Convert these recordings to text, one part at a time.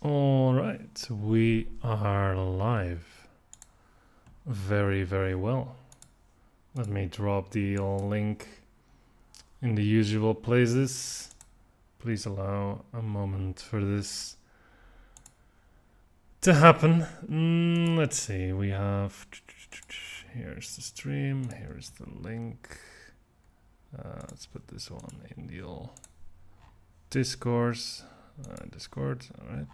All right, we are live. Very, very well. Let me drop the link in the usual places. Please allow a moment for this to happen. Let's see, we have... Here's the stream, here's the link. Let's put this one in the old Discord. Discord, all right.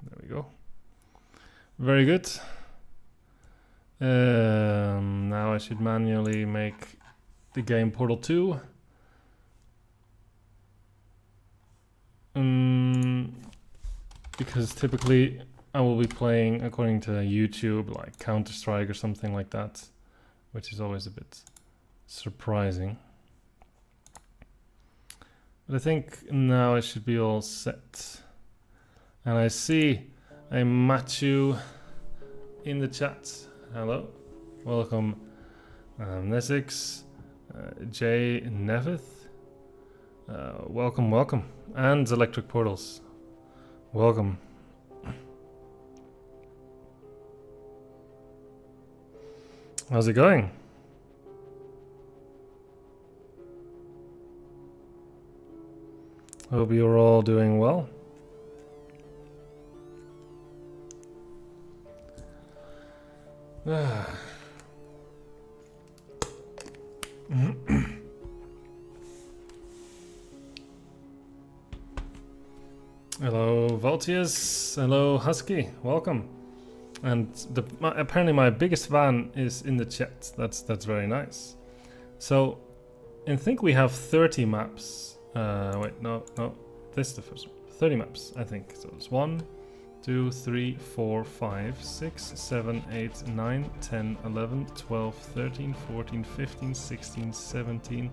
There we go. Very good. Now I should manually make the game Portal 2. Because typically I will be playing according to YouTube, like Counter-Strike or something like that, which is always a bit surprising. But I think now I should be all set. And I see a Matthew in the chat. Hello, welcome. Nesix, Jay Nevith, welcome, welcome. And Electric Portals, welcome. How's it going? Hope you're all doing well. Hello Voltius, hello Husky, welcome. And apparently my biggest fan is in the chat. That's very nice. So I think we have 30 maps. Wait, no, this is the first one. 30 maps, I think. So it's 1, 2, 3, 4, 5, 6, 7, 8, 9, 10, 11, 12, 13, 14, 15, 16, 17,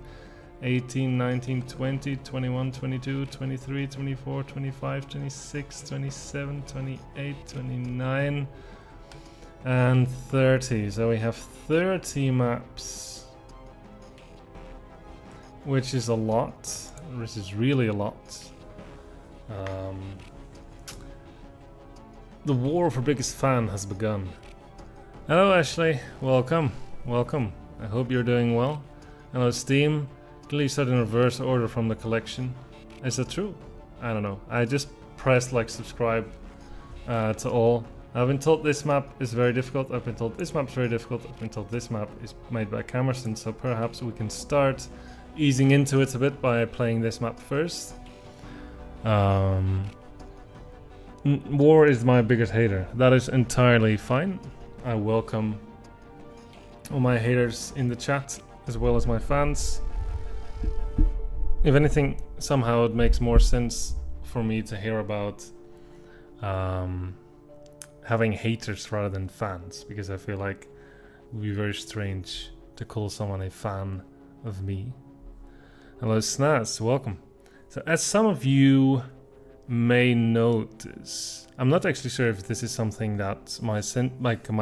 18, 19, 20, 21, 22, 23, 24, 25, 26, 27, 28, 29, and 30. So we have 30 maps, which is a lot. This is really a lot. The war for biggest fan has begun. Hello Ashley, welcome, welcome. I hope you're doing well. Hello Steam. Can you start in reverse order from the collection? Is that true? I don't know. I just pressed like subscribe to all. I've been told this map is very difficult. I've been told this map is very difficult. I've been told this map is made by Camerson, so perhaps we can start easing into it a bit by playing this map first. War is my biggest hater. That is entirely fine. I welcome all my haters in the chat as well as my fans. If anything, somehow it makes more sense for me to hear about having haters rather than fans, because I feel like it would be very strange to call someone a fan of me. Hello Snaz, welcome. So as some of you may notice, I'm not actually sure if this is something that my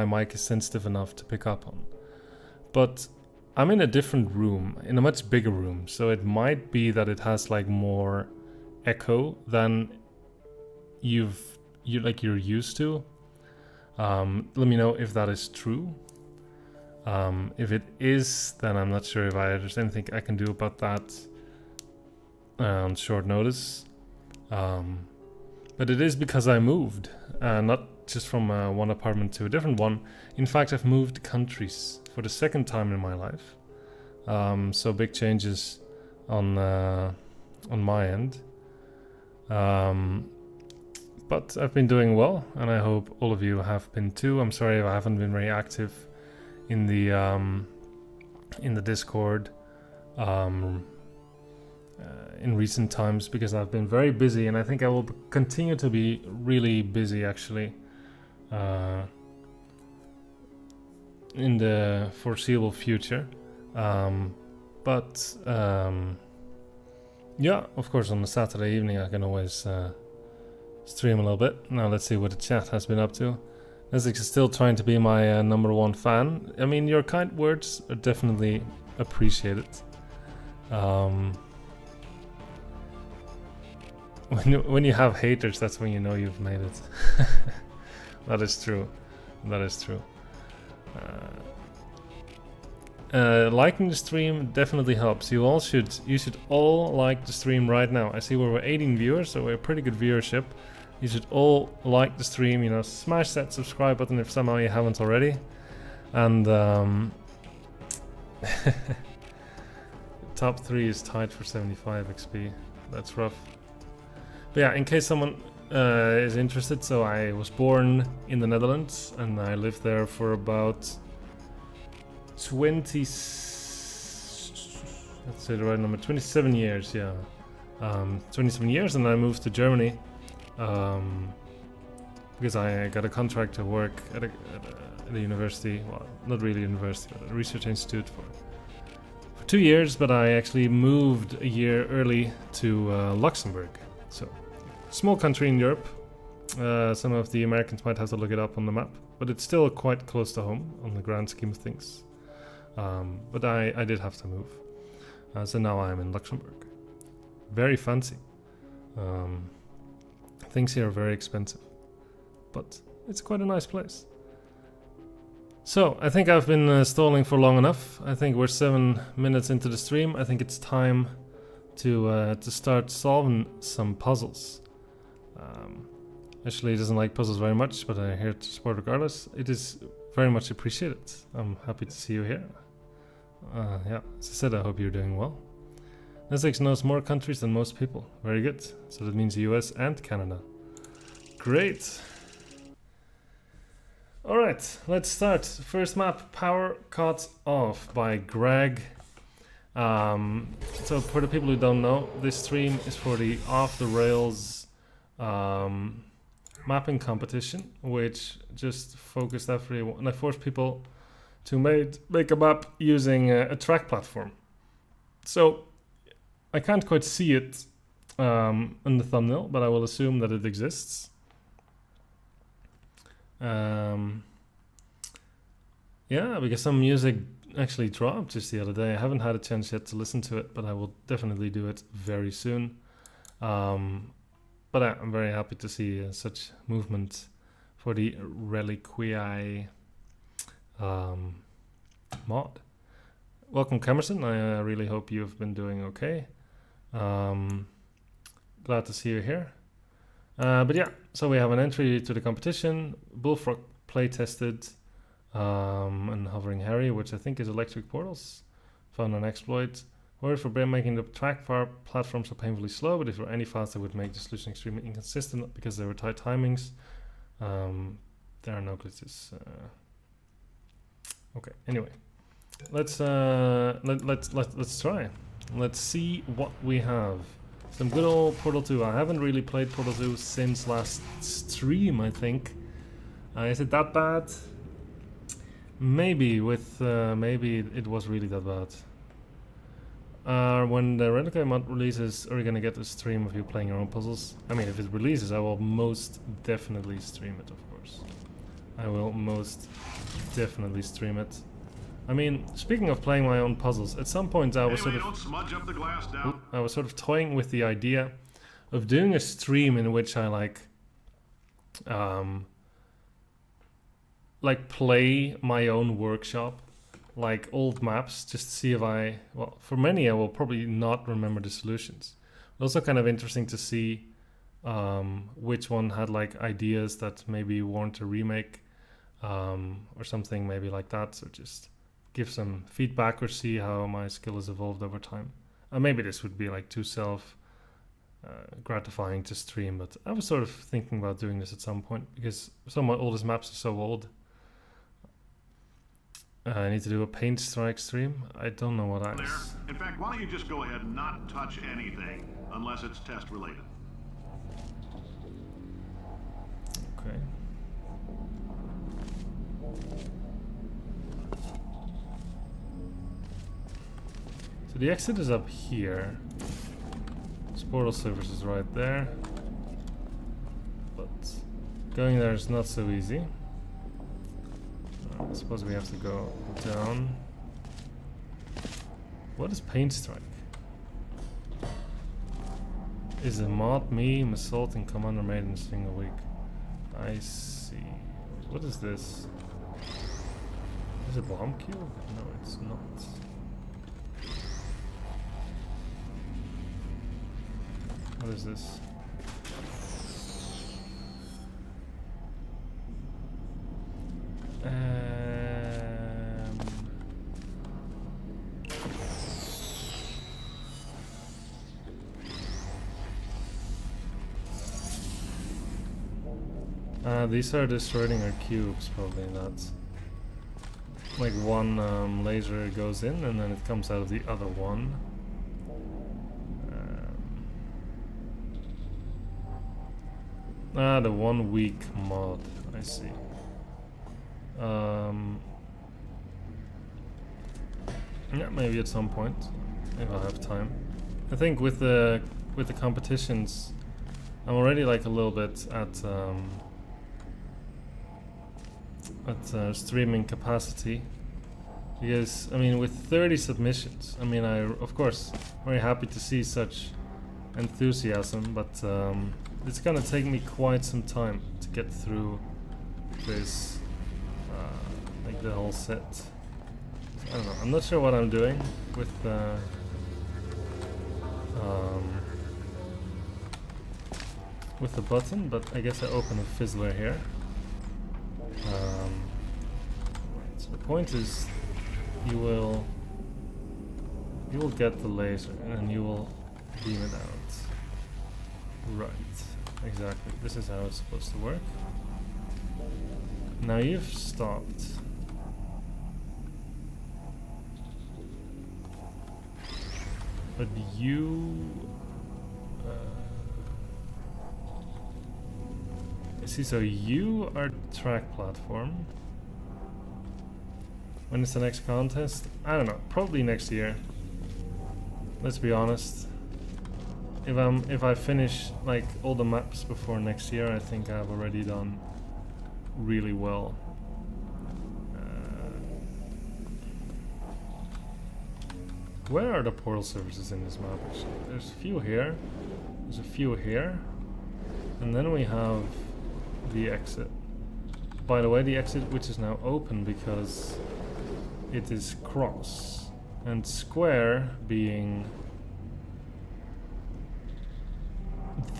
mic is sensitive enough to pick up on, but I'm in a different room, in a much bigger room, so it might be that it has like more echo than you're used to. Let me know if that is true. If it is, then I'm not sure if there's anything I can do about that on short notice. But it is because I moved, not just from one apartment to a different one. In fact, I've moved countries for the second time in my life. So big changes on my end. But I've been doing well, and I hope all of you have been too. I'm sorry if I haven't been very active in the Discord in recent times because I've been very busy, and I think I will continue to be really busy actually in the foreseeable future. But yeah, of course, on a Saturday evening I can always stream a little bit. Now let's see what the chat has been up to. Nesix is still trying to be my #1 fan. I mean, your kind words are definitely appreciated. When you have haters, that's when you know you've made it. That is true. That is true. Liking the stream definitely helps. You should all like the stream right now. I see we're 18 viewers, so we're pretty good viewership. You should all like the stream, you know, smash that subscribe button if somehow you haven't already. And top 3 is tied for 75 XP. That's rough. But yeah, in case someone is interested, so I was born in the Netherlands and I lived there for about 27 years, yeah. 27 years, and I moved to Germany because I got a contract to work at a university, well, not really a university, but a research institute for 2 years, but I actually moved a year early to Luxembourg. So, small country in Europe. Some of the Americans might have to look it up on the map, but it's still quite close to home on the grand scheme of things. But I did have to move. So now I'm in Luxembourg. Very fancy. Things here are very expensive, but it's quite a nice place. So I think I've been stalling for long enough. I think we're 7 minutes into the stream. I think it's time to start solving some puzzles. Ashley doesn't like puzzles very much, but I'm here to support regardless. It is very much appreciated. I'm happy to see you here. Yeah, as I said, I hope you're doing well. Nesix knows more countries than most people. Very good. So that means the US and Canada. Great. Alright, let's start. First map, Power Cut Off by Greg. So for the people who don't know, this stream is for the Off the Rails mapping competition, which just focused everyone, and I forced people to make a map using a track platform. So I can't quite see it in the thumbnail, but I will assume that it exists. Yeah, because some music actually dropped just the other day. I haven't had a chance yet to listen to it, but I will definitely do it very soon. But I'm very happy to see such movement for the Reliquii mod. Welcome, Camerson. I really hope you've been doing okay. Glad to see you here. But yeah, so we have an entry to the competition. Bullfrog play tested and Hovering Harry, which I think is Electric Portals. Found an exploit. Worried for making the track platforms so painfully slow, but if they were any faster, would make the solution extremely inconsistent because there were tight timings. There are no glitches. Okay. Anyway, let's try. Let's see what we have. Some good old Portal 2. I haven't really played Portal 2 since last stream, I think. Is it that bad? Maybe maybe it was really that bad. When the Reliquii mod releases, are you gonna get a stream of you playing your own puzzles? I mean, if it releases, I will most definitely stream it, of course. I will most definitely stream it. I mean, speaking of playing my own puzzles, at some point I was I was sort of toying with the idea of doing a stream in which I like play my own workshop, like old maps, just to see if well, for many I will probably not remember the solutions. Also kind of interesting to see which one had like ideas that maybe warrant a remake or something maybe like that. So just give some feedback or see how my skill has evolved over time. Maybe this would be like too gratifying to stream, but I was sort of thinking about doing this at some point because some of my oldest maps are so old. I need to do a paint strike stream. I don't know what that There. is. In fact, why don't you just go ahead and not touch anything unless it's test related? Okay. So the exit is up here. This portal service is right there. But going there is not so easy. I suppose we have to go down. What is paint strike? Is a mod meme assaulting commander made in a single week? I see. What is this? Is it a bomb cube? No, it's not. What is this? These are destroying our cubes, probably not. Like one laser goes in and then it comes out of the other one. The 1 week mod, I see. Yeah, maybe at some point, if I have time. I think with the competitions, I'm already like a little bit at streaming capacity, because I mean with 30 submissions, I mean of course very happy to see such enthusiasm, but it's gonna take me quite some time to get through this, like the whole set. So, I don't know. I'm not sure what I'm doing with the button, but I guess I open a fizzler here. So the point is, you will get the laser and then you will beam it out. Right, exactly. This is how it's supposed to work. Now you've stopped. But you... see, so you are track platform. When is the next contest? I don't know, probably next year. Let's be honest. If I finish like all the maps before next year, I think I've already done really well. Where are the portal services in this map actually? There's a few here. There's a few here. And then we have the exit. By the way, the exit which is now open because it is cross. And square being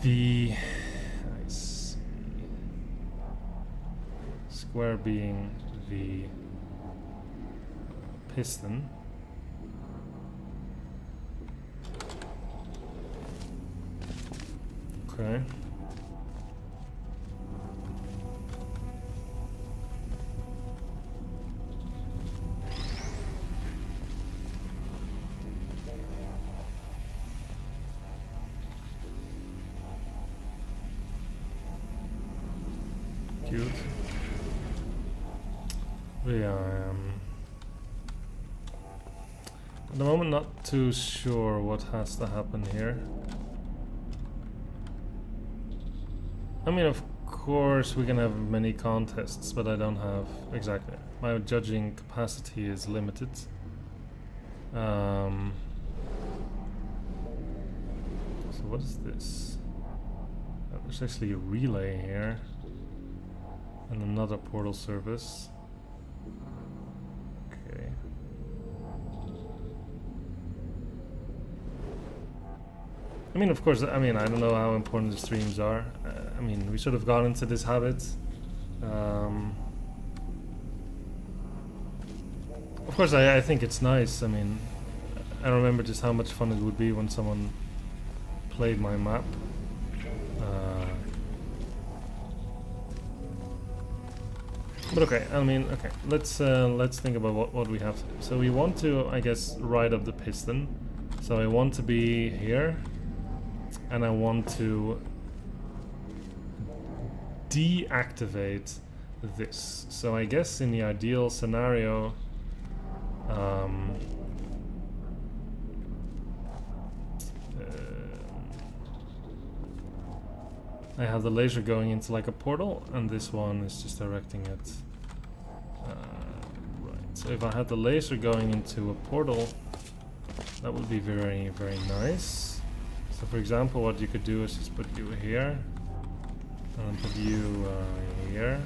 the... I see. Square being the piston. Okay. Cute. Yeah, I am at the moment not too sure what has to happen here. I mean, of course we can have many contests, but I don't have... Exactly. My judging capacity is limited. So what is this? There's actually a relay here. And another portal service. Okay. I mean, of course, I mean, I don't know how important the streams are. I mean, we should have gone into this habit. Of course, I think it's nice. I mean, I remember just how much fun it would be when someone played my map. But okay, I mean, okay, let's think about what we have to do. So we want to, I guess, ride up the piston. So I want to be here, and I want to deactivate this. So I guess in the ideal scenario, I have the laser going into like a portal, and this one is just directing it. Right. So if I had the laser going into a portal, that would be very, very nice. So for example, what you could do is just put you here, and then put you here,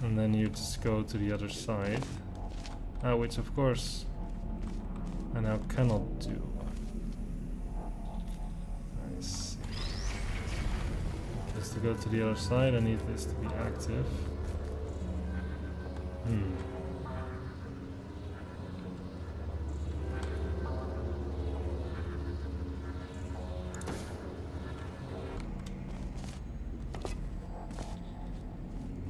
and then you just go to the other side, which of course I now cannot do. To go to the other side, I need this to be active.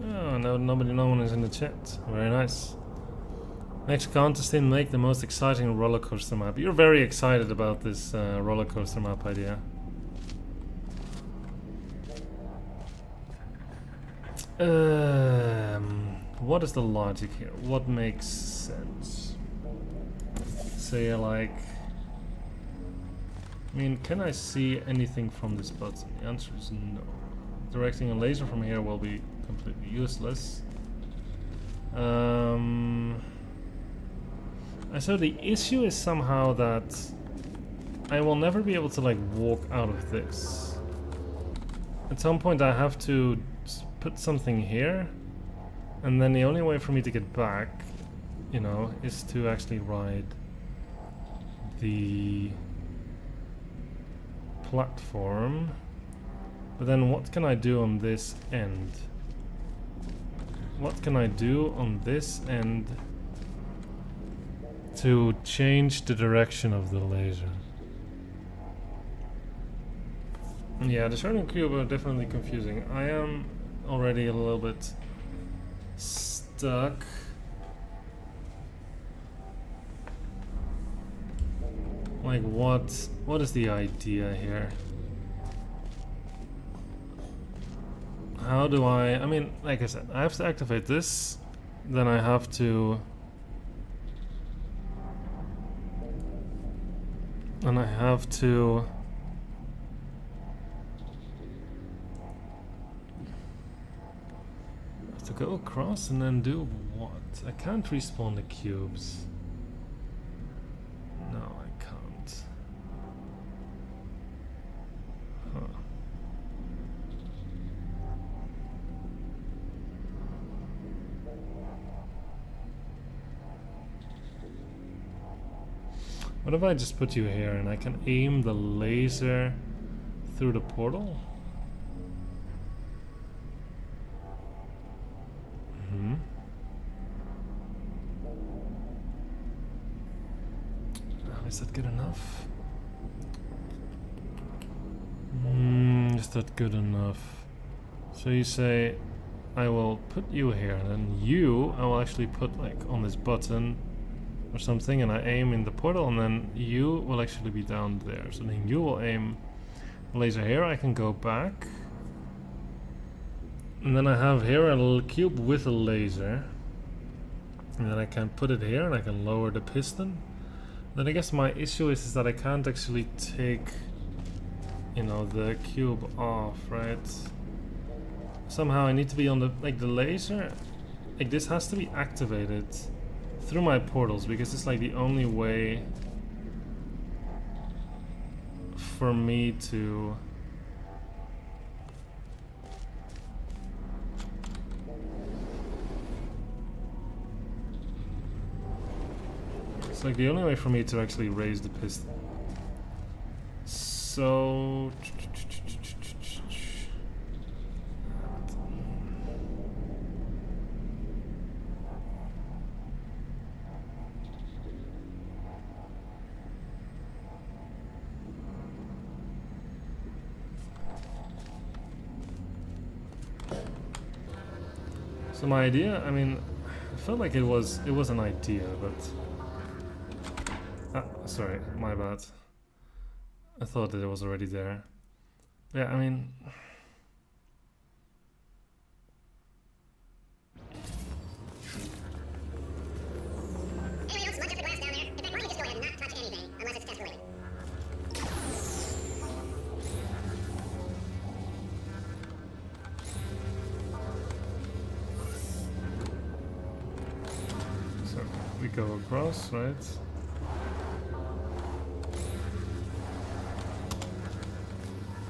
Oh, no one is in the chat. Very nice. Next contestant, make the most exciting roller coaster map. You're very excited about this roller coaster map idea. What is the logic here? What makes sense? Say like, I mean, can I see anything from this button? The answer is no. Directing a laser from here will be completely useless. So the issue is somehow that I will never be able to like walk out of this. At some point I have to put something here, and then the only way for me to get back, you know, is to actually ride the platform. But then what can I do on this end? What can I do on this end to change the direction of the laser? Yeah, the Shining Cube are definitely confusing. I am already a little bit stuck. Like what is the idea here? How do I mean, like I said, I have to activate this, then I have to go across and then do what? I can't respawn the cubes. No, I can't. Huh. What if I just put you here and I can aim the laser through the portal? Is that good enough? Is that good enough? So you say, I will put you here, and then you, I will actually put like on this button or something, and I aim in the portal, and then you will actually be down there. So then you will aim the laser here, I can go back. And then I have here a little cube with a laser. And then I can put it here, and I can lower the piston. Then I guess my issue is that I can't actually take, you know, the cube off, right? Somehow I need to be on the, like the laser, like this has to be activated through my portals, because it's like the only way for me to it's like the only way for me to actually raise the piston. So So my idea, I mean, I felt like it was an idea, but sorry, my bad. I thought that it was already there. Yeah, I mean, so we go across, right?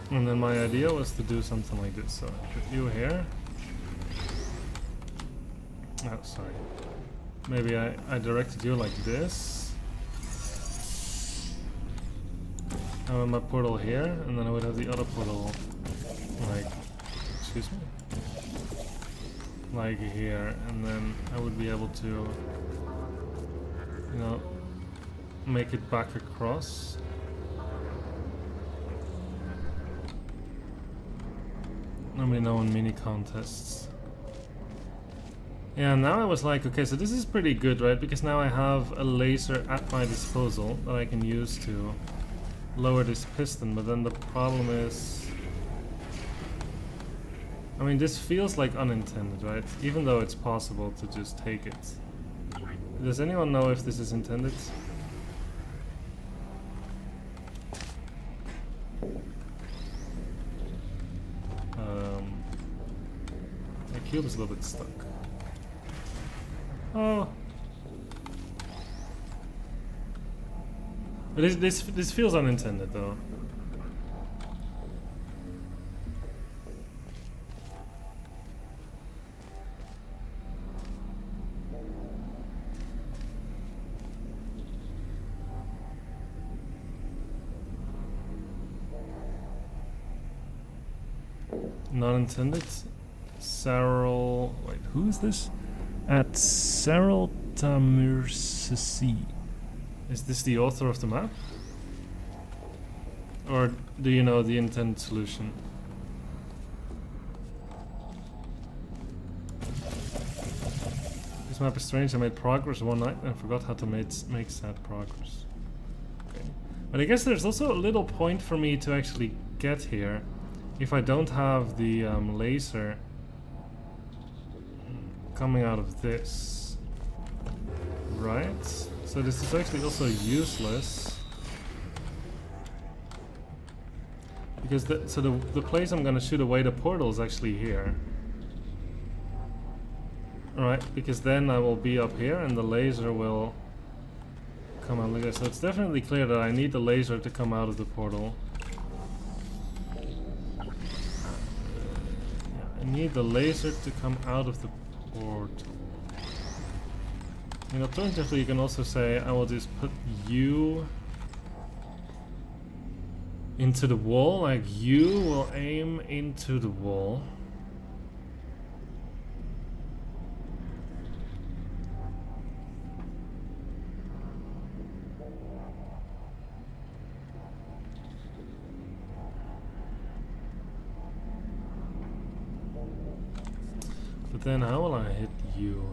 And then my idea was to do something like this. So put you here. Oh, sorry. Maybe I directed you like this. I have my portal here, and then I would have the other portal like, excuse me, like here, and then I would be able to, you know, make it back across. Nobody know in mini contests. Yeah, now I was like, okay, so this is pretty good, right? Because now I have a laser at my disposal that I can use to lower this piston, but then the problem is, I mean, this feels like unintended, right? Even though it's possible to just take it. Does anyone know if this is intended? My cube is a little bit stuck. Oh. But this feels unintended though. Not intended. Sarel. Wait, who is this? At Sarel Tamirsisi. Is this the author of the map? Or do you know the intended solution? This map is strange. I made progress one night and forgot how to make sad progress. Okay. But I guess there's also a little point for me to actually get here if I don't have the laser coming out of this. Right? So this is actually also useless. Because the place I'm gonna shoot away the portal is actually here. Alright, because then I will be up here and the laser will come out like this. So it's definitely clear that I need the laser to come out of the portal. I need the laser to come out of the portal. And alternatively, you can also say, I will just put you into the wall, like you will aim into the wall. But then how will I hit you?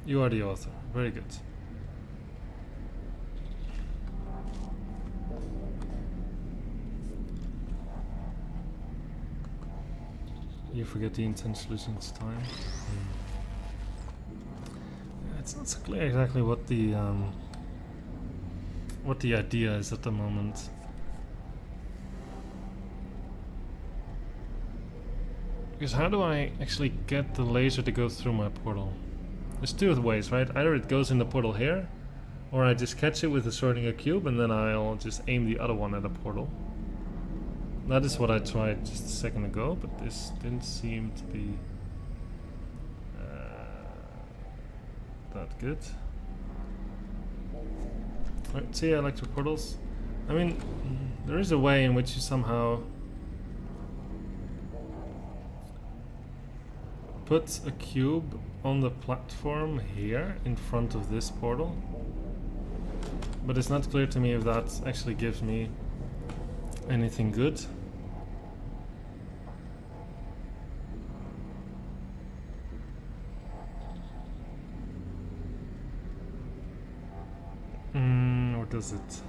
You are the author. Very good. You forget the intent solutions time. Yeah, it's not so clear exactly what the idea is at the moment. Because how do I actually get the laser to go through my portal? There's two ways, right? Either it goes in the portal here, or I just catch it with the Schrödinger cube and then I'll just aim the other one at a portal. That is what I tried just a second ago, but this didn't seem to be that good. Right, see electric portals? I mean, there is a way in which you somehow put a cube on the platform here in front of this portal. But it's not clear to me if that actually gives me anything good. Or does it?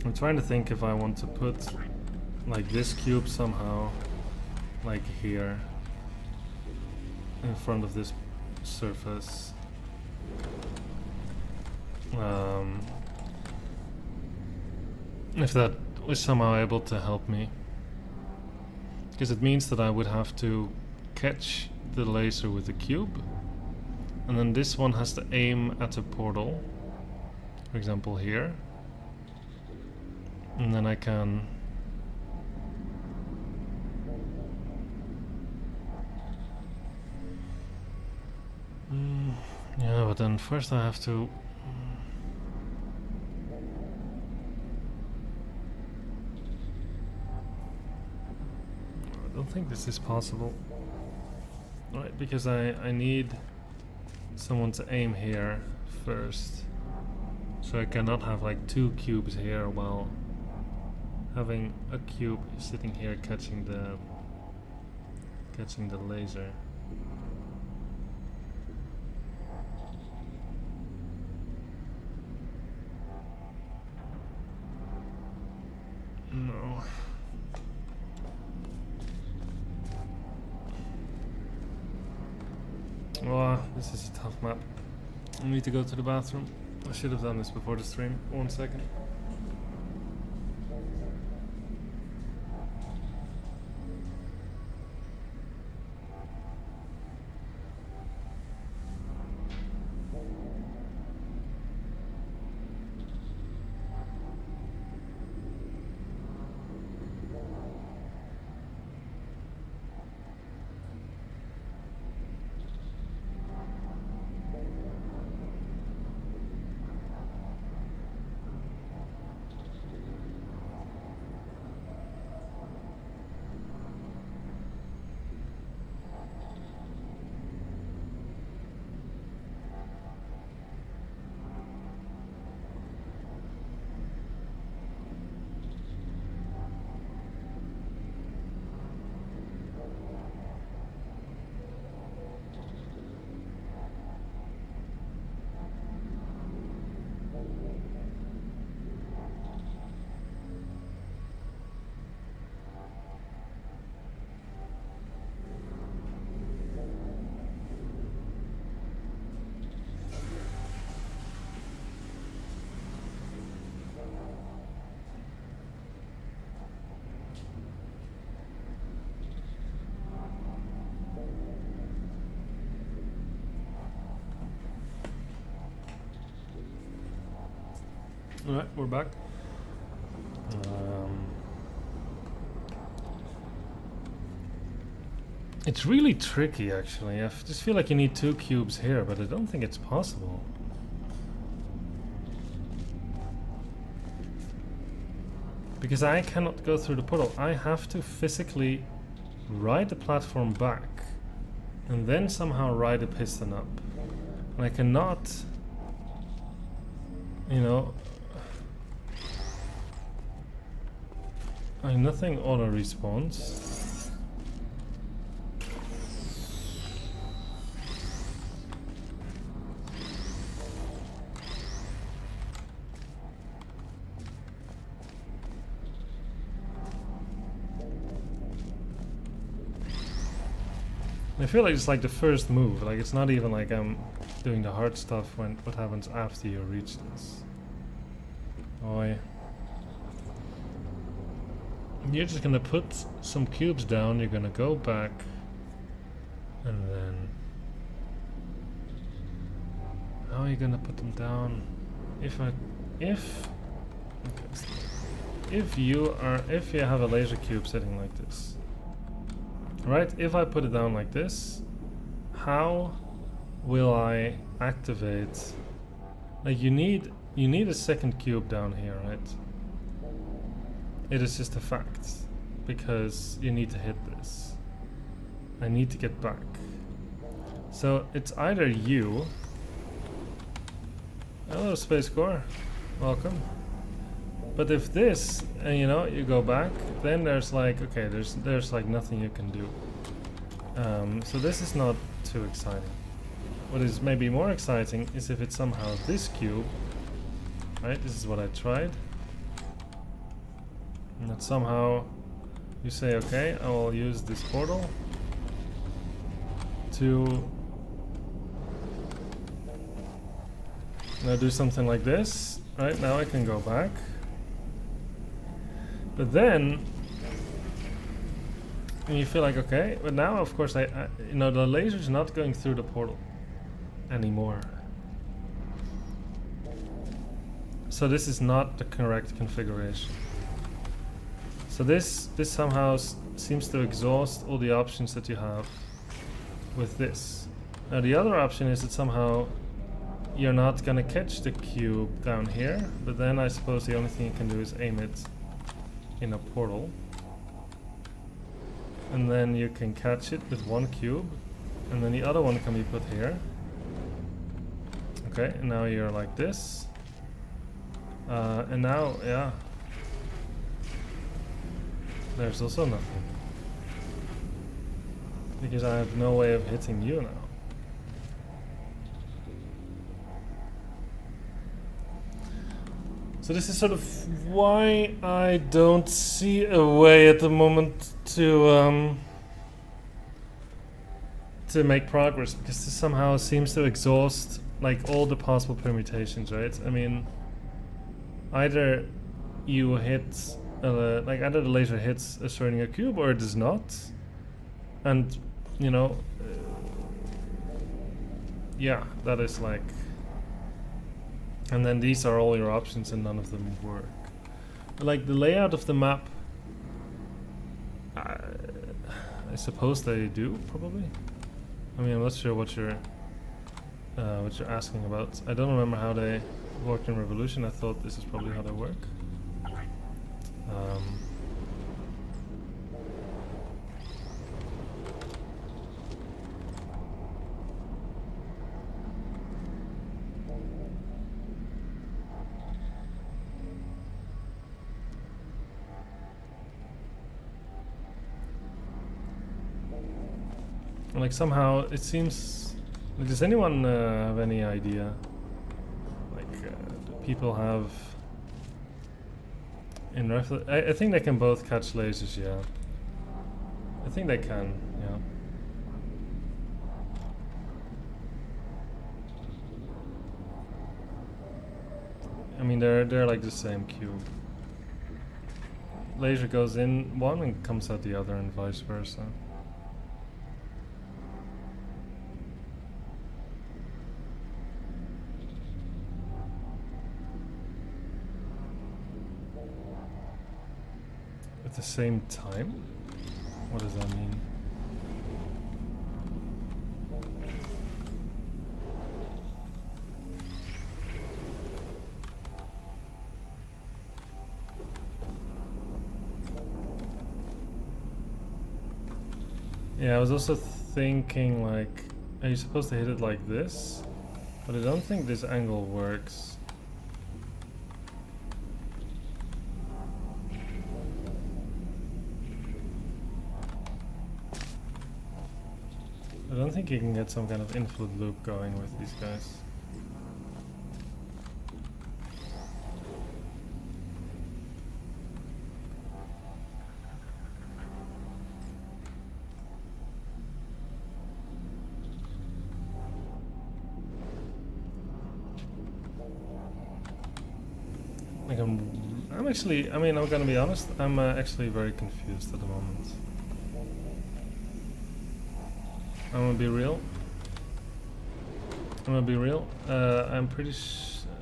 I'm trying to think if I want to put like this cube somehow like here in front of this surface. If that was somehow able to help me, because it means that I would have to catch the laser with the cube, and then this one has to aim at a portal, for example here. And then I can yeah, but then first I have to I don't think this is possible. Right, because I need someone to aim here first. So I cannot have like two cubes here while having a cube sitting here catching the laser. No. Oh, this is a tough map. I need to go to the bathroom. I should have done this before the stream. 1 second. Alright, we're back. It's really tricky actually. I just feel like you need two cubes here, but I don't think it's possible. Because I cannot go through the portal. I have to physically ride the platform back and then somehow ride a piston up. And I cannot, you know, nothing auto respawns. I feel like it's like the first move, like it's not even like I'm doing the hard stuff when what happens after you reach this. Oh yeah. You're just gonna put some cubes down, you're gonna go back, and then how are you gonna put them down? If you have a laser cube sitting like this, right? If I put it down like this, how will I activate? Like you need a second cube down here, right? It is just a fact, because you need to hit this. I need to get back. So it's either you. Hello, Space Core. Welcome. But if this, and you go back, then there's like, okay, there's like nothing you can do. So this is not too exciting. What is maybe more exciting is if it's somehow this cube, right? This is what I tried. And that somehow you say, okay, I will use this portal to now do something like this. Right, now I can go back. But then and you feel like, okay, but now of course the laser's not going through the portal anymore. So this is not the correct configuration. So this somehow seems to exhaust all the options that you have with this. Now the other option is that somehow you're not gonna catch the cube down here, but then I suppose the only thing you can do is aim it in a portal. And then you can catch it with one cube, and then the other one can be put here. Okay, and now you're like this. And now, yeah. There's also nothing. Because I have no way of hitting you now. So this is sort of why I don't see a way at the moment to make progress, because this somehow seems to exhaust like all the possible permutations, right? I mean, either you hit either the laser hits a Schrödinger cube or it does not, and yeah, that is like. And then these are all your options and none of them work. But like the layout of the map, I suppose they do, probably. I mean, I'm not sure what you're asking about. I don't remember how they worked in Revolution. I thought this is probably how they work. Like somehow it seems. Like, does anyone have any idea? Like, do people have in I think they can both catch lasers. Yeah, I think they can. Yeah. I mean, they're like the same cube. Laser goes in one and comes out the other, and vice versa. At the same time? What does that mean? Yeah, I was also thinking, like, are you supposed to hit it like this? But I don't think this angle works. I don't think you can get some kind of infinite loop going with these guys. Like I'm actually, I mean, I'm gonna be honest, I'm actually very confused at the moment. I'm gonna be real. I'm pretty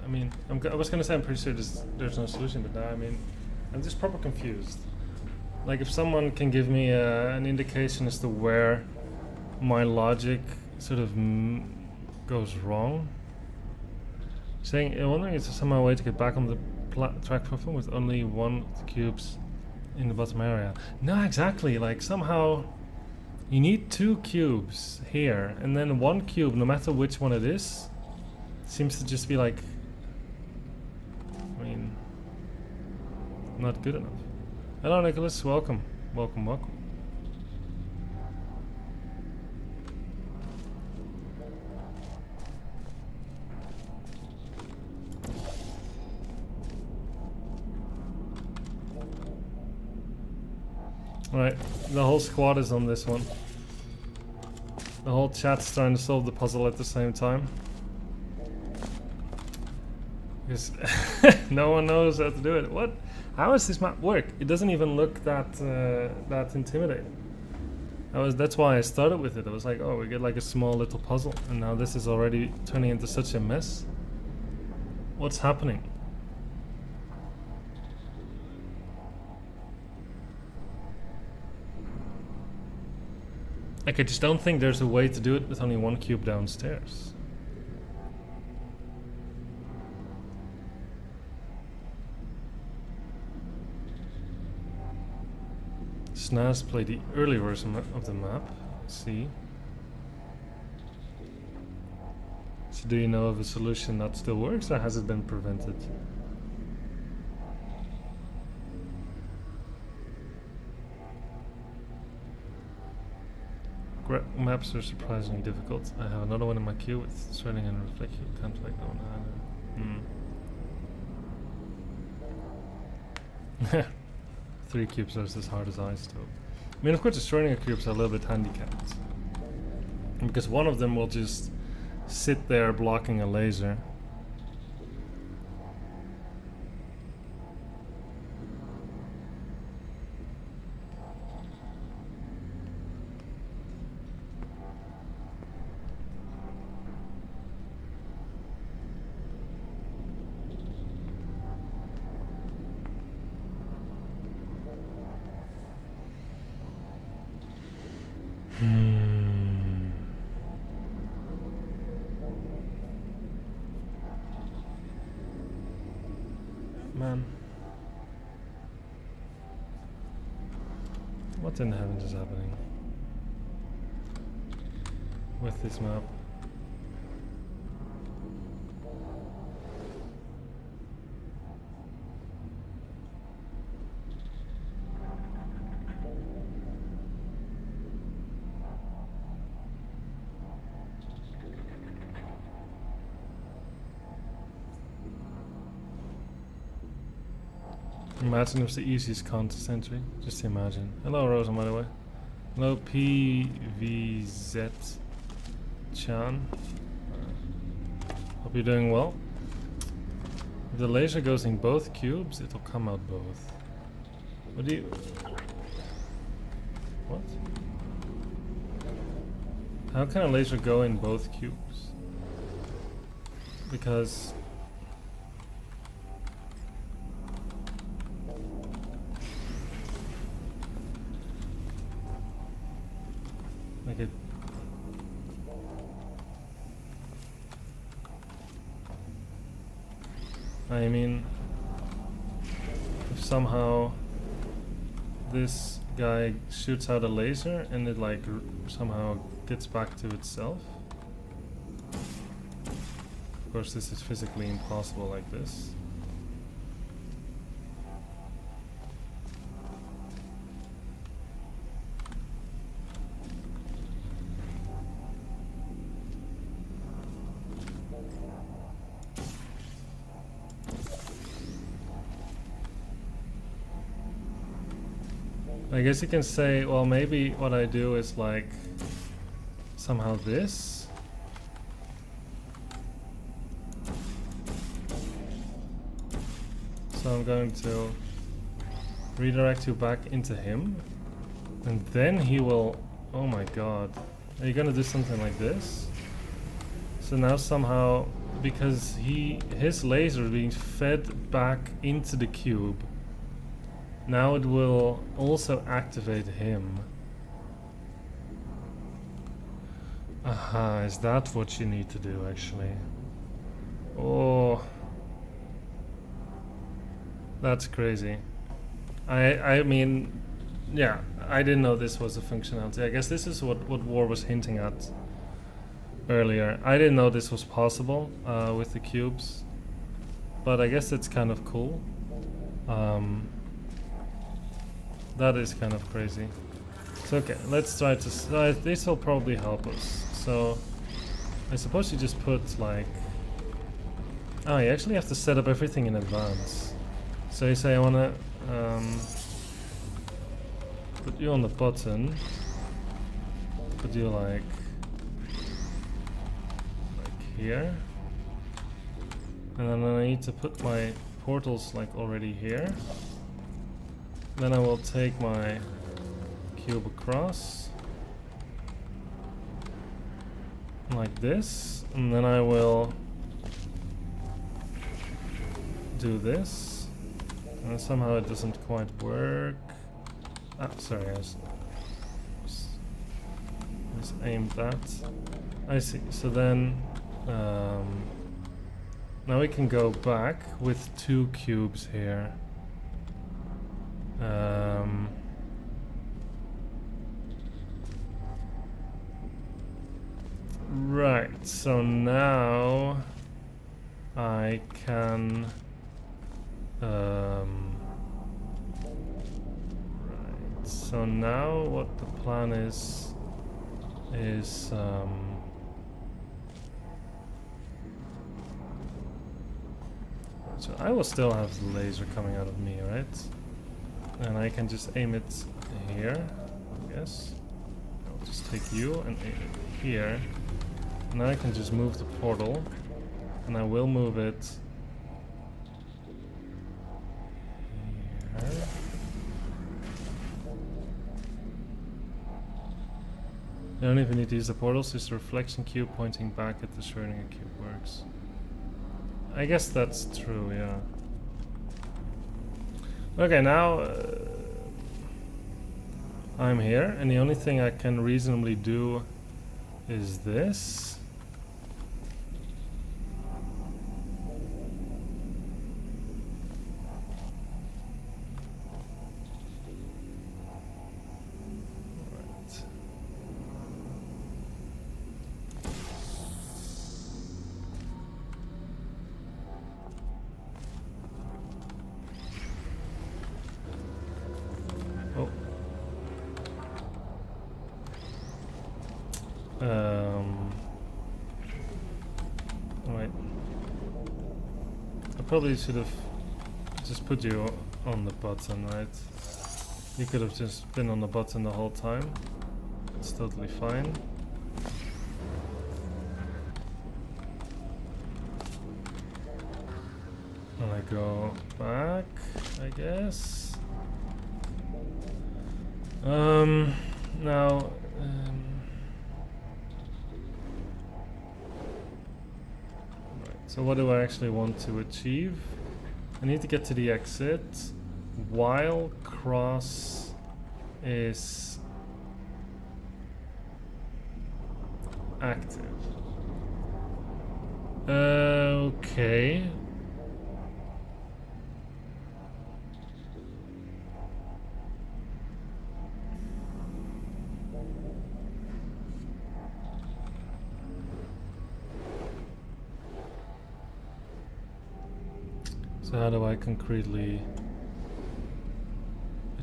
I mean, I was gonna say I'm pretty sure there's no solution, but now, I mean, I'm just proper confused. Like, if someone can give me an indication as to where my logic sort of goes wrong. I'm wondering if there's somehow a way to get back on the track platform with only one of the cubes in the bottom area. No, exactly. Like, somehow you need 2 cubes here, and then 1 cube, no matter which one it is, seems to just be like, I mean, not good enough. Hello, Nicholas. Welcome. Welcome, welcome. Alright, the whole squad is on this one. The whole chat's trying to solve the puzzle at the same time. Because no one knows how to do it. What? How does this map work? It doesn't even look that that intimidating. That's why I started with it. I was like, oh, we get like a small little puzzle, and now this is already turning into such a mess. What's happening? Like, I just don't think there's a way to do it with only 1 cube downstairs. Snaz played the early version of the map. Let's see. So do you know of a solution that still works, or has it been prevented? Maps are surprisingly difficult. I have another one in my queue with swirling and reflection. Can't like that one either. 3 cubes are as hard as ice though. I mean, of course the Schrödinger cubes are a little bit handicapped. Because one of them will just sit there blocking a laser. Man. What in the heavens is happening with this map? Imagine it was the easiest contest entry. Just imagine. Hello, Rosa, by the way. Hello, PVZ Chan. Hope you're doing well. If the laser goes in both cubes, it'll come out both. What do you... What? How can a laser go in both cubes? Because... like it... I mean, if somehow this guy shoots out a laser and it like somehow gets back to itself. Of course, this is physically impossible like this. I guess you can say, well, maybe what I do is like somehow this. So I'm going to redirect you back into him. And then he will... Oh my god. Are you gonna do something like this? So now somehow, because his laser is being fed back into the cube, now it will also activate him. Aha, is that what you need to do actually? Oh, that's crazy. I mean, yeah, I didn't know this was a functionality. I guess this is what War was hinting at earlier. I didn't know this was possible with the cubes, but I guess it's kind of cool. That is kind of crazy. So okay, let's try to... this will probably help us. So I suppose you just put like... Oh, you actually have to set up everything in advance. So you say I want to put you on the button. Put you like here. And then I need to put my portals like already here. Then I will take my cube across like this, and then I will do this, and somehow it doesn't quite work. Ah, sorry, I just aimed that. I see. So then now we can go back with 2 cubes here. Right, so now I can right, so now what the plan is so I will still have the laser coming out of me, right? And I can just aim it here, I guess. I'll just take you and aim it here. And then I can just move the portal. And I will move it here. You don't even need to use the portals, just a reflection cube pointing back at the Schrödinger cube works. I guess that's true, yeah. Okay, now I'm here, and the only thing I can reasonably do is this. Right. Oh. Right. I probably should have just put you on the button, right? You could have just been on the button the whole time. It's totally fine. And I go back, I guess. Now, right, so what do I actually want to achieve? I need to get to the exit while cross is active. Okay. So how do I concretely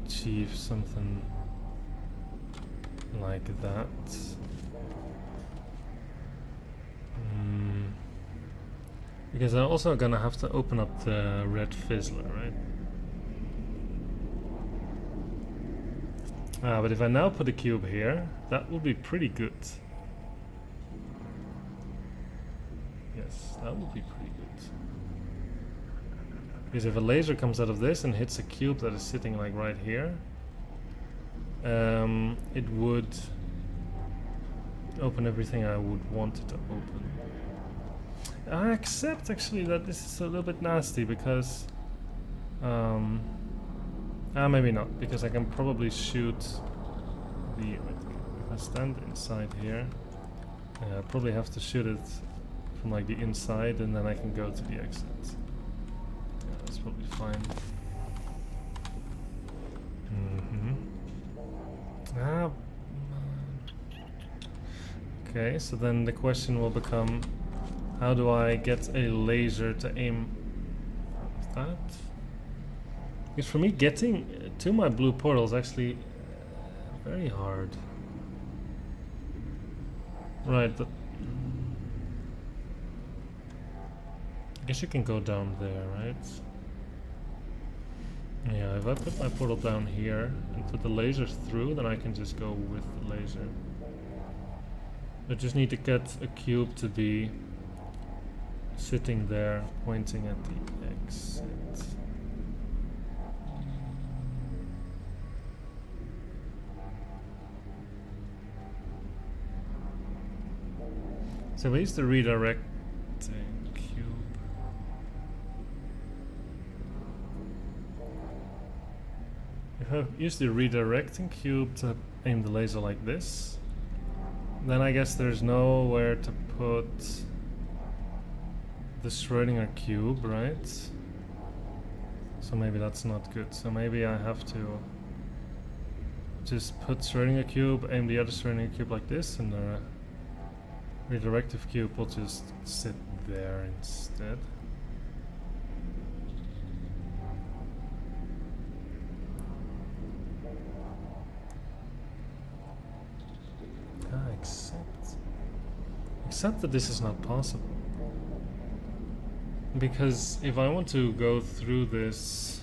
achieve something like that? Because I'm also gonna have to open up the red fizzler, right? Ah, but if I now put a cube here, that would be pretty good. Yes, that would be pretty good. Because if a laser comes out of this and hits a cube that is sitting like right here, it would open everything I would want it to open. I accept actually that this is a little bit nasty because maybe not, because I can probably shoot the, if I stand inside here, I probably have to shoot it from like the inside and then I can go to the exit. Yeah, that's probably fine. Okay, so then the question will become, how do I get a laser to aim at that? Because for me, getting to my blue portal is actually very hard. Right, but I guess you can go down there, right? Yeah, if I put my portal down here and put the lasers through, then I can just go with the laser. I just need to get a cube to be sitting there, pointing at the exit. So we used the redirecting cube. If I use the redirecting cube to aim the laser like this, then I guess there's nowhere to put the Schrödinger cube, right? So maybe that's not good. So maybe I have to just put Schrödinger cube, aim the other Schrödinger cube like this, and the redirective cube will just sit there instead. Except that this is not possible. Because if I want to go through this,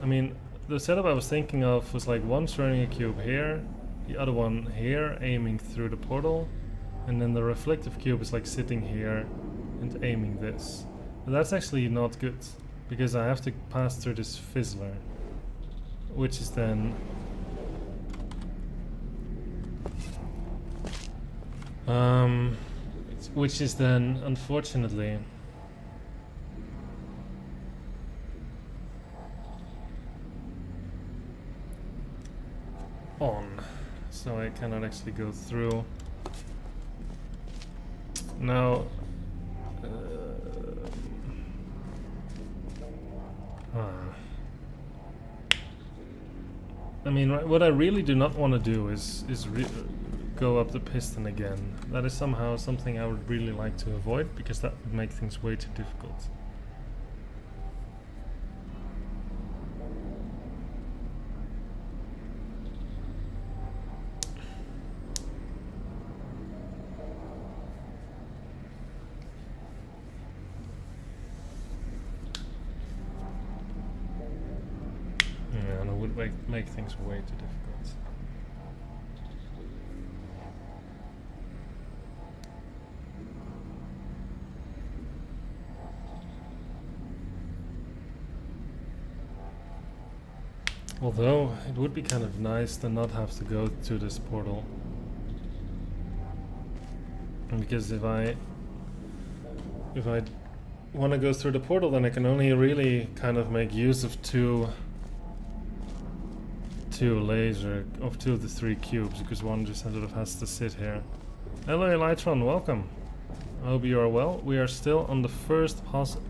I mean, the setup I was thinking of was like one Schrödinger cube here, the other one here, aiming through the portal, and then the reflective cube is like sitting here and aiming this. But that's actually not good, because I have to pass through this fizzler, which is then unfortunately on, so I cannot actually go through. Now I mean, what I really do not want to do is go up the piston again. That is somehow something I would really like to avoid, because that would make things way too difficult. Yeah, and it would make things way too difficult. Although, it would be kind of nice to not have to go to this portal. Because if I want to go through the portal, then I can only really kind of make use of two of the three cubes, because one just sort of has to sit here. Hello Elytron, welcome. I hope you are well. We are still on the first puzzle.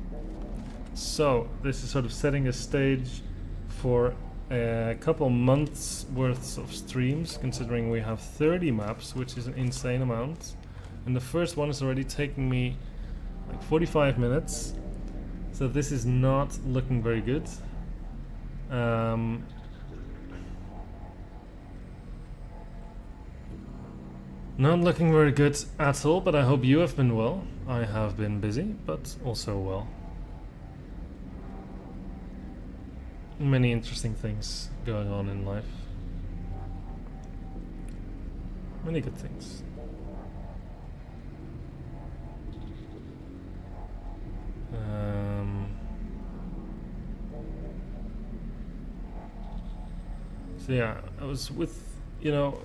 So, this is sort of setting a stage for a couple months worth of streams, considering we have 30 maps, which is an insane amount. And the first one is already taking me like 45 minutes. So this is not looking very good. Not looking very good at all, but I hope you have been well. I have been busy, but also well. Many interesting things going on in life. Many good things. So yeah, I was with, you know,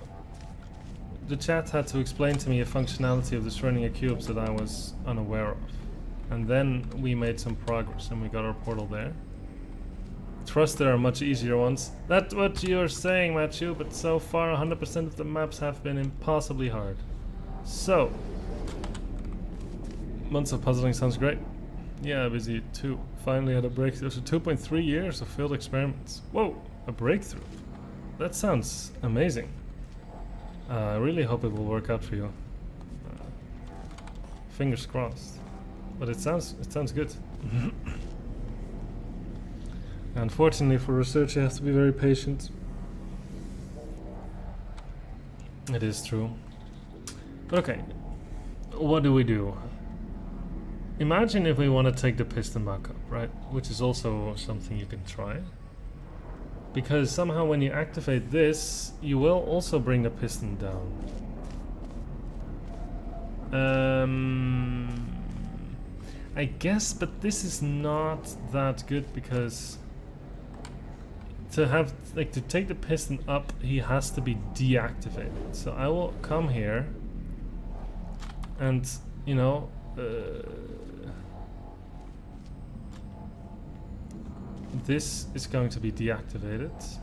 the chat had to explain to me a functionality of the Schrödinger cubes that I was unaware of. And then we made some progress and we got our portal there. Trust there are much easier ones. That's what you're saying, Matthew, but so far 100% of the maps have been impossibly hard. So, months of puzzling sounds great. Yeah, busy too. Finally had a breakthrough. So 2.3 years of failed experiments. Whoa, a breakthrough. That sounds amazing. I really hope it will work out for you. Fingers crossed. But it sounds good. Unfortunately for research you have to be very patient. It is true. But okay, what do we do? Imagine if we want to take the piston back up, right? Which is also something you can try. Because somehow when you activate this, you will also bring the piston down. I guess, but this is not that good because to have, like, to take the piston up, he has to be deactivated. So I will come here and, you know, this is going to be deactivated.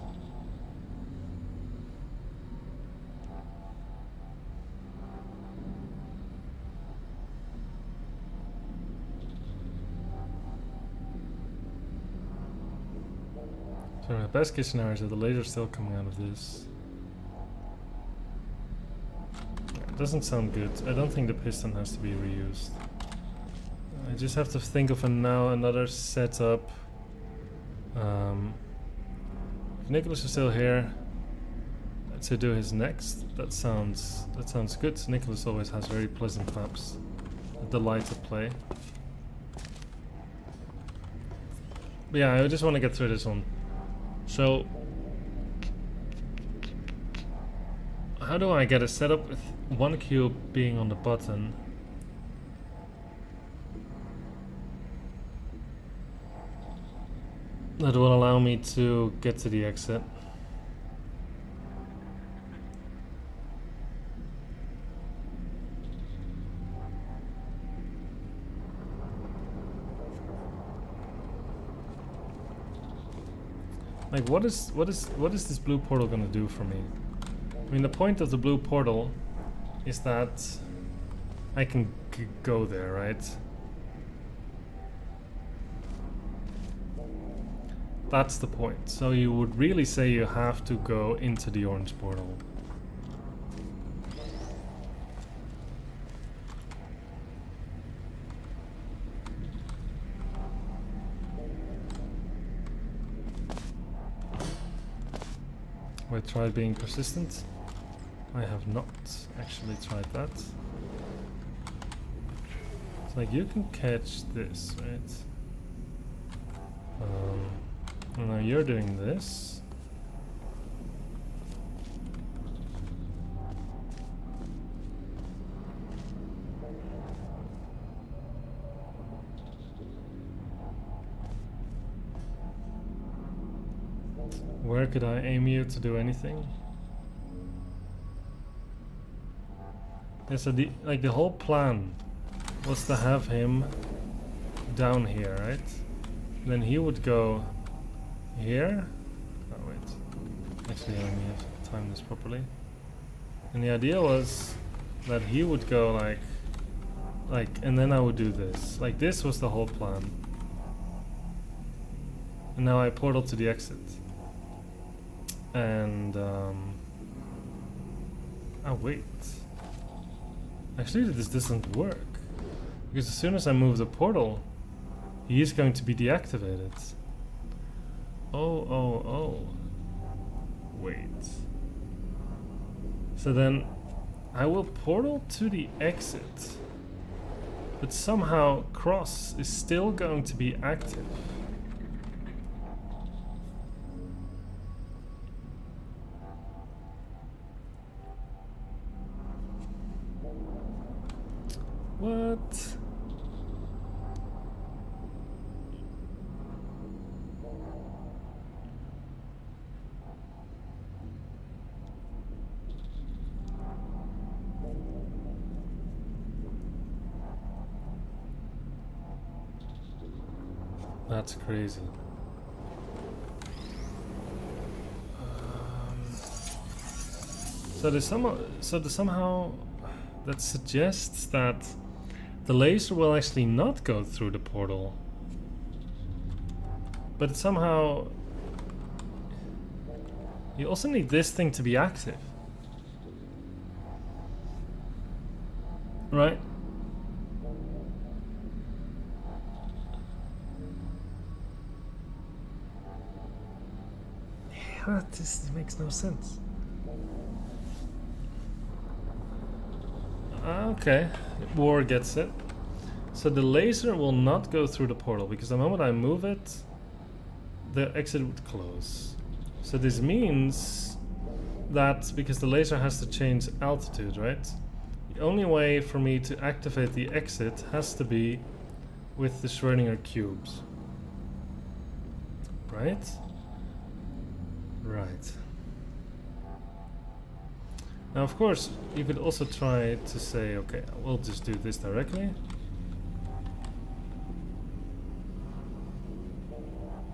So my best case scenario is that the laser's still coming out of this. It doesn't sound good. I don't think the piston has to be reused. I just have to think of another setup. If Nicholas is still here to do his next, that sounds good. Nicholas always has very pleasant maps. A delight to play. But yeah, I just want to get through this one. So, how do I get a setup with one cube being on the button? That will allow me to get to the exit. Like, what is this blue portal gonna do for me? I mean, the point of the blue portal is that I can go there, right? That's the point. So you would really say you have to go into the orange portal. I tried being persistent. I have not actually tried that. It's like you can catch this, right? Now you're doing this. Where could I aim you to do anything? Yeah, so the whole plan was to have him down here, right? Then he would go here. Oh wait, actually let me have to time this properly. And the idea was that he would go like, and then I would do this. Like, this was the whole plan. And now I portal to the exit. And oh wait, actually this doesn't work, because as soon as I move the portal, he is going to be deactivated. Oh, wait. So then I will portal to the exit, but somehow Cross is still going to be active. What? That's crazy. So there's somehow that suggests that the laser will actually not go through the portal, but somehow you also need this thing to be active, right? Yeah, this makes no sense. Okay, War gets it. So the laser will not go through the portal because the moment I move it, the exit would close. So this means that because the laser has to change altitude, right? The only way for me to activate the exit has to be with the Schrödinger cubes. Right? Right. Now, of course, you could also try to say, okay, we'll just do this directly.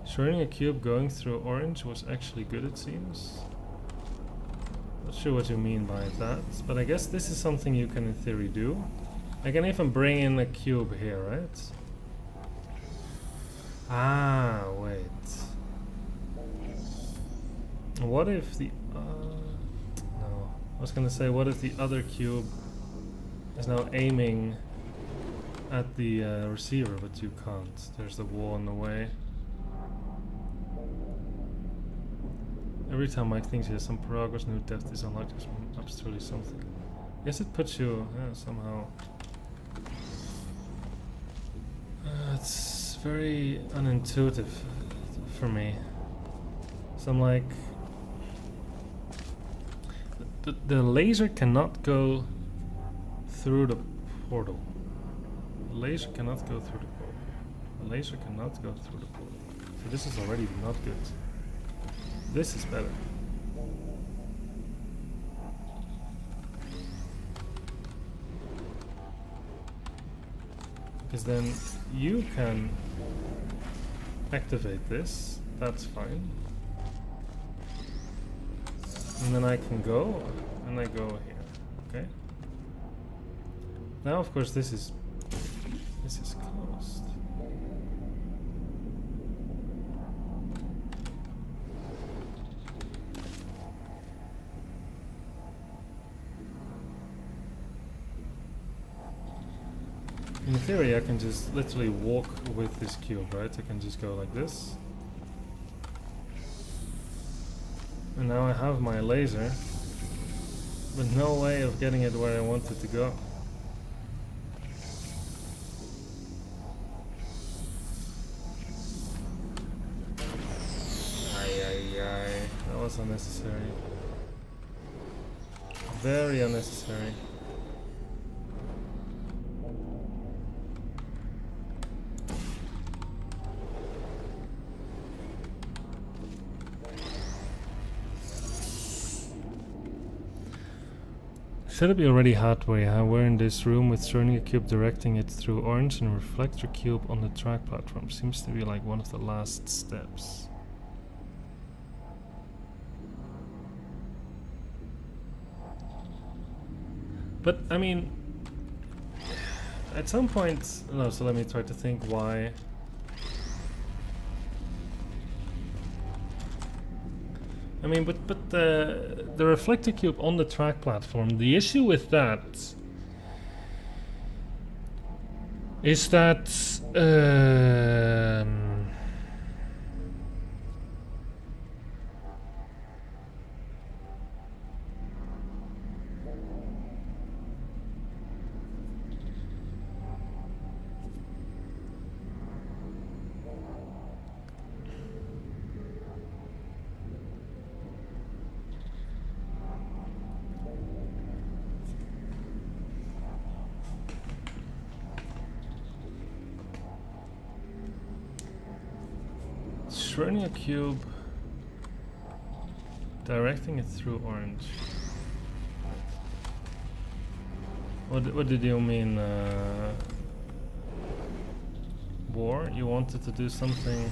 Schrödinger cube going through orange was actually good, it seems. Not sure what you mean by that, but I guess this is something you can in theory do. I can even bring in a cube here, right? Ah, wait. What if the... no. I was gonna say, what if the other cube is now aiming at the receiver, but you can't. There's the wall in the way. Every time Mike thinks he has some progress, new depth is unlocked, there's absolutely something. I guess it puts you somehow... it's very unintuitive for me. So I'm like... The laser cannot go through the portal. The laser cannot go through the portal. The laser cannot go through the portal. So this is already not good. This is better. Because then you can activate this. That's fine. And then I can go, and I go here, okay? Now, of course, this is closed. In theory, I can just literally walk with this cube, right? I can just go like this. And now I have my laser, but no way of getting it where I want it to go. That was unnecessary. Very unnecessary. Should it be already hot where we're in this room with Schrödinger cube directing it through orange and reflector cube on the track platform? Seems to be like one of the last steps. But I mean, at some point, no, so let me try to think why. I mean, but the reflector cube on the track platform, the issue with that is that Schrödinger cube directing it through orange. What did you mean? War, you wanted to do something.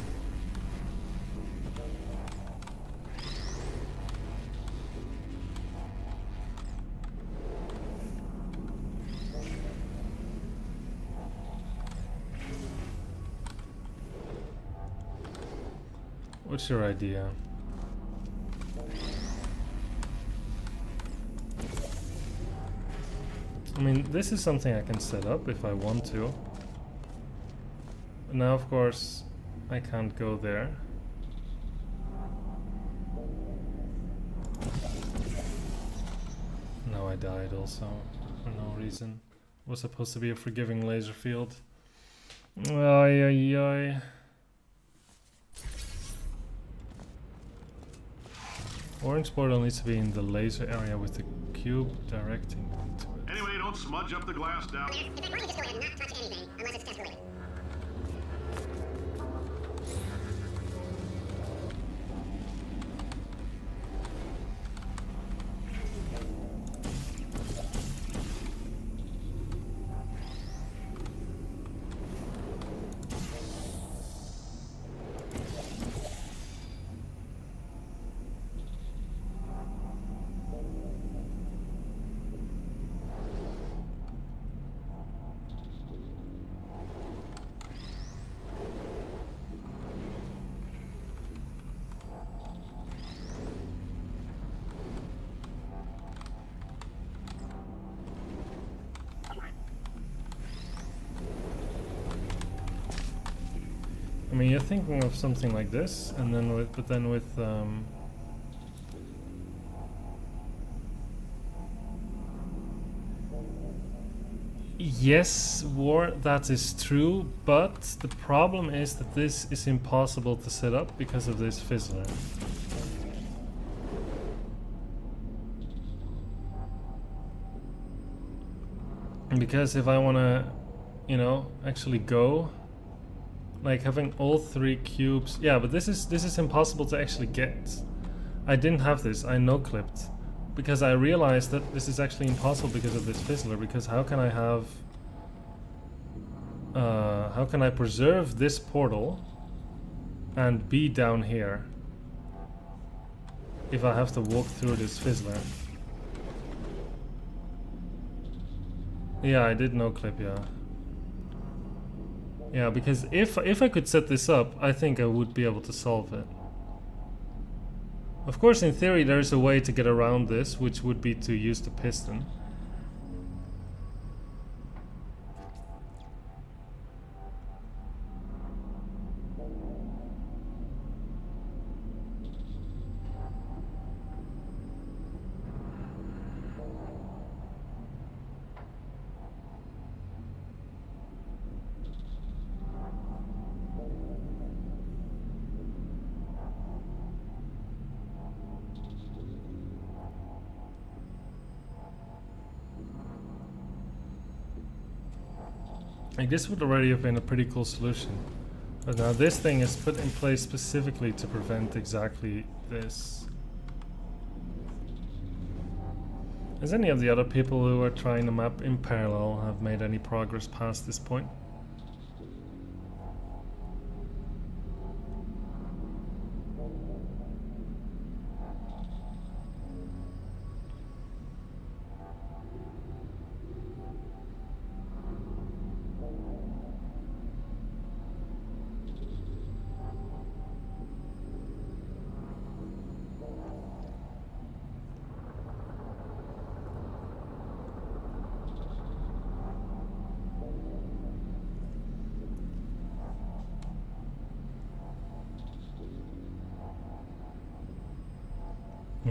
What's your idea? I mean, this is something I can set up if I want to. Now, of course, I can't go there. No, I died also for no reason. Was supposed to be a forgiving laser field. Ay, ay, ay. Orange portal needs to be in the laser area with the cube directing into it. Anyway, don't smudge up the glass down. If I want you just go ahead and not touch anything unless it's test related. I mean, you're thinking of something like this, and then with, but then with yes, War, that is true, but the problem is that this is impossible to set up because of this fizzler. Because if I wanna, you know, actually go, like having all 3 cubes, yeah, but this is impossible to actually get. I didn't have this, I no-clipped, because I realized that this is actually impossible because of this fizzler, because how can I have, how can I preserve this portal and be down here if I have to walk through this fizzler? Yeah, I did no-clip, yeah. Yeah, because if I could set this up, I think I would be able to solve it. Of course, in theory, there's a way to get around this, which would be to use the piston. Like, this would already have been a pretty cool solution. But now this thing is put in place specifically to prevent exactly this. Has any of the other people who are trying the map in parallel have made any progress past this point?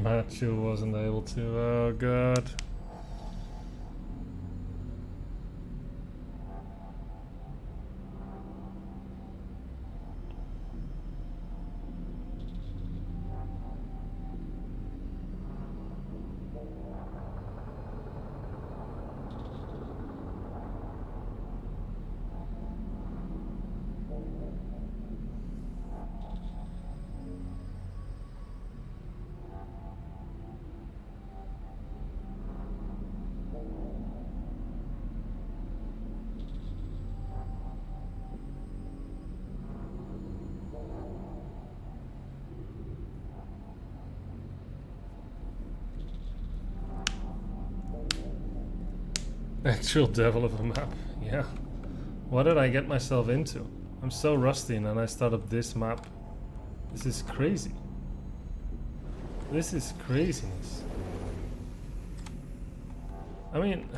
Matthew wasn't able to. Oh god. Actual devil of a map, yeah. What did I get myself into? I'm so rusty and then I start up this map. This is crazy. This is craziness. I mean,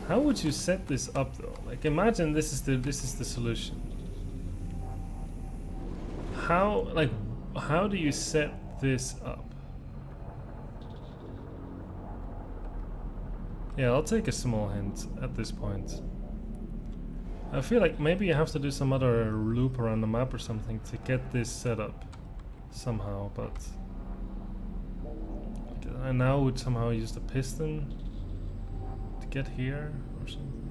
how would you set this up though? Like imagine this is the solution. How do you set this up? Yeah, I'll take a small hint at this point. I feel like maybe you have to do some other loop around the map or something to get this set up somehow, but I now would somehow use the piston to get here or something.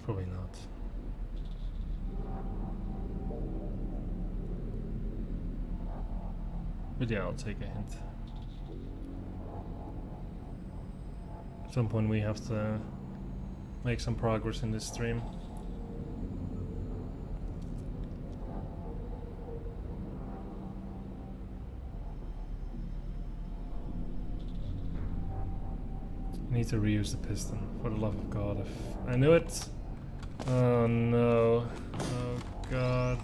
Probably not. But yeah, I'll take a hint. At some point we have to make some progress in this stream. I need to reuse the piston, for the love of God. If I knew it. Oh no. Oh God.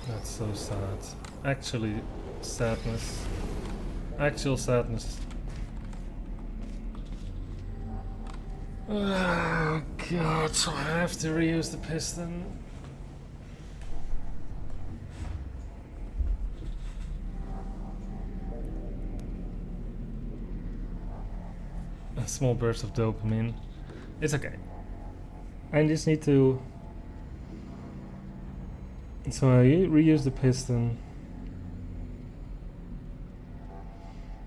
That's so sad. Actually, sadness. Actual sadness. Oh God, so I have to reuse the piston. A small burst of dopamine. It's okay. I just need to... So I reuse the piston.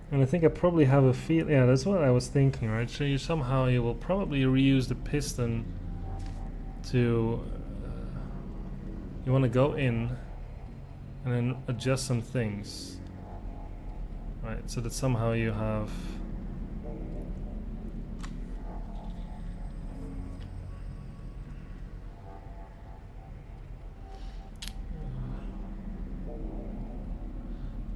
And I think I probably have a feel. Yeah, that's what I was thinking, right? So you will probably reuse the piston to... you want to go in and then adjust some things. Right, so that somehow you have...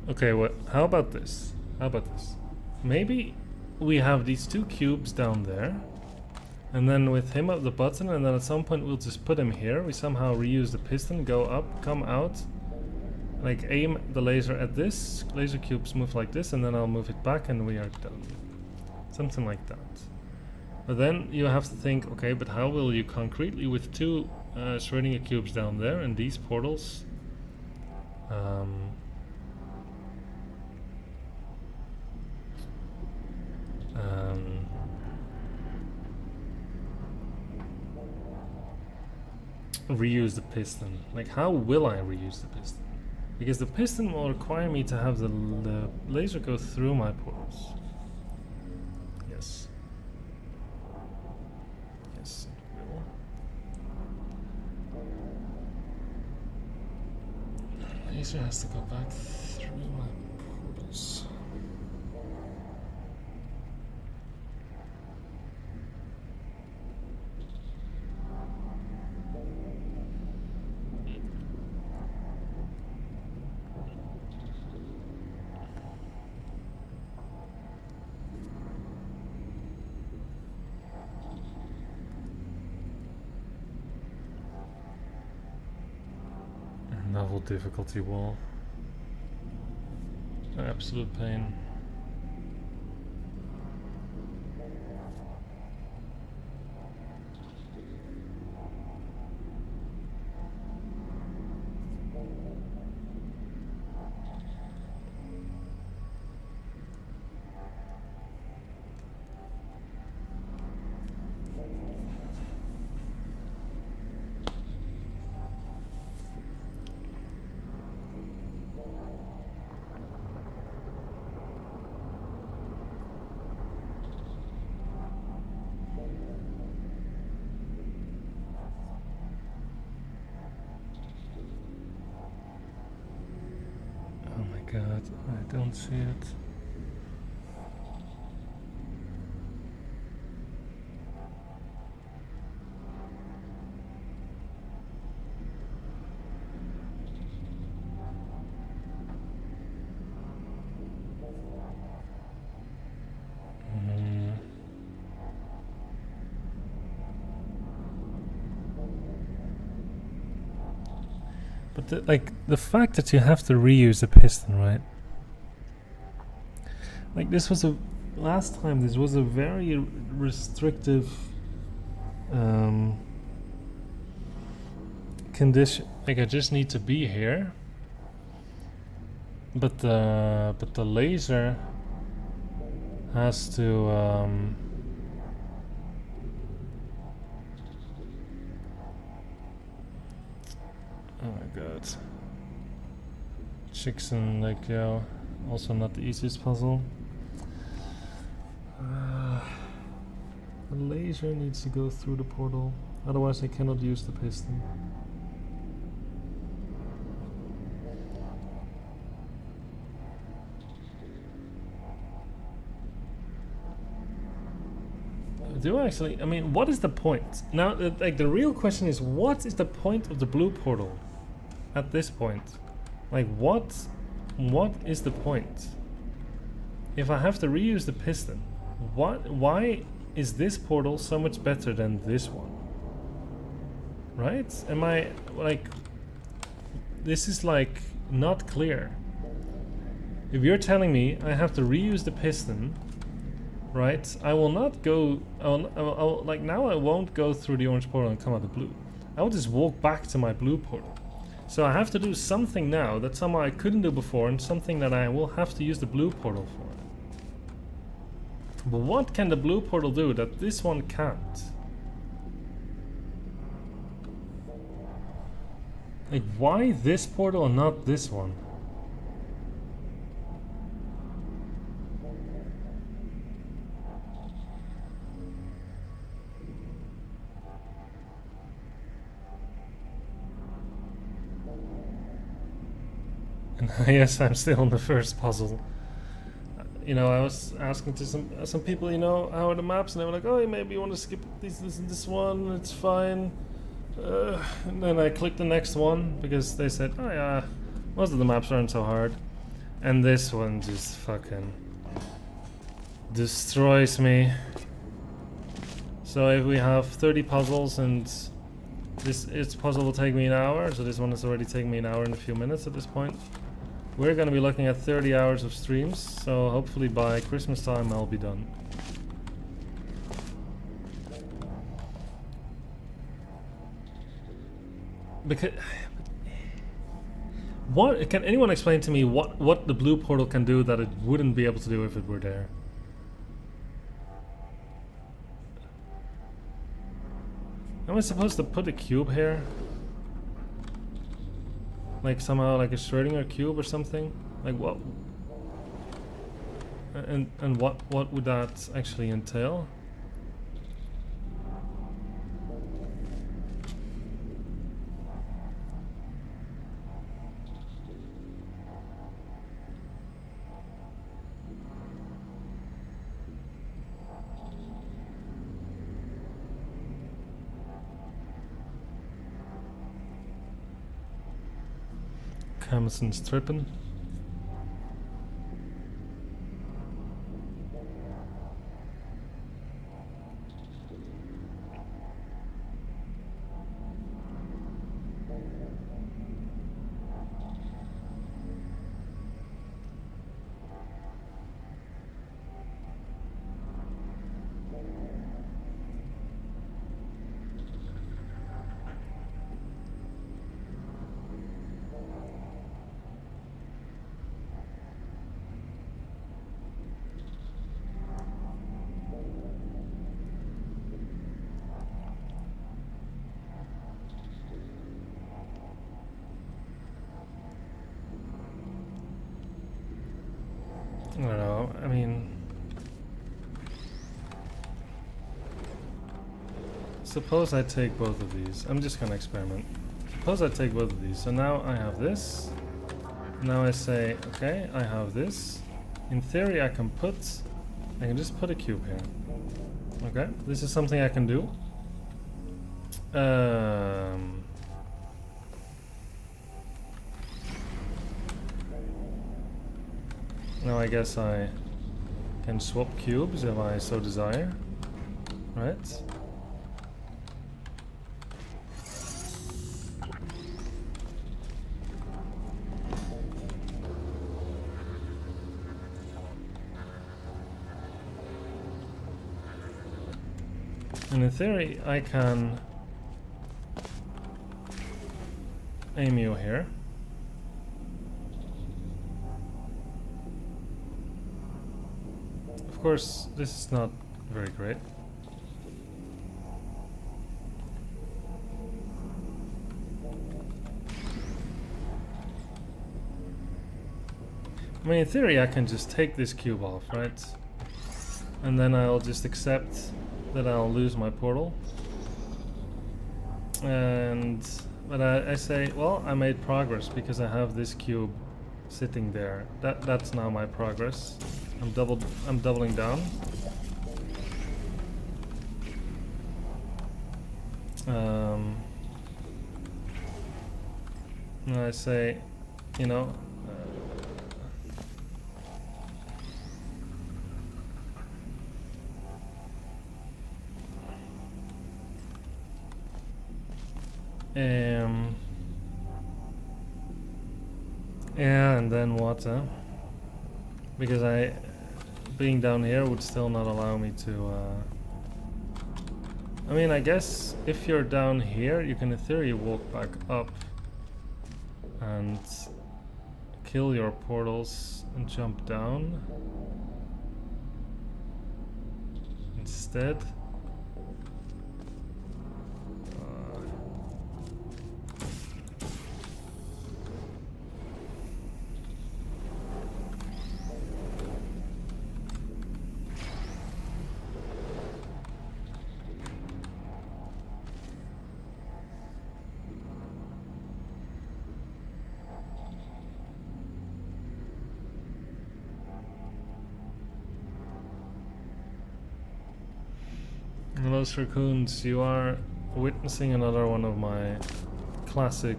Okay, how about this? How about this? Maybe we have these two cubes down there, and then with him at the button, and then at some point we'll just put him here. We somehow reuse the piston, go up, come out, like aim the laser at this. Laser cubes move like this, and then I'll move it back, and we are done. Something like that. But then you have to think, okay, but how will you concretely with two Schrödinger cubes down there and these portals? Reuse the piston. Like, how will I reuse the piston? Because the piston will require me to have the laser go through my portals. Yes. Yes, it will. Laser has to go back through my portals. Novel difficulty wall. Absolute pain. God, I don't see it. But the fact that you have to reuse a piston, right? Like this was a last time. This was a very restrictive condition. Like I just need to be here. But the laser has to oh my god. Chicks and like yeah, also not the easiest puzzle. The laser needs to go through the portal, otherwise I cannot use the piston. Do I actually? I mean, what is the point? Now, like the real question is, what is the point of the blue portal at this point? Like, what is the point? If I have to reuse the piston, why is this portal so much better than this one? Right? Am I like? This is like not clear. If you're telling me I have to reuse the piston, right? I will not go. I'll like now. I won't go through the orange portal and come out the blue. I will just walk back to my blue portal. So I have to do something now that somehow I couldn't do before, and something that I will have to use the blue portal for. But what can the blue portal do that this one can't? Like, why this portal and not this one? And yes, I'm still on the first puzzle. You know, I was asking to some people, you know, how are the maps, and they were like, oh, maybe you want to skip this one, it's fine. And then I clicked the next one because they said, oh yeah, most of the maps aren't so hard. And this one just fucking destroys me. So if we have 30 puzzles and this puzzle will take me an hour, so this one has already taken me an hour and a few minutes at this point. We're going to be looking at 30 hours of streams, so hopefully by Christmas time I'll be done. Because what can anyone explain to me what the blue portal can do that it wouldn't be able to do if it were there? Am I supposed to put a cube here? Like somehow like a Schrödinger cube or something? Like what? And what would that actually entail? Emerson's tripping. I don't know, I mean... Suppose I take both of these. I'm just gonna experiment. Suppose I take both of these. So now I have this. Now I say, okay, I have this. In theory I can just put a cube here. Okay, this is something I can do. Now I guess I can swap cubes if I so desire, right? And in theory, I can aim you here. Of course, this is not very great. I mean, in theory, I can just take this cube off, right? And then I'll just accept that I'll lose my portal. But I say, well, I made progress because I have this cube sitting there. That's now my progress. I'm doubling down. And I say, you know, yeah, and then what? Because being down here would still not allow me to. I mean, I guess if you're down here, you can in theory walk back up and kill your portals and jump down instead. Los Raccoons, you are witnessing another one of my classic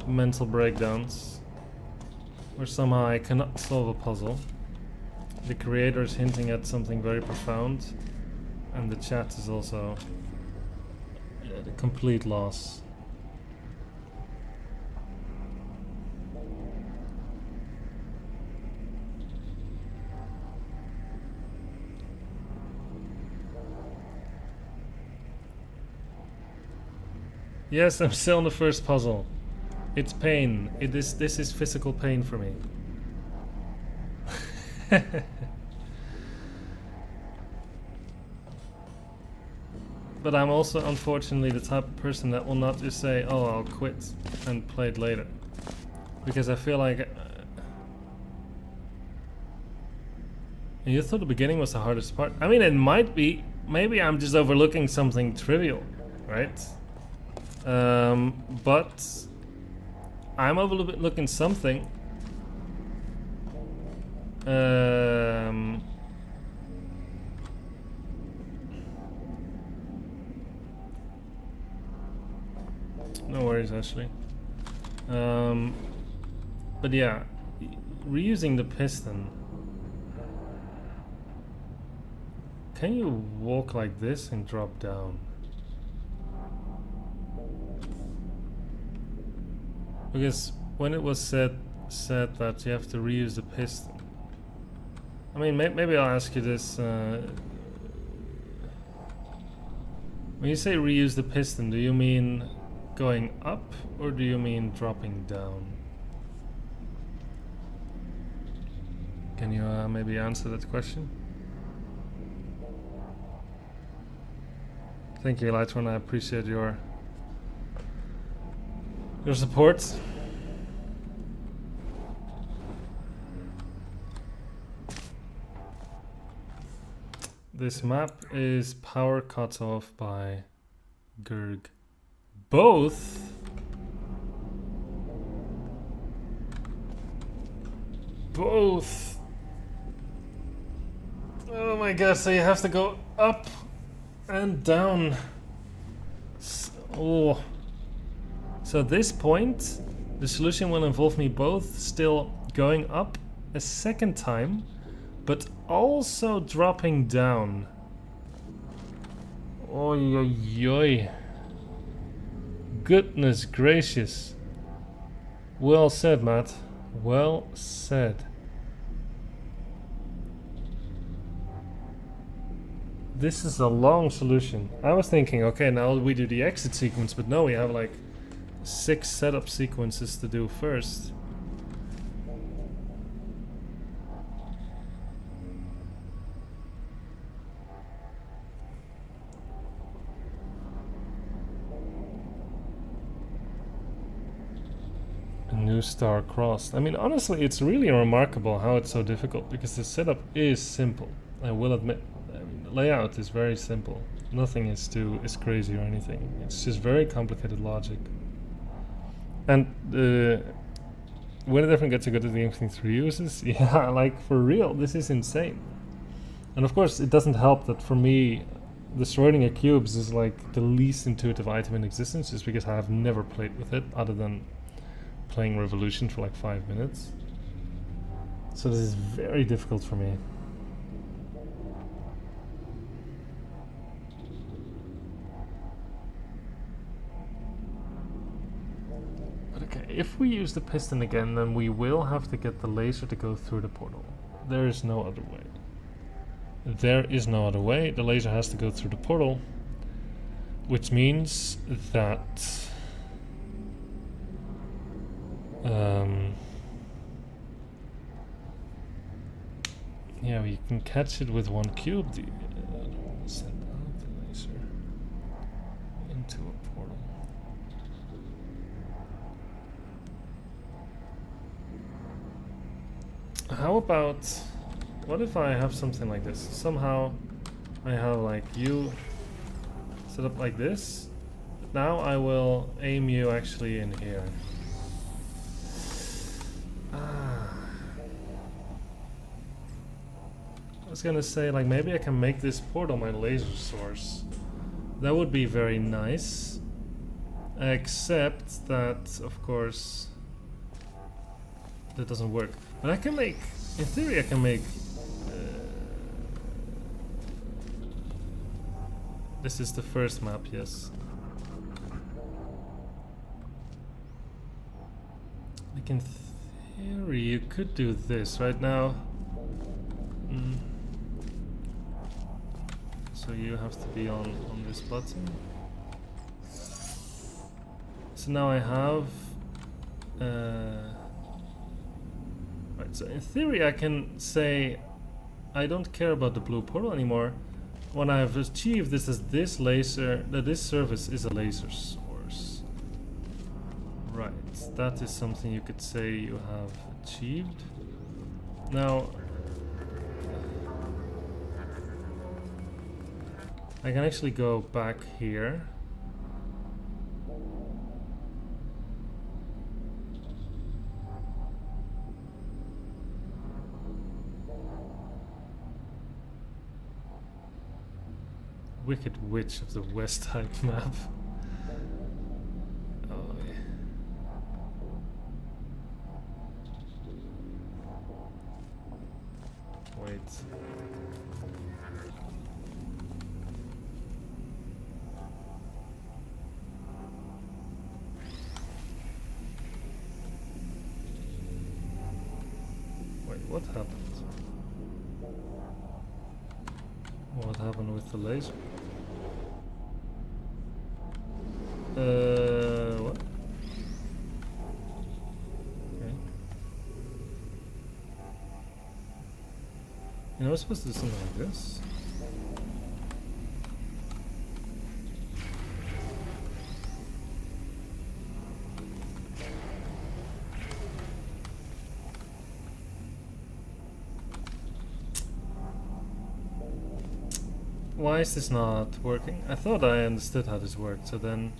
mental breakdowns, where somehow I cannot solve a puzzle. The creator is hinting at something very profound, and the chat is also at a complete loss. Yes, I'm still on the first puzzle. It's pain. This is physical pain for me. But I'm also unfortunately the type of person that will not just say, oh, I'll quit and play it later. Because I feel like you thought the beginning was the hardest part. I mean, it might be. Maybe I'm just overlooking something trivial, right? But I'm overlooking something. No worries, Ashley. But yeah, reusing the piston. Can you walk like this and drop down? Because when it was said that you have to reuse the piston. I mean, maybe I'll ask you this. When you say reuse the piston, do you mean going up or do you mean dropping down? Can you maybe answer that question? Thank you, Lightron. I appreciate your support. This map is power cut off by Gurg. Both? Both. Oh my god, so you have to go up and down. Oh. So at this point, the solution will involve me both still going up a second time, but also dropping down. Oi, oi, oi. Goodness gracious. Well said, Matt. Well said. this is a long solution. I was thinking, okay, now we do the exit sequence, but no, we have like 6 setup sequences to do first. A new star crossed. I mean, honestly, it's really remarkable how it's so difficult, because the setup is simple. I will admit. I mean, the layout is very simple. Nothing is crazy or anything. It's just very complicated logic. And when it ever gets to go to the Infinity uses, yeah, like for real, this is insane. And of course, it doesn't help that for me, the Schrödinger cubes is like the least intuitive item in existence, just because I have never played with it other than playing Revolution for like 5 minutes. So this is very difficult for me. But okay, if we use the piston again, then we will have to get the laser to go through the portal. There is no other way. There is no other way. The laser has to go through the portal, which means that yeah, we can catch it with 1 cube. Send out the laser into a portal. How about, what if I have something like this? Somehow I have like you set up like this. Now I will aim you actually in here. I was gonna say, like, maybe I can make this portal my laser source. That would be very nice. Except that, of course, that doesn't work. But I can make, in theory I can make... this is the first map, yes. Like in theory you could do this right now. So you have to be on this button. So now I have right, so in theory I can say I don't care about the blue portal anymore. What I have achieved is that this laser, that this surface is a laser source. Right, that is something you could say you have achieved. Now I can actually go back here. Wicked Witch of the West type map. Oh yeah. Wait. What happened? What happened with the laser? What? Okay. You know, I'm supposed to do something like this. Why is this not working? I thought I understood how this worked, so then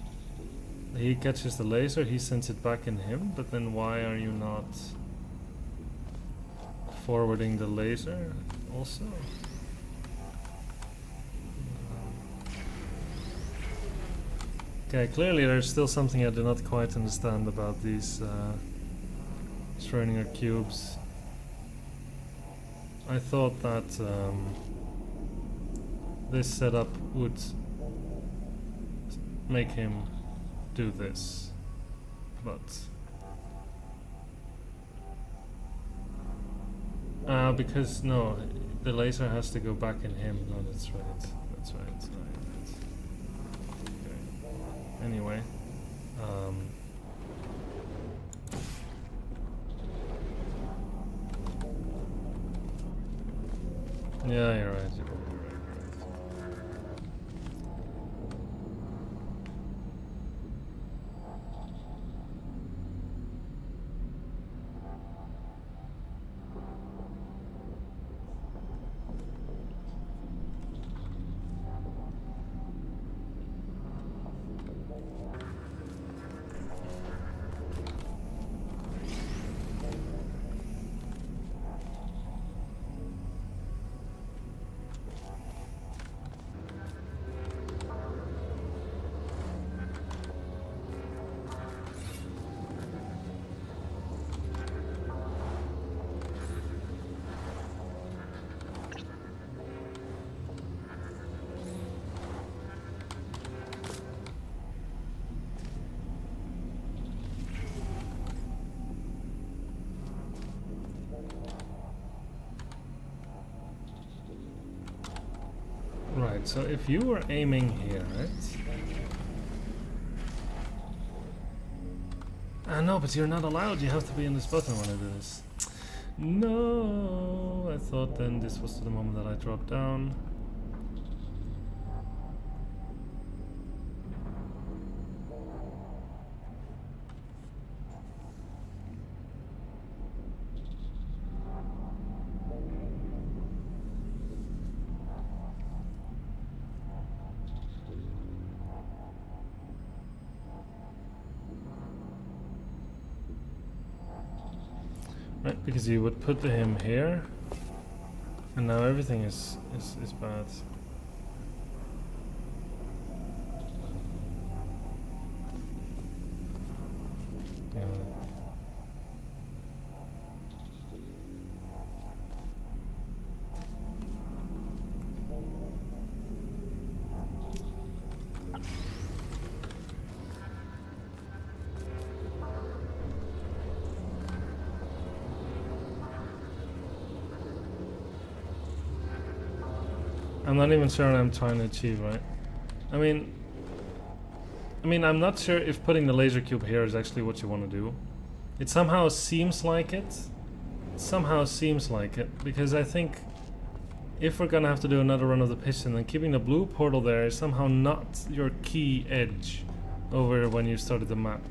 he catches the laser, he sends it back in him, but then why are you not forwarding the laser also? Okay, clearly there's still something I do not quite understand about these Schrödinger cubes. I thought that this setup would make him do this, but because no, the laser has to go back in him. No, that's right. right. Okay. Anyway. Yeah, you're right. Right, so if you were aiming here, right? No, but you're not allowed. You have to be in this button when I do this. No, I thought then this was the moment that I dropped down. Right, because you would put him here, and now everything is bad. Yeah. I'm not even sure what I'm trying to achieve, right? I mean, I'm not sure if putting the laser cube here is actually what you want to do. It somehow seems like it. Because I think if we're gonna have to do another run of the piston, then keeping the blue portal there is somehow not your key edge over when you started the map.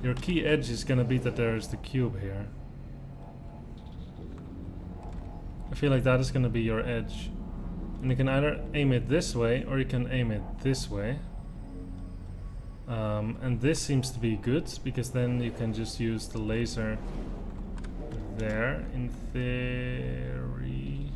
Your key edge is gonna be that there's the cube here. I feel like that is gonna be your edge. And you can either aim it this way or you can aim it this way. And this seems to be good because then you can just use the laser there in theory.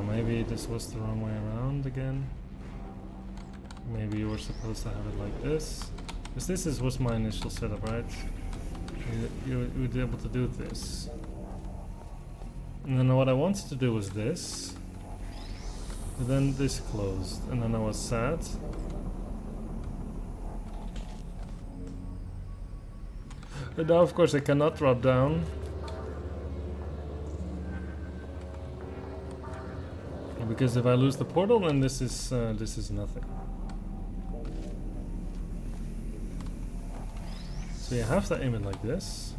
Maybe this was the wrong way around again. Maybe you were supposed to have it like this. Because this was my initial setup, right? You would be able to do this. And then what I wanted to do was this. But then this closed. And then I was sad. And now of course I cannot drop down. Because if I lose the portal, then this is nothing. So you have to aim it like this.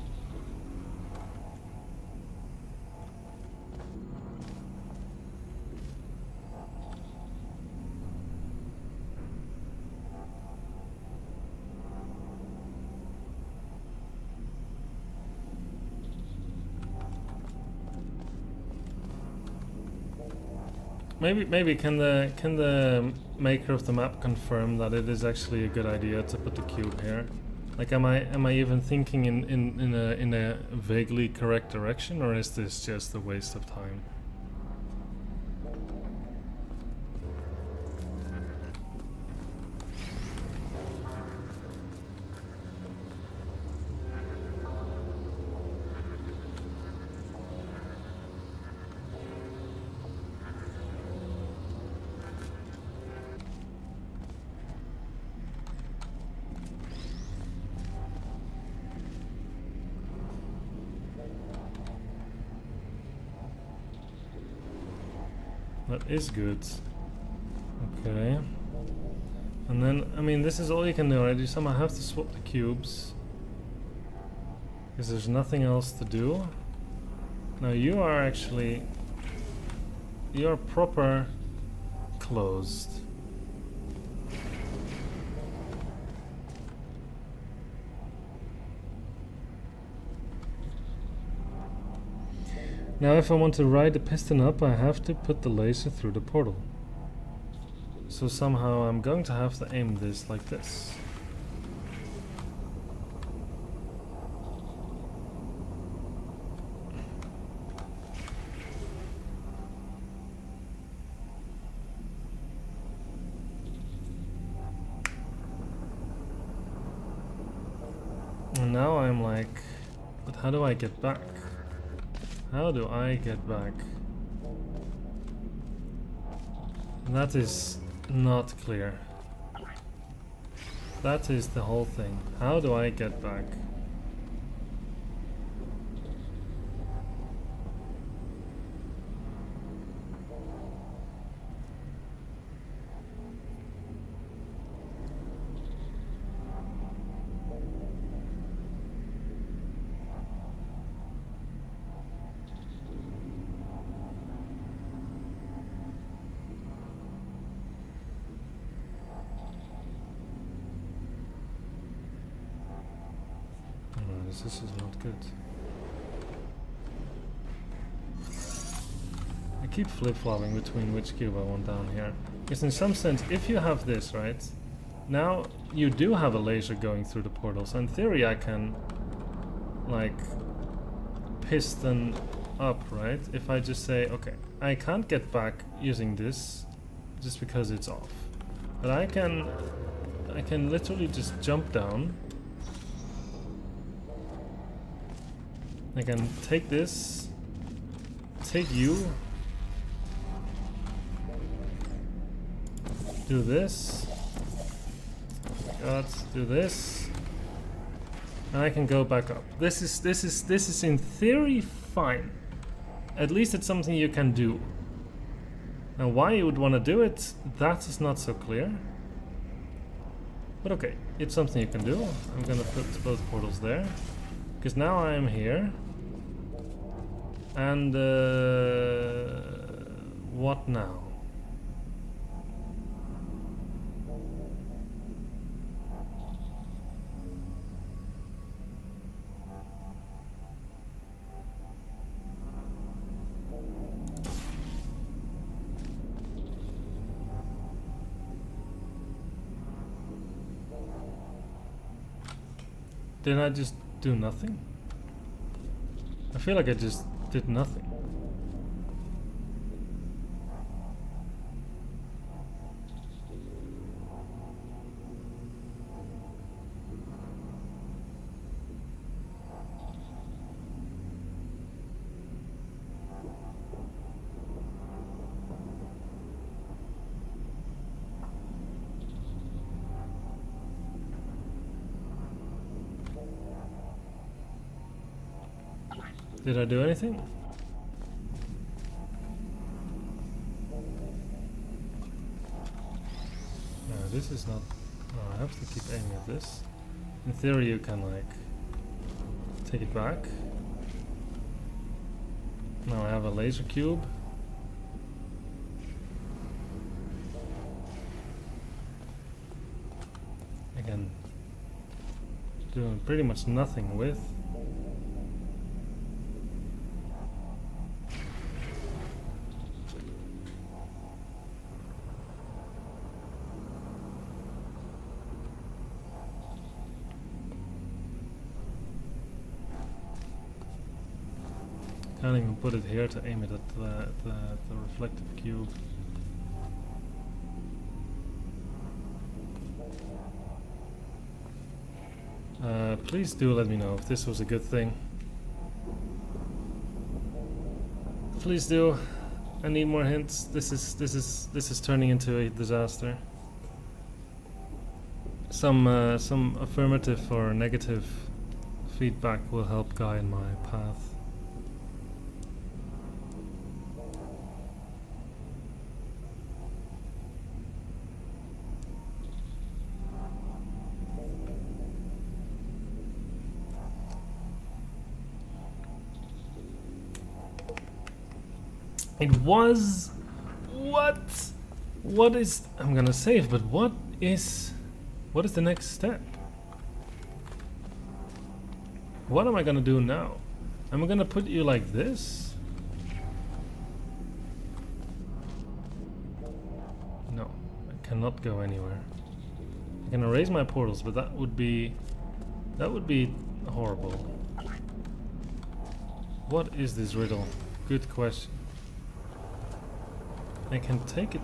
Maybe can the maker of the map confirm that it is actually a good idea to put the cube here? Like, am I even thinking in a vaguely correct direction, or is this just a waste of time? That is good. Okay. And then, I mean, this is all you can do, right? You somehow have to swap the cubes. Because there's nothing else to do. Now you are actually... You're proper closed. Now if I want to ride the piston up, I have to put the laser through the portal. So somehow I'm going to have to aim this like this. And now I'm like, but how do I get back? How do I get back? That is not clear. That is the whole thing. How do I get back? This is not good. I keep flip-flopping between which cube I want down here. Because in some sense, if you have this, right? Now you do have a laser going through the portal. So in theory I can, like, piston up, right? If I just say, okay, I can't get back using this just because it's off. But I can literally just jump down. I can take this, take you, do this, do this, and I can go back up. This is in theory fine. At least it's something you can do. Now why you would want to do it, that is not so clear. But okay, it's something you can do. I'm gonna put both portals there. Because now I am here. And what now? Did I just do nothing? I feel like I just did nothing. Did I do anything? No, this is not... Oh, I have to keep aiming at this. In theory you can, like, take it back. Now I have a laser cube. I can do pretty much nothing with. Can't even put it here to aim it at the reflective cube. Please do let me know if this was a good thing. Please do. I need more hints. This is turning into a disaster. Some affirmative or negative feedback will help guide my path. It was... What? What is... I'm gonna save, but what is the next step? What am I gonna do now? Am I gonna put you like this? No, I cannot go anywhere. I can erase my portals, but that would be horrible. What is this riddle? Good question. I can take it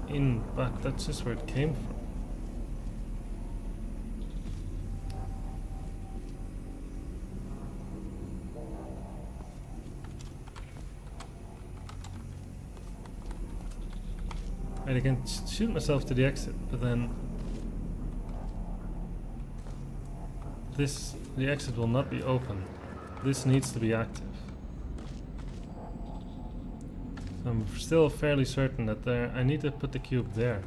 in back, that's just where it came from. And I can shoot myself to the exit, but then the exit will not be open. This needs to be active. So I'm still fairly certain that I need to put the cube there.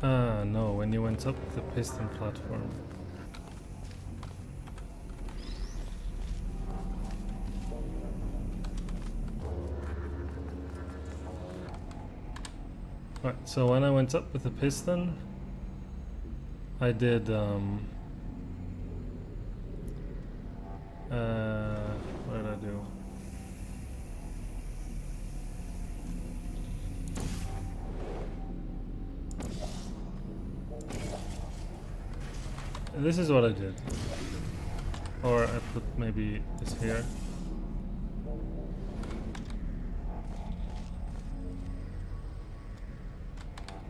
Ah, no, when you went up the piston platform. Right, so when I went up with the piston, I did, what did I do? This is what I did. Or I put maybe this here.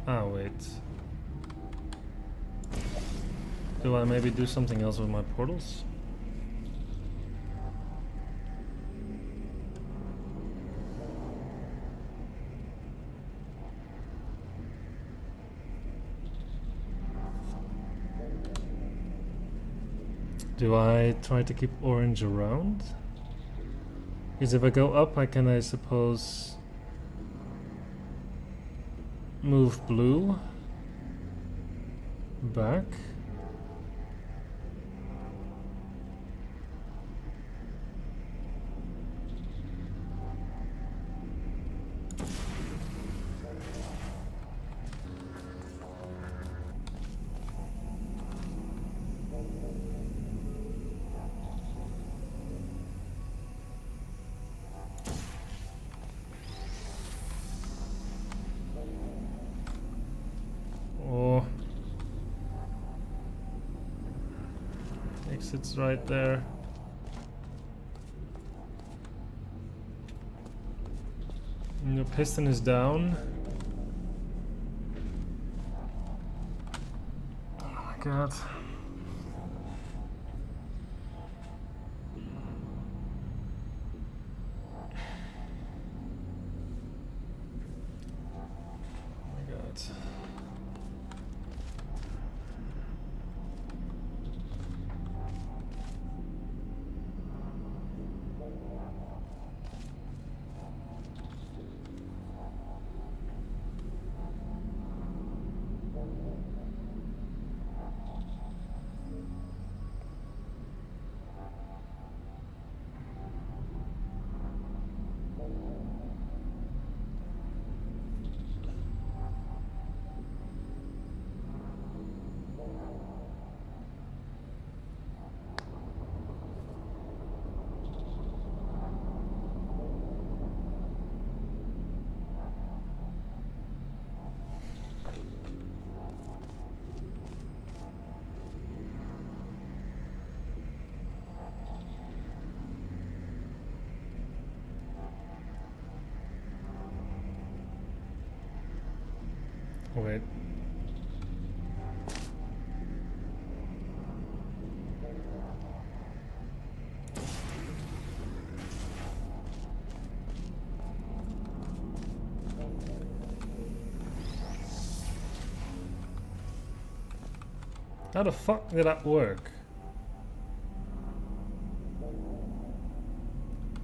Ah, wait. Do I maybe do something else with my portals? Do I try to keep orange around? Because if I go up, I can, I suppose, move blue back. Exit's right there. And the piston is down. Oh my god. Oh my god. Wait. How the fuck did that work?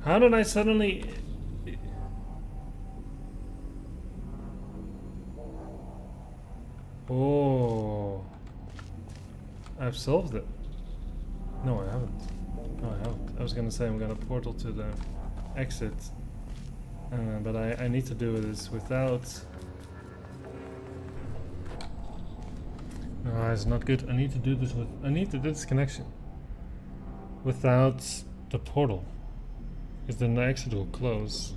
How did I suddenly... Oh, I've solved it. No, I haven't. No, I haven't. I was gonna say I'm gonna portal to the exit, but I need to do this without. No, it's not good. I need to do this with. I need to do this connection without the portal, because then the exit will close.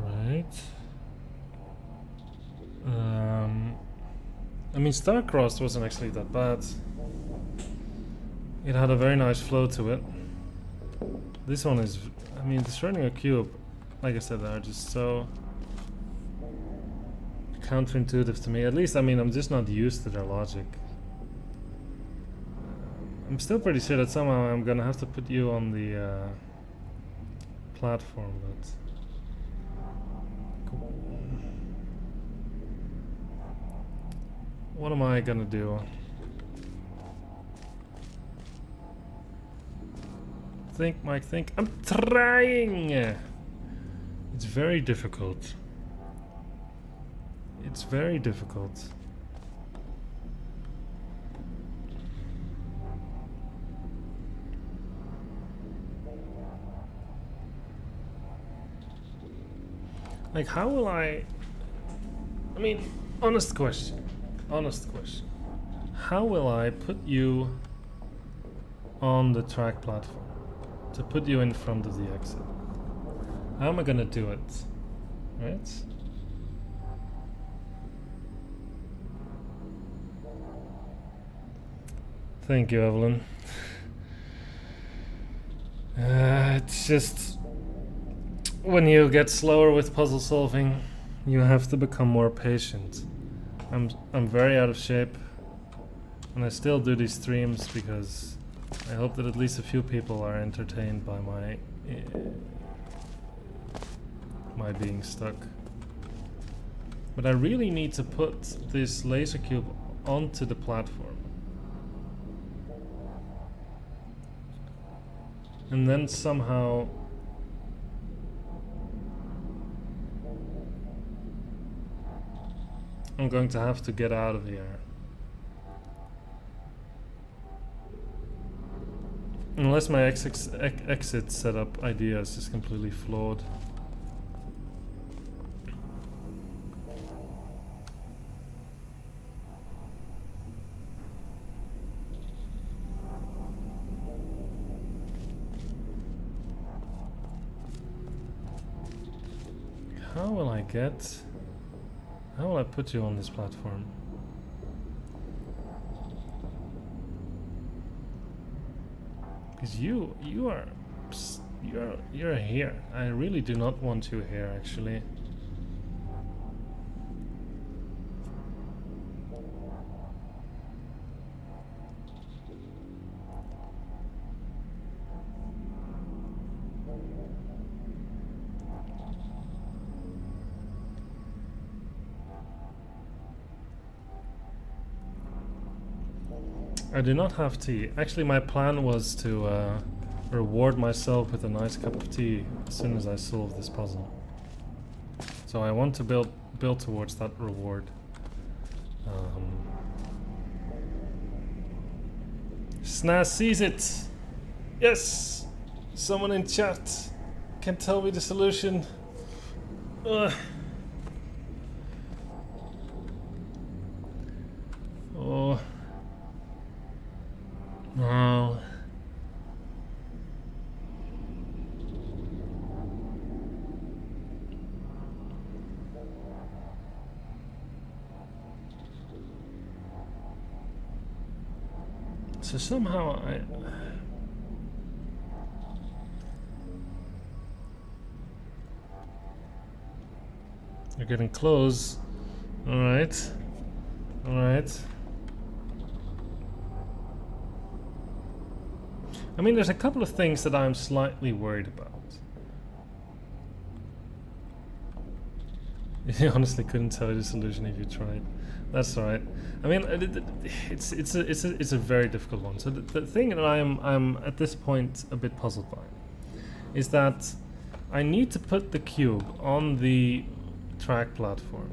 Right. I mean, Starcrossed wasn't actually that bad. It had a very nice flow to it. This one is, I mean, the Schrödinger cube, like I said, are just so counterintuitive to me. At least, I mean, I'm just not used to their logic. I'm still pretty sure that somehow I'm gonna have to put you on the platform, but... What am I gonna do? Think, Mike, think. I'm trying! It's very difficult. It's very difficult. Like, how will I mean, honest question. Honest question. How will I put you on the track platform? To put you in front of the exit. How am I gonna do it? Right? Thank you, Evelyn. It's just... when you get slower with puzzle solving, you have to become more patient. I'm very out of shape, and I still do these streams because I hope that at least a few people are entertained by my being stuck. But I really need to put this laser cube onto the platform. And then somehow I'm going to have to get out of here. Unless my exit setup idea is just completely flawed. How will I get... How will I put you on this platform? Because you're here. I really do not want you here, actually. I do not have tea. Actually, my plan was to reward myself with a nice cup of tea as soon as I solve this puzzle. So I want to build towards that reward. Snaz sees it! Yes! Someone in chat can tell me the solution. Ugh. Oh. No. So somehow you're getting close. Alright. Alright. I mean, there's a couple of things that I'm slightly worried about. You honestly couldn't tell you the solution if you tried. That's alright. I mean, it's a very difficult one. So the thing that I'm at this point a bit puzzled by is that I need to put the cube on the track platform,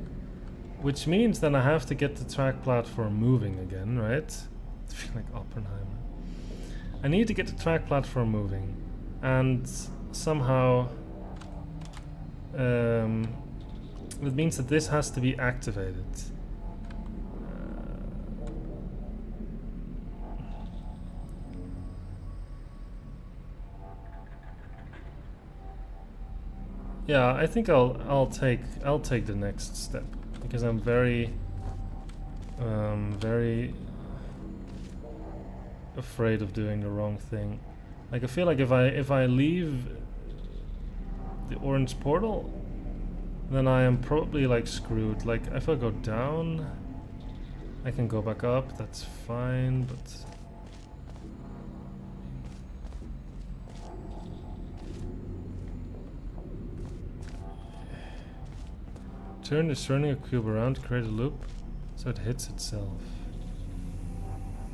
which means then I have to get the track platform moving again, right? I feel like Oppenheimer. I need to get the track platform moving, and somehow it means that this has to be activated. Yeah, I think I'll take the next step, because I'm very afraid of doing the wrong thing. Like, I feel like if I leave the orange portal, then I am probably like screwed. Like, if I go down, I can go back up, that's fine, but turn the surrounding cube around to create a loop so it hits itself.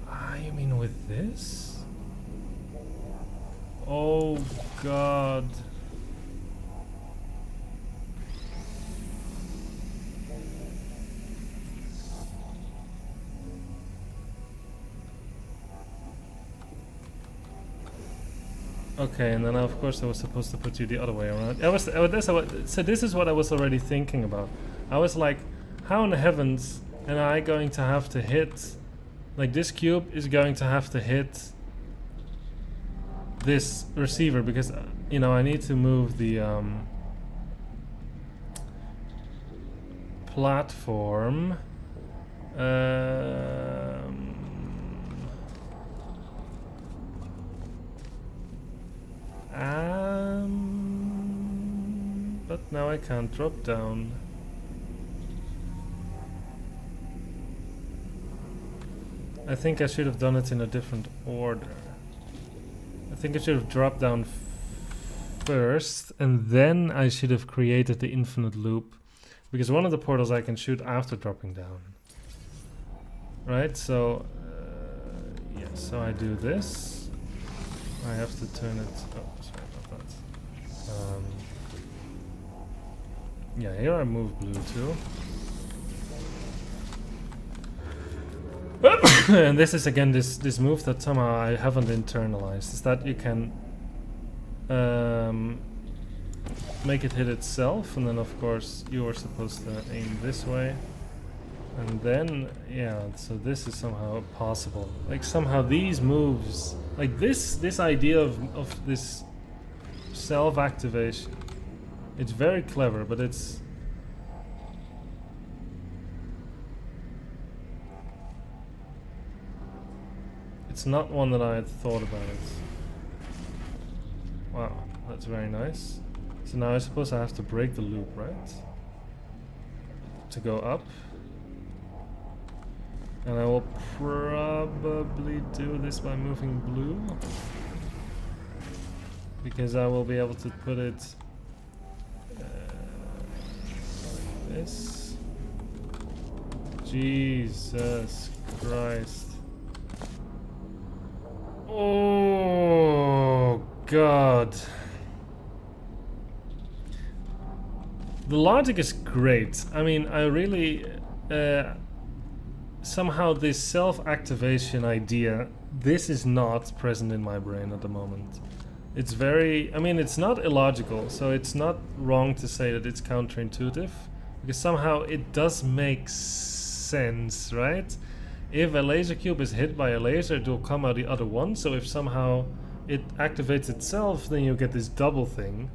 Ah, you mean with this? Oh god. Okay, and then of course I was supposed to put you the other way around. So this is what I was already thinking about. I was like, how in the heavens am I going to have to hit, like this cube is going to have to hit this receiver, because you know I need to move the platform. But now I can't drop down. I think I should have done it in a different order. I think I should have dropped down first, and then I should have created the infinite loop, because one of the portals I can shoot after dropping down. Right, so yeah, so I do this. I have to turn it. Oh, sorry about that. Yeah, here I move blue too. And this is again this move that somehow I haven't internalized, is that you can make it hit itself, and then of course you are supposed to aim this way, and then yeah, so this is somehow possible. Like somehow these moves, like this idea of this self-activation, it's very clever, but it's not one that I had thought about. Wow, that's very nice. So now I suppose I have to break the loop, right? To go up. And I will probably do this by moving blue, because I will be able to put it like this. Jesus Christ. Oh god. The logic is great. I mean, I really somehow this self-activation idea, this is not present in my brain at the moment. It's very, I mean, it's not illogical, so it's not wrong to say that it's counterintuitive, because somehow it does make sense, right? If a laser cube is hit by a laser, it will come out the other one, so if somehow it activates itself, then you get this double thing.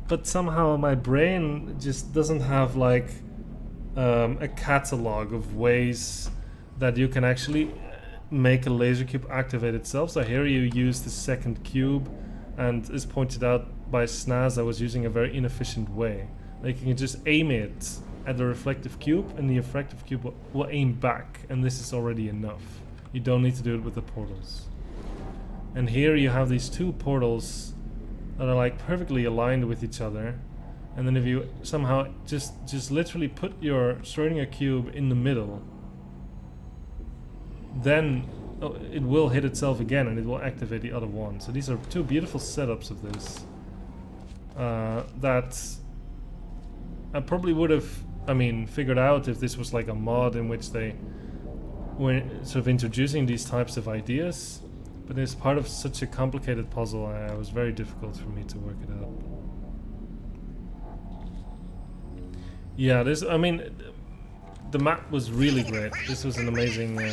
But somehow my brain just doesn't have like a catalog of ways that you can actually make a laser cube activate itself. So here you use the second cube, and as pointed out by Snaz, I was using a very inefficient way. Like you can just aim it at the reflective cube, and the reflective cube will aim back, and this is already enough. You don't need to do it with the portals. And here you have these two portals that are like perfectly aligned with each other, And then if you somehow just literally put your Schrodinger cube in the middle, then it will hit itself again and it will activate the other one. So these are two beautiful setups of this that I probably would have, figured out if this was like a mod in which they were sort of introducing these types of ideas. But as part of such a complicated puzzle, it was very difficult for me to work it out. Yeah, the map was really great. This was an amazing, You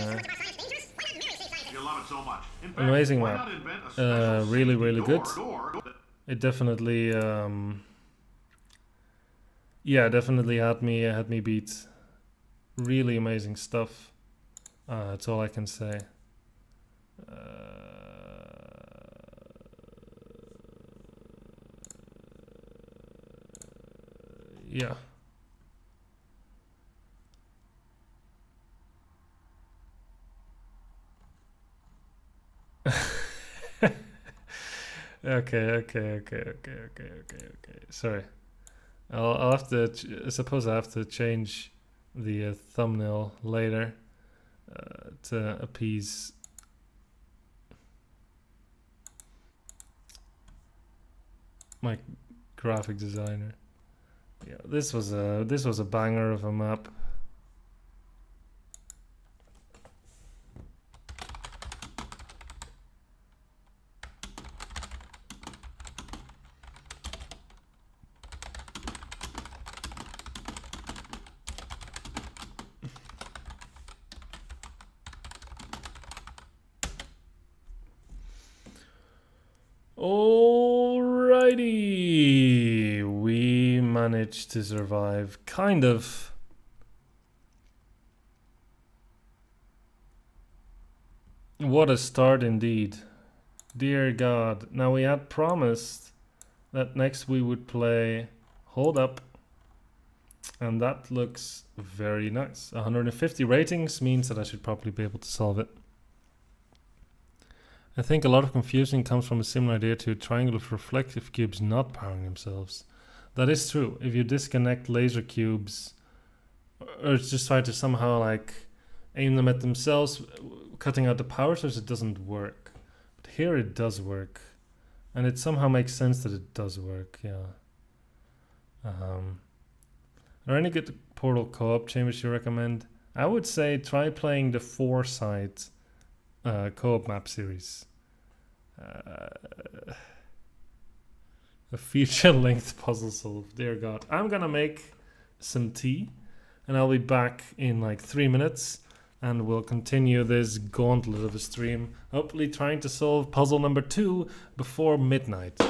love it so much. In fact, amazing why map. not invent a special Really, safety really good. door that- It definitely, yeah, definitely had me beat. Really amazing stuff. That's all I can say. Yeah. Okay. Sorry. I'll have to. I suppose I have to change the thumbnail later to appease. My graphic designer. Yeah, this was a banger of a map. Alrighty, we managed to survive, kind of. What a start indeed. Dear God. Now we had promised that next we would play Hold Up. And that looks very nice. 150 ratings means that I should probably be able to solve it. I think a lot of confusion comes from a similar idea to a triangle of reflective cubes not powering themselves. That is true. If you disconnect laser cubes, or just try to somehow like aim them at themselves, cutting out the power source, it doesn't work. But here it does work. And it somehow makes sense that it does work, yeah. Are there any good Portal co-op chambers you recommend? I would say try playing the Foresight co-op map series. A feature-length puzzle solved. Dear God. I'm gonna make some tea and I'll be back in like 3 minutes and we'll continue this gauntlet of a stream, hopefully trying to solve puzzle number 2 before midnight.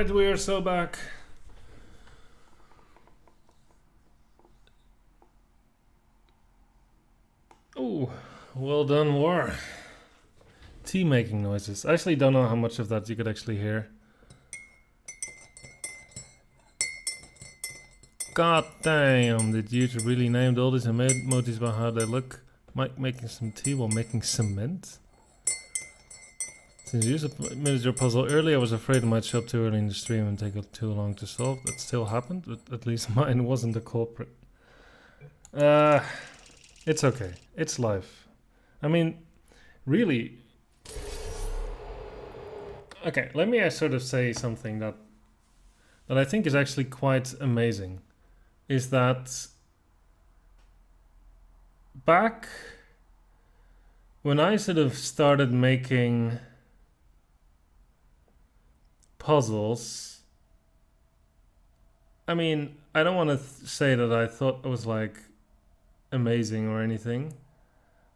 Alright, we are so back. Oh, well done, War. Tea making noises. I actually don't know how much of that you could actually hear. God damn, did you really named all these emojis about how they look? Mike making some tea while making cement? Since you submitted your puzzle early, I was afraid it might show up too early in the stream and take too long to solve. That still happened, but at least mine wasn't the culprit. It's okay. It's life. I mean, really... Okay, let me sort of say something that I think is actually quite amazing. Is that back when I sort of started making puzzles, I mean, I don't want to say that I thought it was like amazing or anything,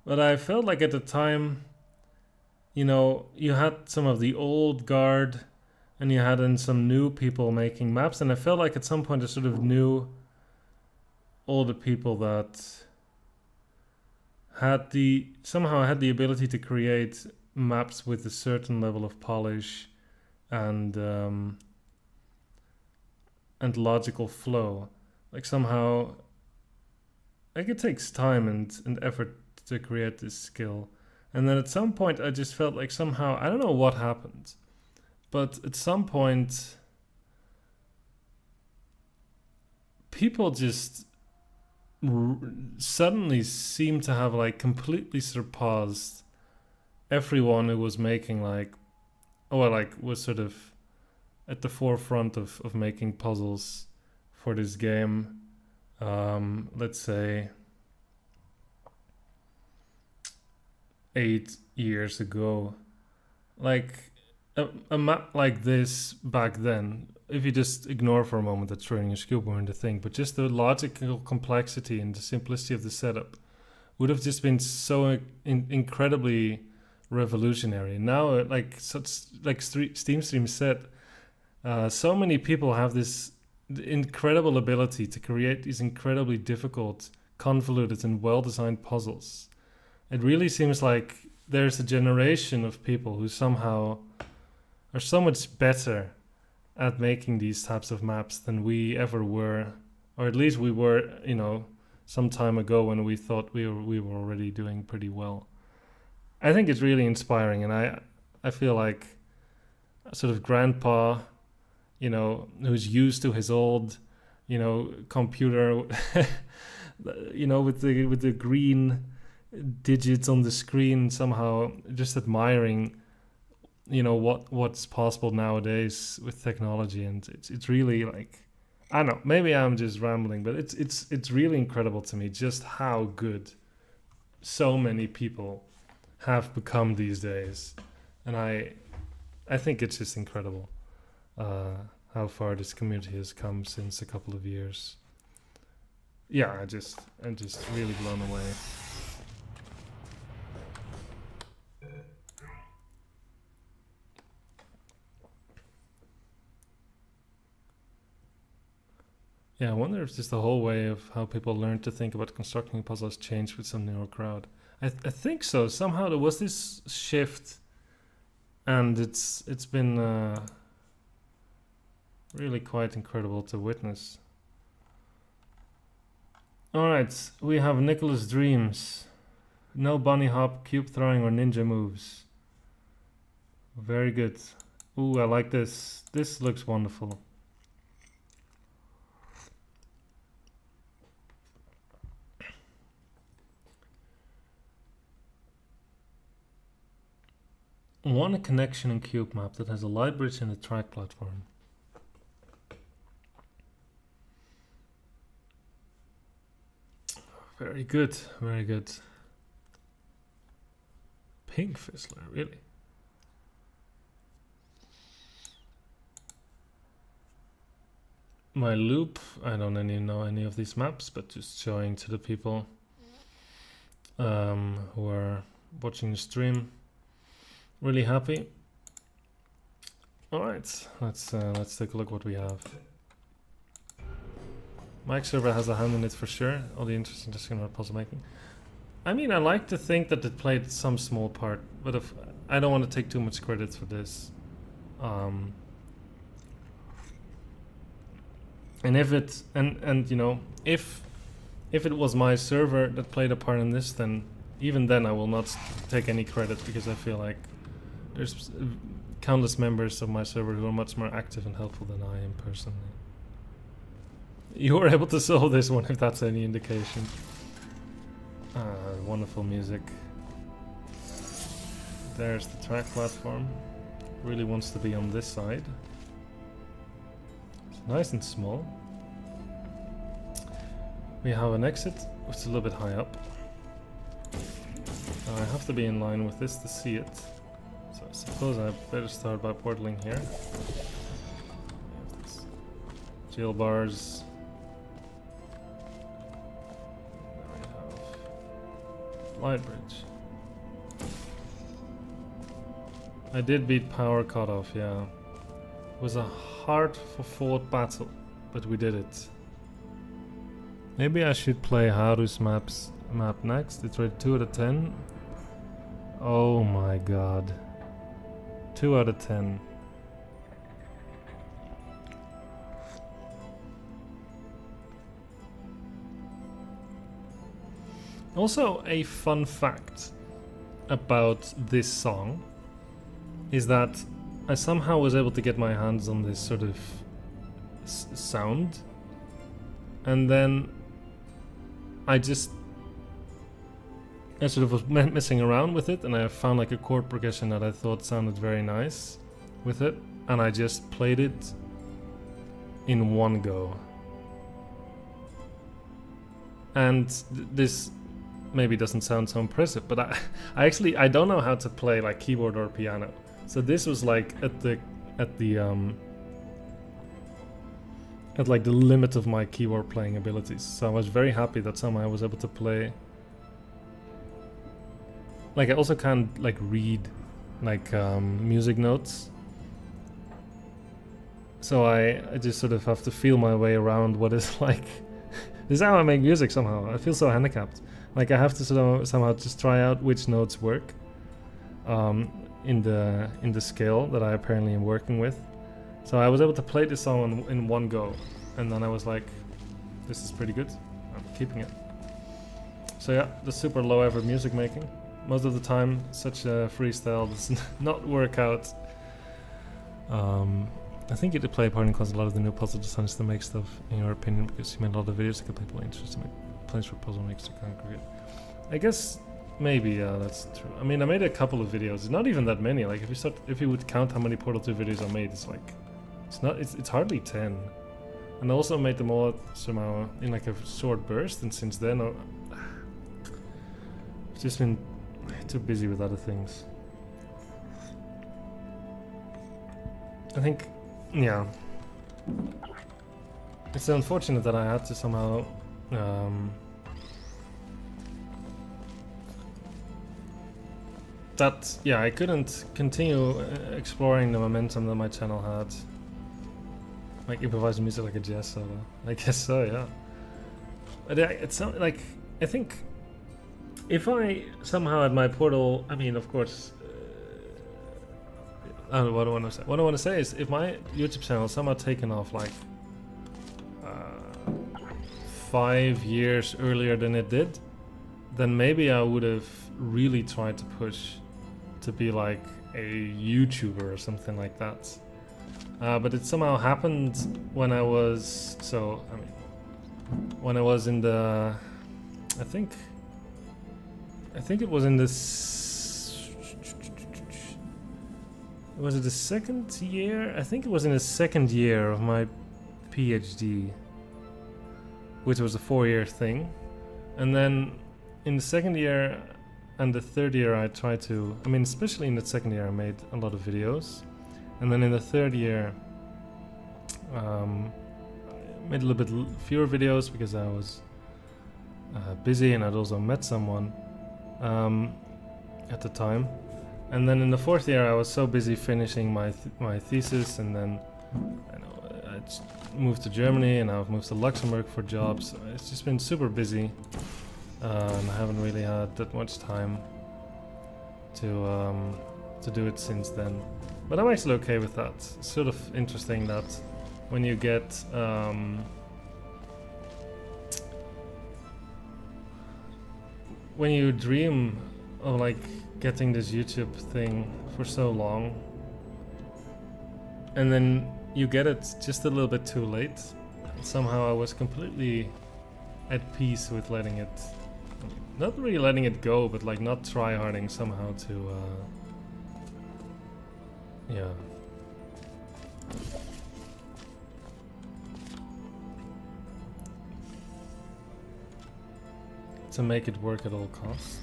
but I felt like at the time, you know, you had some of the old guard and you had in some new people making maps, and I felt like at some point I sort of knew all the people that had somehow had the ability to create maps with a certain level of polish and logical flow. Like somehow, like it takes time and effort to create this skill. And then at some point I just felt like somehow, I don't know what happened, but at some point people just suddenly seemed to have like completely surpassed everyone who was making like, or like was sort of at the forefront of making puzzles for this game. Let's say 8 years ago. Like a map like this back then, if you just ignore for a moment that Schrödinger's cube weren't the thing, but just the logical complexity and the simplicity of the setup would have just been so incredibly revolutionary. Now, like Steam Stream said, so many people have this incredible ability to create these incredibly difficult, convoluted, and well-designed puzzles. It really seems like there's a generation of people who somehow are so much better at making these types of maps than we ever were, or at least we were, you know, some time ago when we thought we were already doing pretty well. I think it's really inspiring, and I feel like a sort of grandpa, you know, who's used to his old, you know, computer, you know, with the green digits on the screen, somehow just admiring, you know, what's possible nowadays with technology. And it's really like, I don't know, maybe I'm just rambling, but it's really incredible to me just how good so many people have become these days. And I think it's just incredible how far this community has come since a couple of years. Yeah, I'm just really blown away. Yeah, I wonder if just the whole way of how people learn to think about constructing puzzles changed with some newer crowd. I think so. Somehow there was this shift, and it's been really quite incredible to witness. Alright, we have Nicholas Dreams. No bunny hop, cube throwing, or ninja moves. Very good. Ooh, I like this. This looks wonderful. One connection in cube map that has a light bridge and a track platform. Very good, very good. Pink Fizzler, really? My loop, I don't know any of these maps, but just showing to the people who are watching the stream. Really happy. All right, let's take a look what we have. Mike server has a hand in it for sure. All the interesting discussion about puzzle making. I mean, I like to think that it played some small part, but if I don't want to take too much credit for this. And if it and you know, if it was my server that played a part in this, then even then I will not take any credit, because I feel like there's countless members of my server who are much more active and helpful than I am personally. You were able to solve this one, if that's any indication. Wonderful music. There's the track platform. Really wants to be on this side. It's nice and small. We have an exit, which is a little bit high up. I have to be in line with this to see it. So I suppose I better start by portaling here. Jail bars. Light bridge. I did beat power cutoff, yeah. It was a hard-fought battle, but we did it. Maybe I should play Haru's map next. It's rated 2 out of 10. Oh my god. 2 out of 10. Also, a fun fact about this song is that I somehow was able to get my hands on this sort of sound, and then I sort of was messing around with it, and I found like a chord progression that I thought sounded very nice with it, and I just played it in one go. And this maybe doesn't sound so impressive, but I actually don't know how to play like keyboard or piano. So this was like at like the limit of my keyboard playing abilities. So I was very happy that somehow I was able to play. Like I also can't like read like music notes. So I just sort of have to feel my way around what is like. This is how I make music somehow. I feel so handicapped. Like I have to somehow just try out which notes work in the scale that I apparently am working with. So I was able to play this song in one go, and then I was like, this is pretty good. I'm keeping it. So yeah, the super low effort music making. Most of the time, such a freestyle does not work out. I think you did play a part in cause a lot of the new puzzle designers to make stuff, in your opinion, because you made a lot of videos to get people interested to make plans for puzzle makes to congregate. I guess maybe, yeah, that's true. I mean, I made a couple of videos. It's not even that many. Like if you would count how many Portal 2 videos I made, it's like it's hardly 10. And I also made them all somehow in like a short burst, and since then I've just been too busy with other things. I think, yeah, it's unfortunate that I had to somehow I couldn't continue exploring the momentum that my channel had. Like improvising music like a jazz solo. I guess so, yeah. But it's not like, I think if I somehow had my Portal, I mean, of course, I don't know what I want to say. What I want to say is, if my YouTube channel somehow taken off like 5 years earlier than it did, then maybe I would have really tried to push to be like a YouTuber or something like that. But it somehow happened when I was, when I was in the, I think it was in this, was it the second year? I think it was in the second year of my PhD, which was a 4-year thing. And then in the second year and the third year I tried to, I mean, especially in the second year I made a lot of videos. And then in the third year I made a little bit fewer videos because I was busy, and I'd also met someone at the time. And then in the fourth year, I was so busy finishing my thesis, and then I moved to Germany, and I've moved to Luxembourg for jobs. It's just been super busy, and I haven't really had that much time to do it since then. But I'm actually okay with that. It's sort of interesting that when you get when you dream of like getting this YouTube thing for so long, and then you get it just a little bit too late. Somehow I was completely at peace with letting it, not really letting it go, but like not try-harding somehow to, yeah. To make it work at all costs.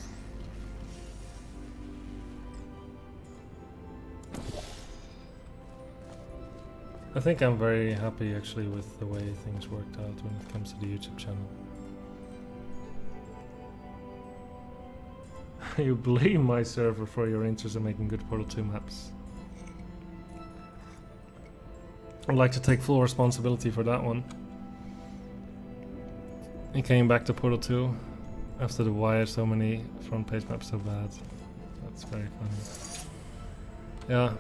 I think I'm very happy actually with the way things worked out when it comes to the YouTube channel. You blame my server for your interest in making good Portal 2 maps. I'd like to take full responsibility for that one. He came back to Portal 2 after the why are so many front page maps so bad. That's very funny. Yeah.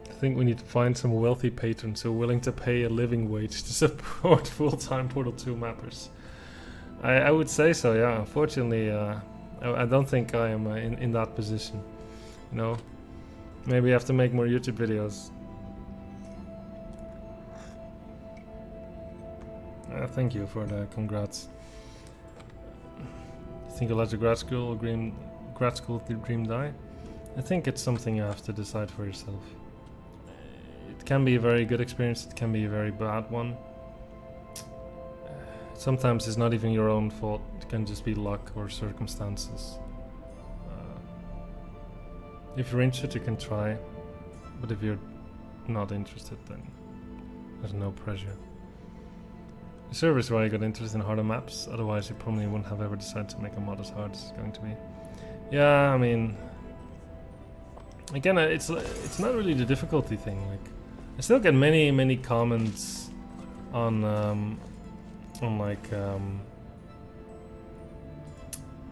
I think we need to find some wealthy patrons who are willing to pay a living wage to support full-time Portal 2 mappers. I would say so, yeah. Unfortunately, I don't think I am in that position. You know, maybe I have to make more YouTube videos. Thank you for the congrats. You think you'll let your grad school dream die? I think it's something you have to decide for yourself. It can be a very good experience, it can be a very bad one. Sometimes it's not even your own fault, it can just be luck or circumstances. If you're interested, you can try, but if you're not interested, then there's no pressure. The server is why I got interested in harder maps, otherwise you probably wouldn't have ever decided to make a mod as hard as it's going to be. Yeah, I mean, again, it's not really the difficulty thing. Like, I still get many comments on like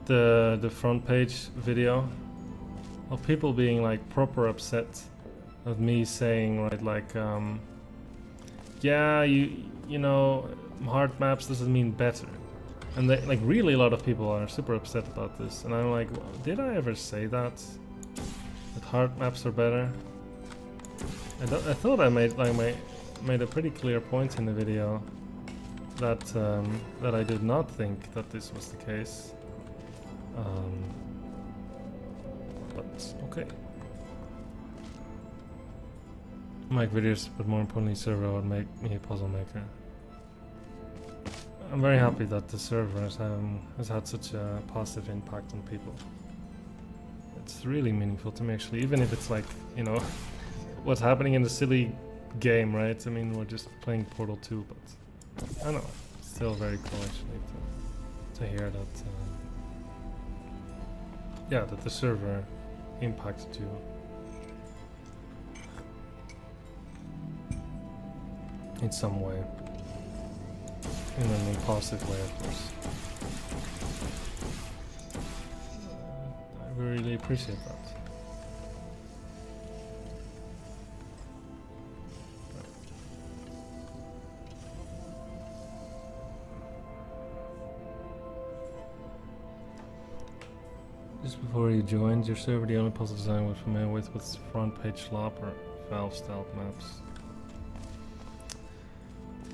the front page video of people being like proper upset of me saying, right, like yeah, you know, hard maps doesn't mean better, and they, like, really a lot of people are super upset about this, and I'm like, did I ever say that hard maps are better? I thought I made a pretty clear point in the video that that I did not think that this was the case. But okay. Make videos, but more importantly, server would make me a puzzle maker. I'm very happy that the server has had such a positive impact on people. It's really meaningful to me, actually, even if it's like, you know, what's happening in the silly game, right? I mean, we're just playing Portal 2, but I don't know, it's still very cool actually to hear that, yeah, that the server impacted you. In some way. In a positive way, of course. I really appreciate that. Just before you joined your server, the only puzzle design we're familiar with was front page slop or Valve style maps.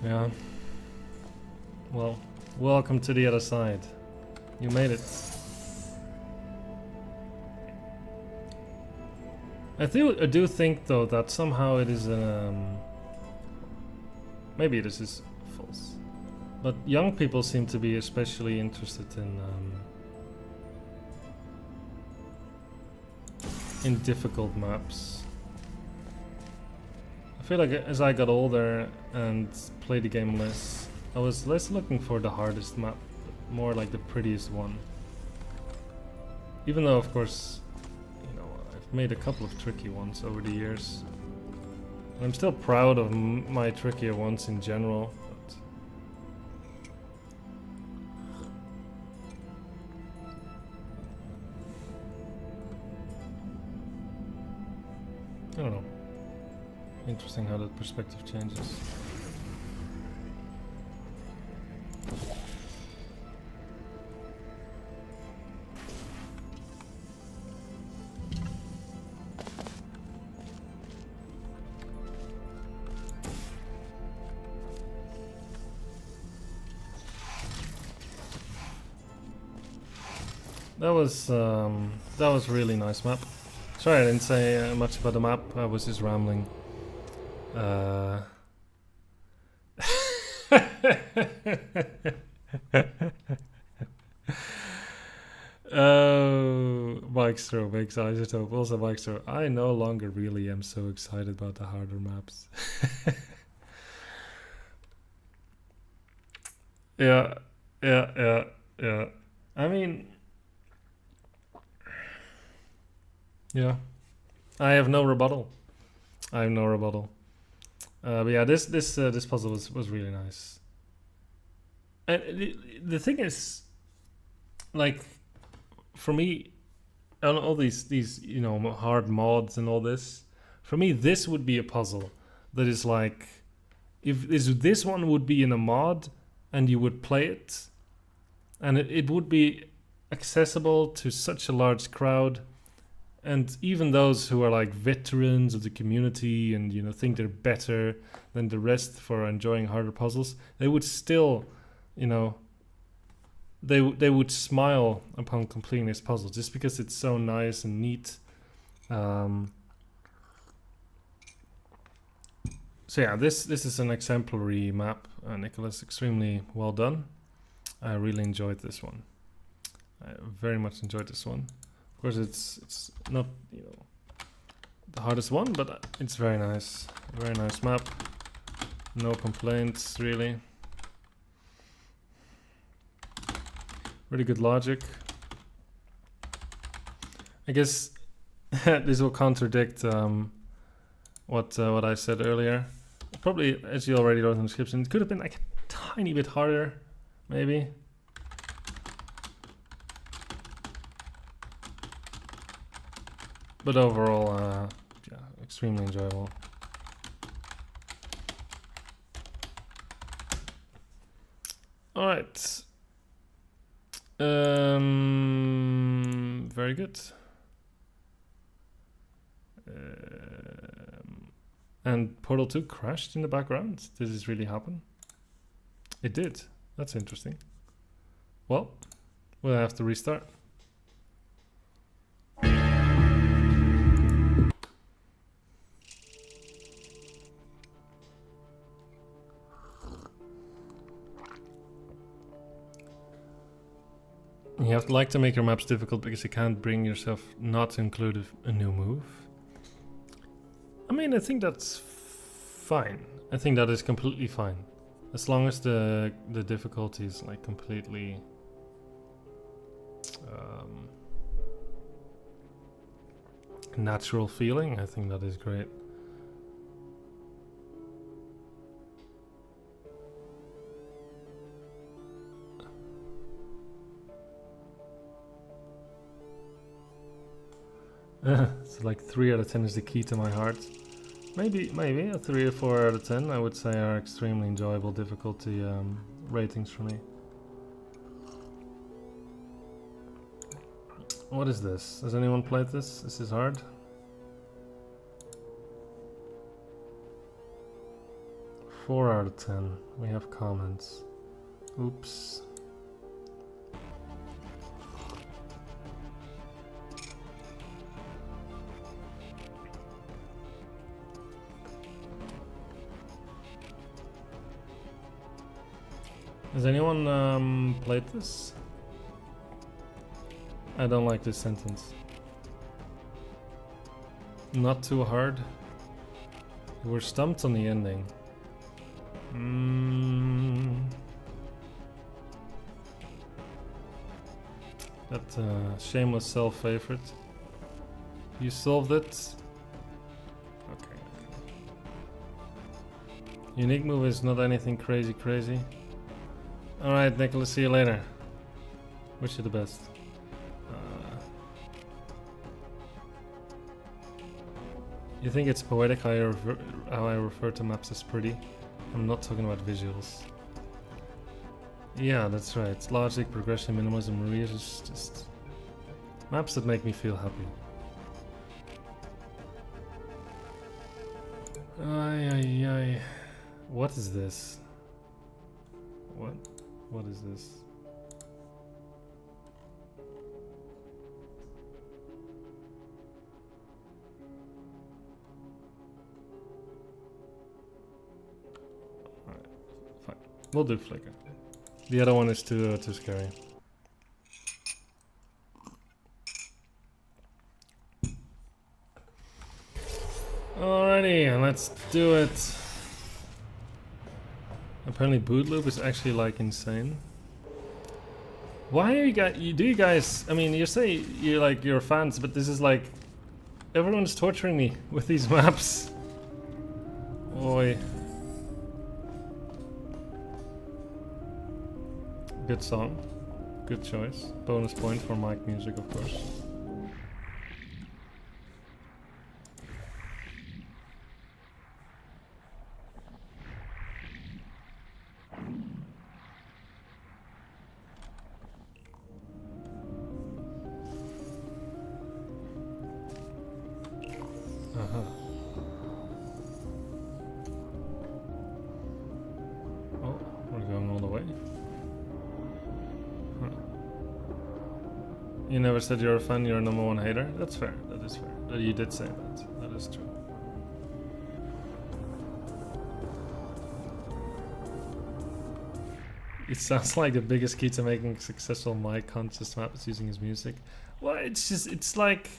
Yeah. Well, welcome to the other side. You made it. I do think though that somehow it is maybe this is false, but young people seem to be especially interested in difficult maps. I feel like as I got older and played the game less, I was less looking for the hardest map, more like the prettiest one. Even though, of course, you know, I've made a couple of tricky ones over the years. And I'm still proud of my trickier ones in general. I don't know. Interesting how that perspective changes. That was really nice map. Sorry, I didn't say much about the map. I was just rambling. Oh, Vikestro makes Isotope. Also, Vikestro. I no longer really am so excited about the harder maps. Yeah. I mean, yeah. I have no rebuttal. But yeah, this puzzle was really nice. And the thing is, like, for me, on all these you know, hard mods and all this, for me this would be a puzzle that is like, if this one would be in a mod and you would play it, and it would be accessible to such a large crowd, and even those who are like veterans of the community and, you know, think they're better than the rest for enjoying harder puzzles, they would still, you know, they would smile upon completing this puzzle just because it's so nice and neat. So yeah, this is an exemplary map, Nicholas. Extremely well done. I really enjoyed this one. I very much enjoyed this one. Of course, it's not, you know, the hardest one, but it's very nice. Very nice map. No complaints, really. Really good logic. I guess this will contradict what I said earlier. Probably, as you already wrote in the description, it could have been like a tiny bit harder, maybe. But overall, yeah, extremely enjoyable. All right. Very good. And Portal 2 crashed in the background. Did this really happen? It did. That's interesting. Well, we'll have to restart. You have to like to make your maps difficult because you can't bring yourself not to include a new move. I mean, I think that's fine. I think that is completely fine. As long as the difficulty is like completely natural feeling, I think that is great. So like 3 out of 10 is the key to my heart. Maybe a 3 or 4 out of 10 I would say are extremely enjoyable difficulty ratings for me. What is this? Has anyone played this? This is hard. Four out of 10. We have comments. Oops. Has anyone played this? I don't like this sentence. Not too hard. We're stumped on the ending. Mm. That shameless self-favorite. You solved it. Okay. Unique move is not anything crazy. Alright, Nicholas, see you later. Wish you the best. You think it's poetic how I refer to maps as pretty? I'm not talking about visuals. Yeah, that's right. Logic, progression, minimalism, realism, just maps that make me feel happy. Ay. What is this? What is this? Alright, fine. We'll do Flicker. The other one is too scary. Alrighty, let's do it. Apparently boot loop is actually like insane. Why are you guys, I mean, you say you're fans, but this is like everyone's torturing me with these maps. Oi. Good song. Good choice. Bonus point for mic music, of course. Oh, we're going all the way. You never said you're a fan, you're a #1 hater. That's fair, that is fair. You did say that. That is true. It sounds like the biggest key to making a successful mic conscious map is using his music. Well, it's like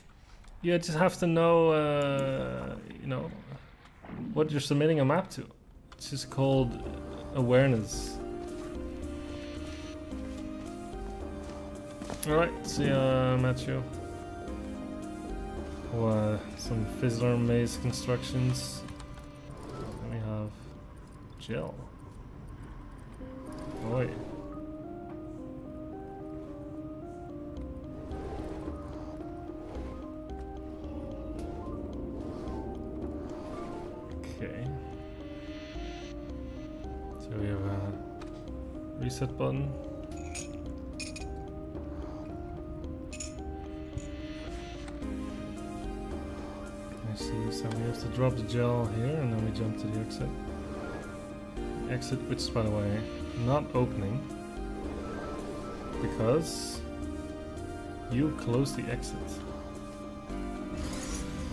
you just have to know, you know, what you're submitting a map to. It's just called awareness. Alright, see ya, Matthew. Some Fizzler maze constructions. Then we have gel. Oi. Okay. So we have a reset button. I see, so we have to drop the gel here and then we jump to the exit. Exit, which is by the way not opening because you closed the exit.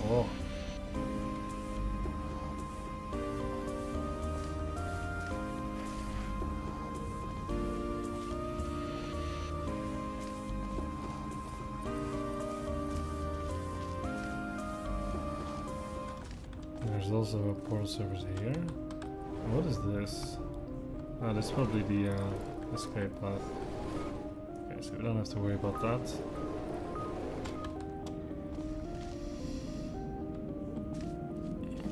Oh. There's also a portal service here. What is this? Ah, this is probably the escape path. Okay, so we don't have to worry about that.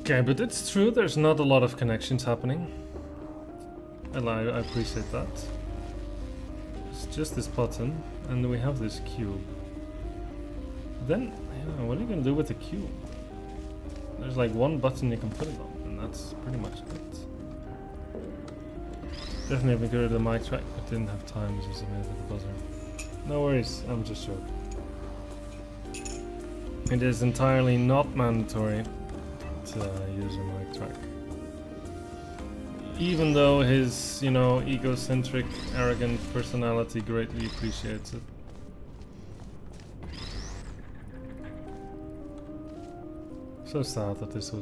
Okay, but it's true, there's not a lot of connections happening. And I appreciate that. It's just this button, and we have this cube. Then, yeah, what are you gonna do with the cube? There's like one button you can put it on, and that's pretty much it. Definitely good at the mic track, but didn't have time to submit the buzzer. No worries, I'm just joking. It is entirely not mandatory to use a mic track. Even though his, you know, egocentric, arrogant personality greatly appreciates it. So sad that this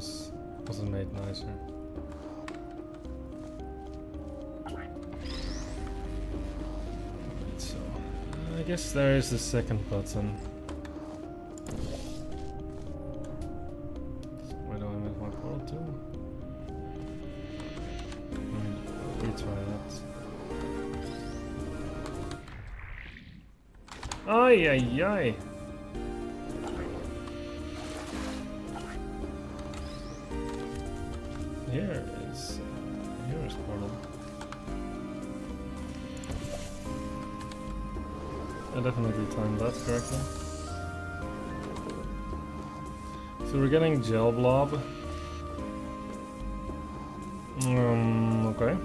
wasn't made nicer. So, I guess there is a second button. Where do I move my portal to? Ay, ay, ay. Here is portal. I definitely timed that correctly. So we're getting gel blob. Okay.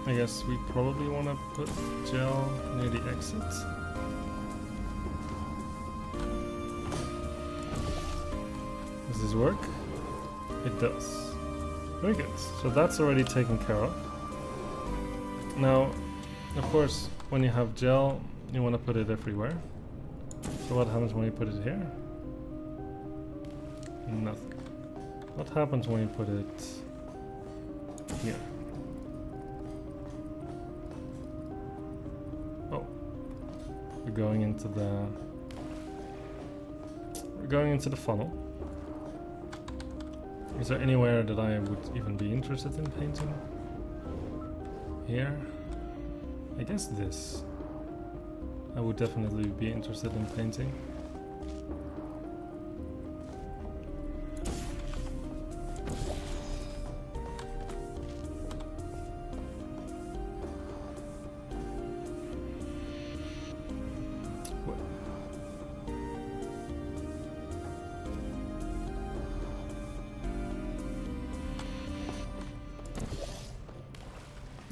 I guess we probably want to put gel near the exit. Does this work? It does. Very good. So that's already taken care of. Now, of course, when you have gel, you want to put it everywhere. So what happens when you put it here? Nothing. What happens when you put it here? Oh, we're going into the funnel. Is there anywhere that I would even be interested in painting? Here? I guess this. I would definitely be interested in painting.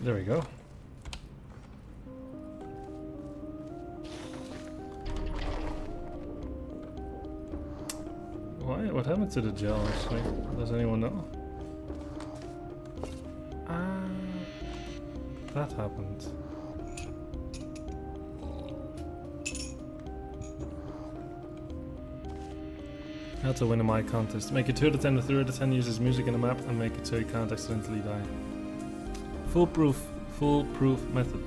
There we go. Why? What happened to the gel actually? Does anyone know? Ah, that happened. How to win a mic contest. Make it 2 out of 10 or 3 out of 10 uses music in a map and make it so you can't accidentally die. Foolproof method.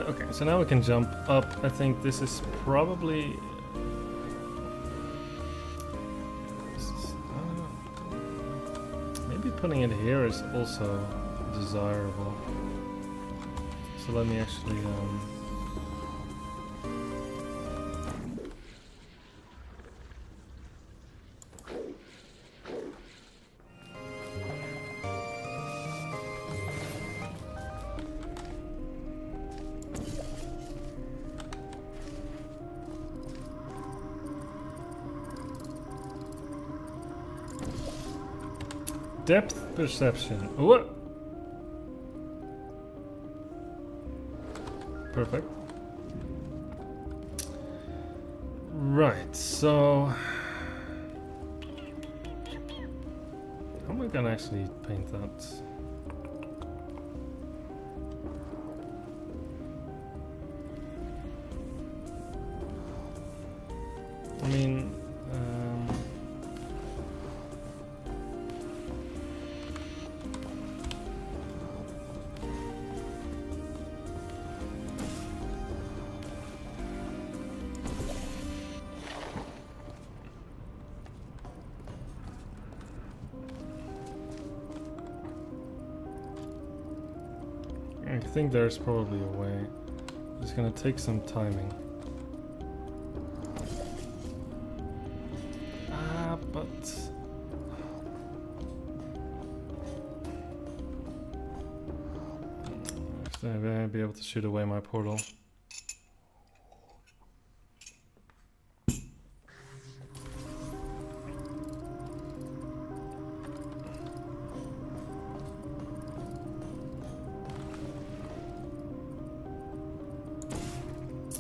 Okay, so now we can jump up. I think this is probably... I don't know. Maybe putting it here is also desirable. So let me actually... Depth perception. What? Perfect. Right, so how am I gonna actually paint that? I mean, I think there's probably a way. It's gonna take some timing. But I'll be able to shoot away my portal.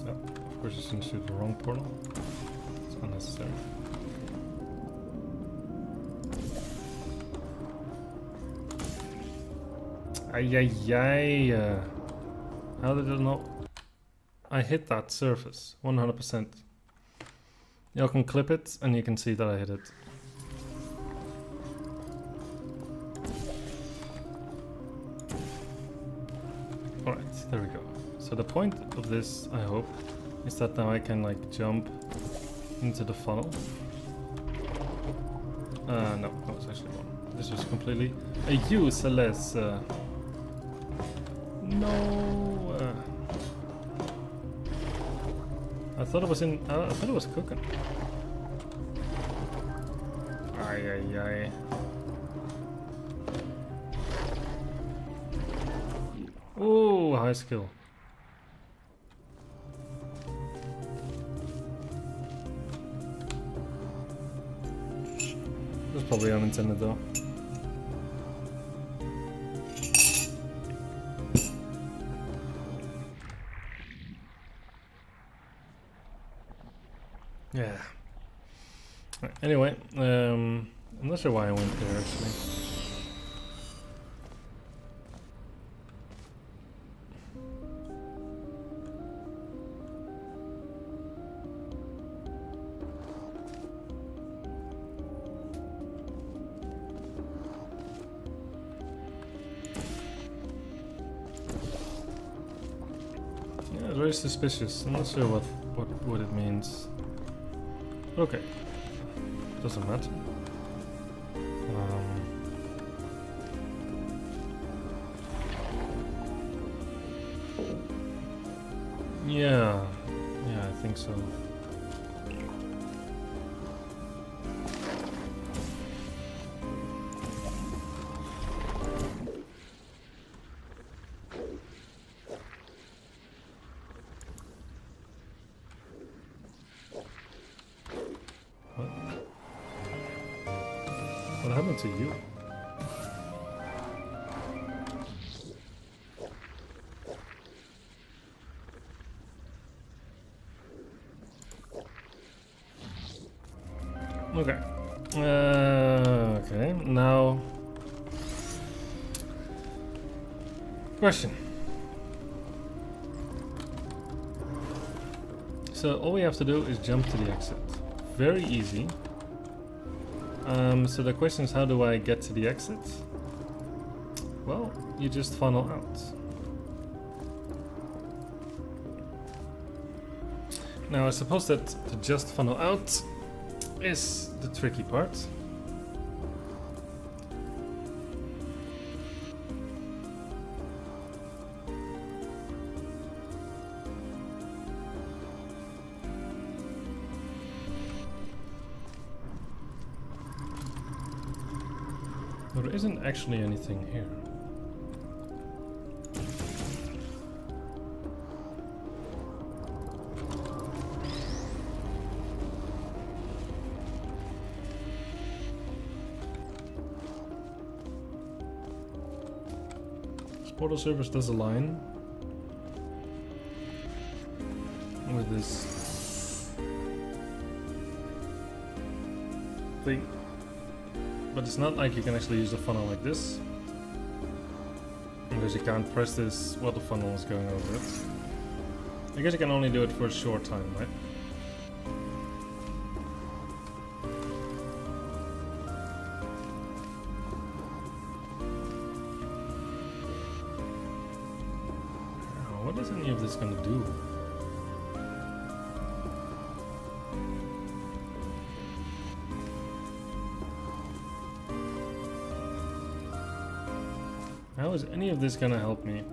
Of course, it's gonna shoot the wrong portal. It's unnecessary. Ay. How did I know? I hit that surface 100%. You can clip it and you can see that I hit it. Alright, there we go. So the point of this, I hope, is that now I can like jump into the funnel. No, that was actually wrong. This was completely a useless. No. I thought it was in. I thought it was cooking. Ay ay ay. Oh, high skill. That's probably unintended though. Yeah. Anyway, I'm not sure why I went there actually. Yeah, very suspicious. I'm not sure what it means. Okay. Doesn't matter. Yeah, I think so. What happened to you? Okay. Okay, now... Question. So all we have to do is jump to the exit. Very easy. So the question is, how do I get to the exit? Well, you just funnel out. Now I suppose that to just funnel out is the tricky part. There isn't actually anything here. Portal service does align with this thing, but it's not like you can actually use the funnel like this, because you can't press this while the funnel is going over it. I guess you can only do it for a short time, right? What is any of this gonna do? How is any of this gonna help me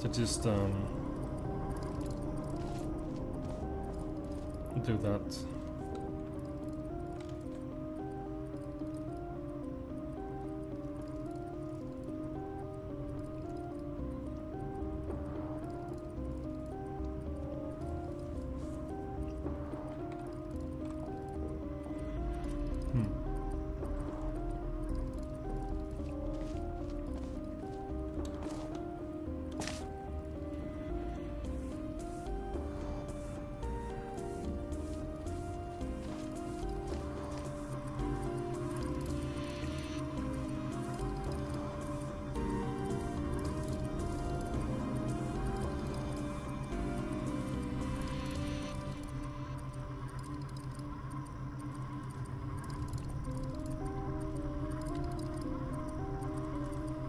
to just do that?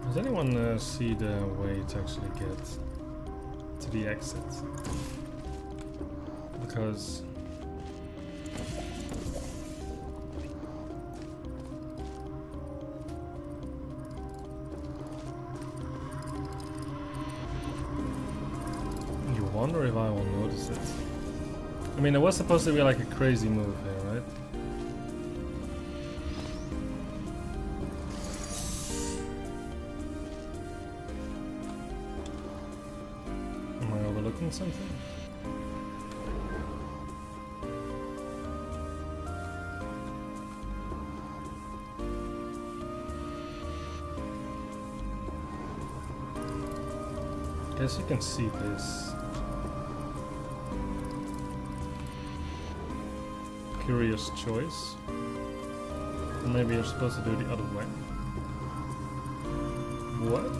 Does anyone see the way to actually get to the exit. Because you wonder if I will notice it. I mean, it was supposed to be like a crazy move here, right? Am I overlooking something? Guess you can see this. Curious choice. Or maybe you're supposed to do the other way. What?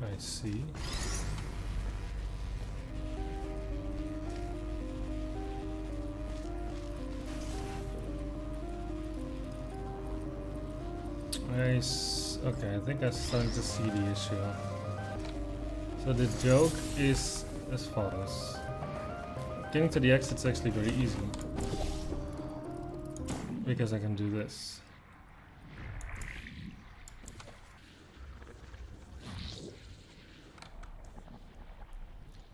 I see. Okay, I think I'm starting to see the issue. So the joke is as follows. Getting to the exit's actually very easy. Because I can do this.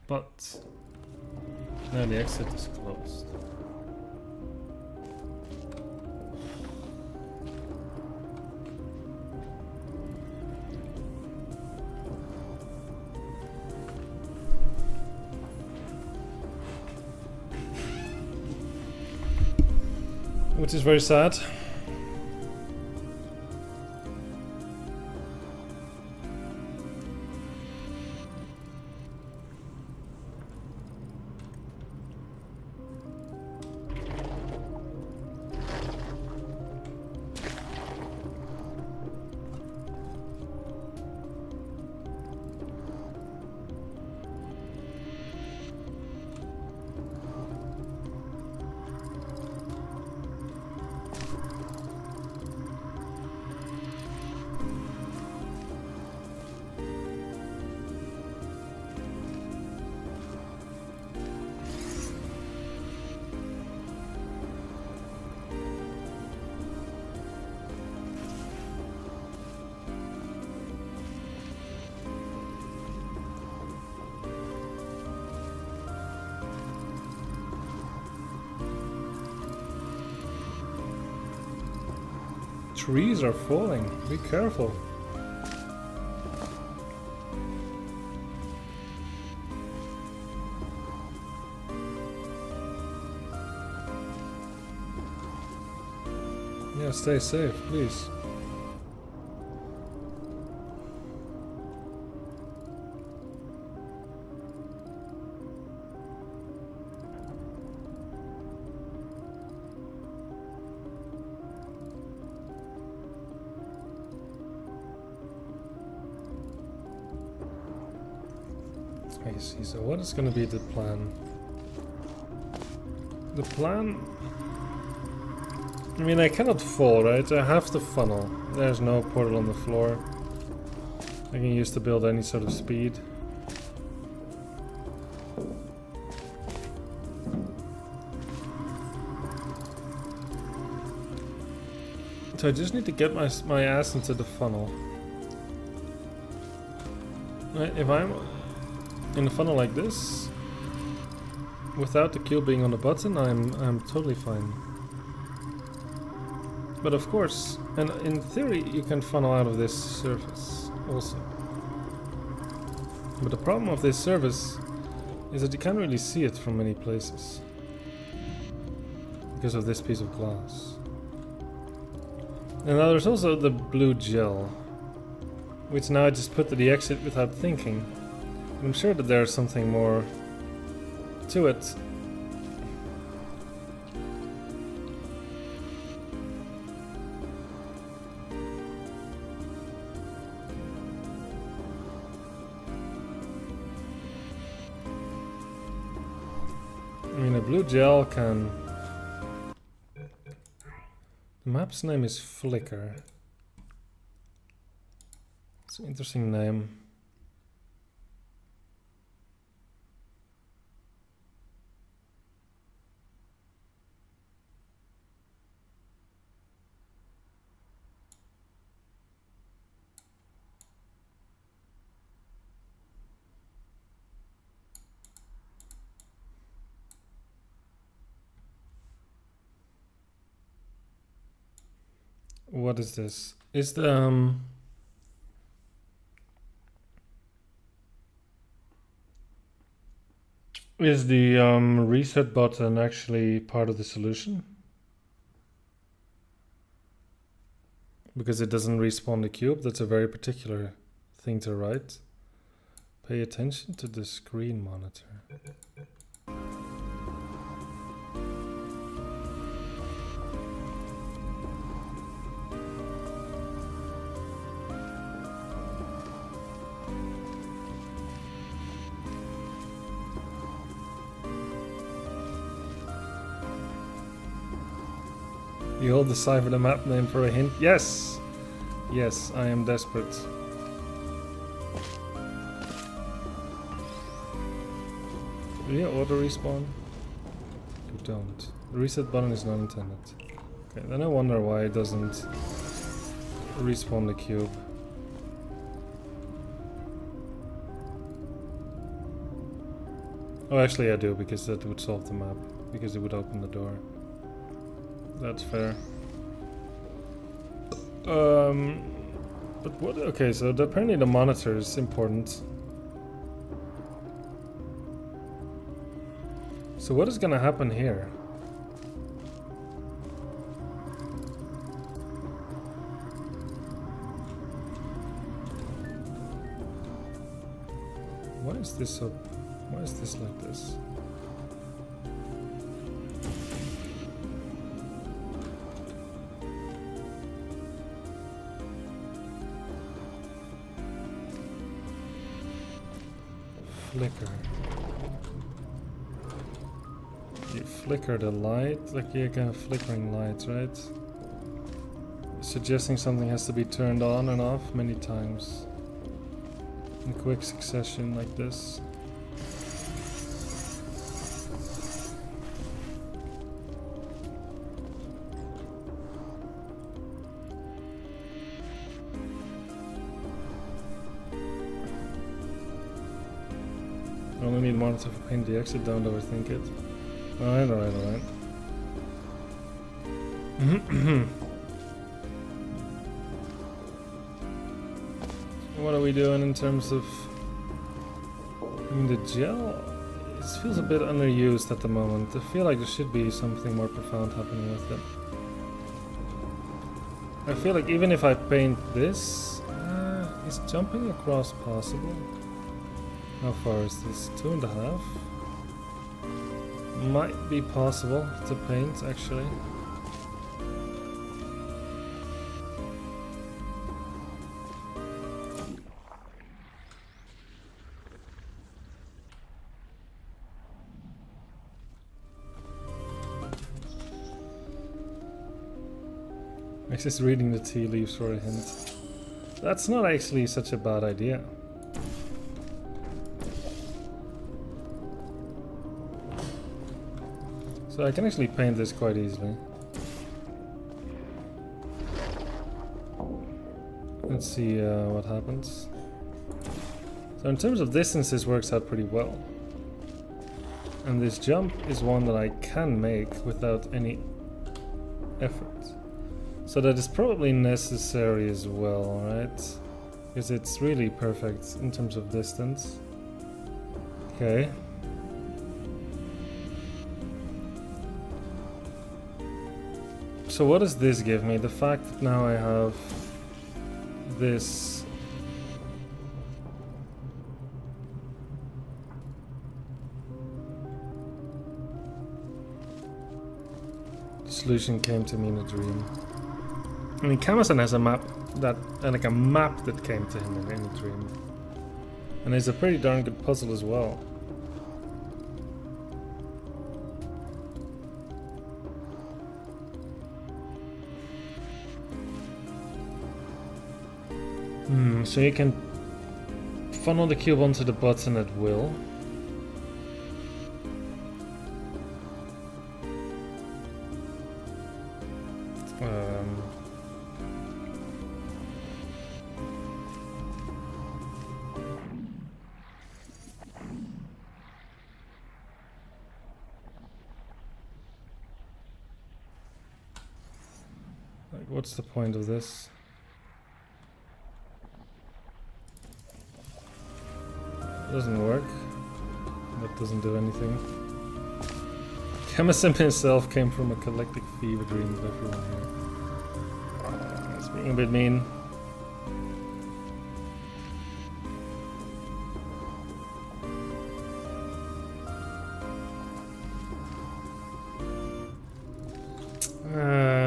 But now the exit is closed. Which is very sad. Trees are falling. Be careful. Yeah, stay safe, please. I see. So what is going to be the plan? The plan... I mean, I cannot fall, right? I have the funnel. There's no portal on the floor. I can use to build any sort of speed. So I just need to get my ass into the funnel. Right, if I'm in a funnel like this, without the cube being on the button, I'm totally fine. But of course, and in theory, you can funnel out of this surface also. But the problem of this surface is that you can't really see it from many places because of this piece of glass. And now there's also the blue gel, which now I just put to the exit without thinking. I'm sure that there's something more to it. I mean, a blue gel can The map's name is Flicker. It's an interesting name. What is this? Is the reset button actually part of the solution? Because it doesn't respawn the cube. That's a very particular thing to write. Pay attention to the screen monitor. You hold the cipher the map name for a hint? Yes! Yes, I am desperate. Do you auto respawn? You don't. The reset button is not intended. Okay, then I wonder why it doesn't respawn the cube. Oh, actually I do, because that would solve the map. Because it would open the door. That's fair. But what? Okay, so apparently the monitor is important. So what is gonna happen here? Why is this so? Why is this like this? Flicker. You flicker the light, like you kind of flickering lights, right? Suggesting something has to be turned on and off many times in quick succession like this. I only need monitor for paint the exit, don't overthink it. Alright, alright, alright. What are we doing in terms of... I mean, the gel... It feels a bit underused at the moment. I feel like there should be something more profound happening with it. I feel like even if I paint this... is jumping across possible? How far is this? 2.5? Might be possible to paint, actually. I'm just reading the tea leaves for a hint. That's not actually such a bad idea. So I can actually paint this quite easily. Let's see what happens. So in terms of distance, this works out pretty well. And this jump is one that I can make without any effort. So that is probably necessary as well, right? Because it's really perfect in terms of distance. Okay. So what does this give me? The fact that now I have this solution came to me in a dream. I mean, Kamasan has a map that, like a map that came to him in a dream. And it's a pretty darn good puzzle as well. So you can funnel the cube onto the button at will. Like, what's the point of this? Doesn't work. That doesn't do anything. Kamasim himself came from a collective fever dream of everyone here. That's being a bit mean.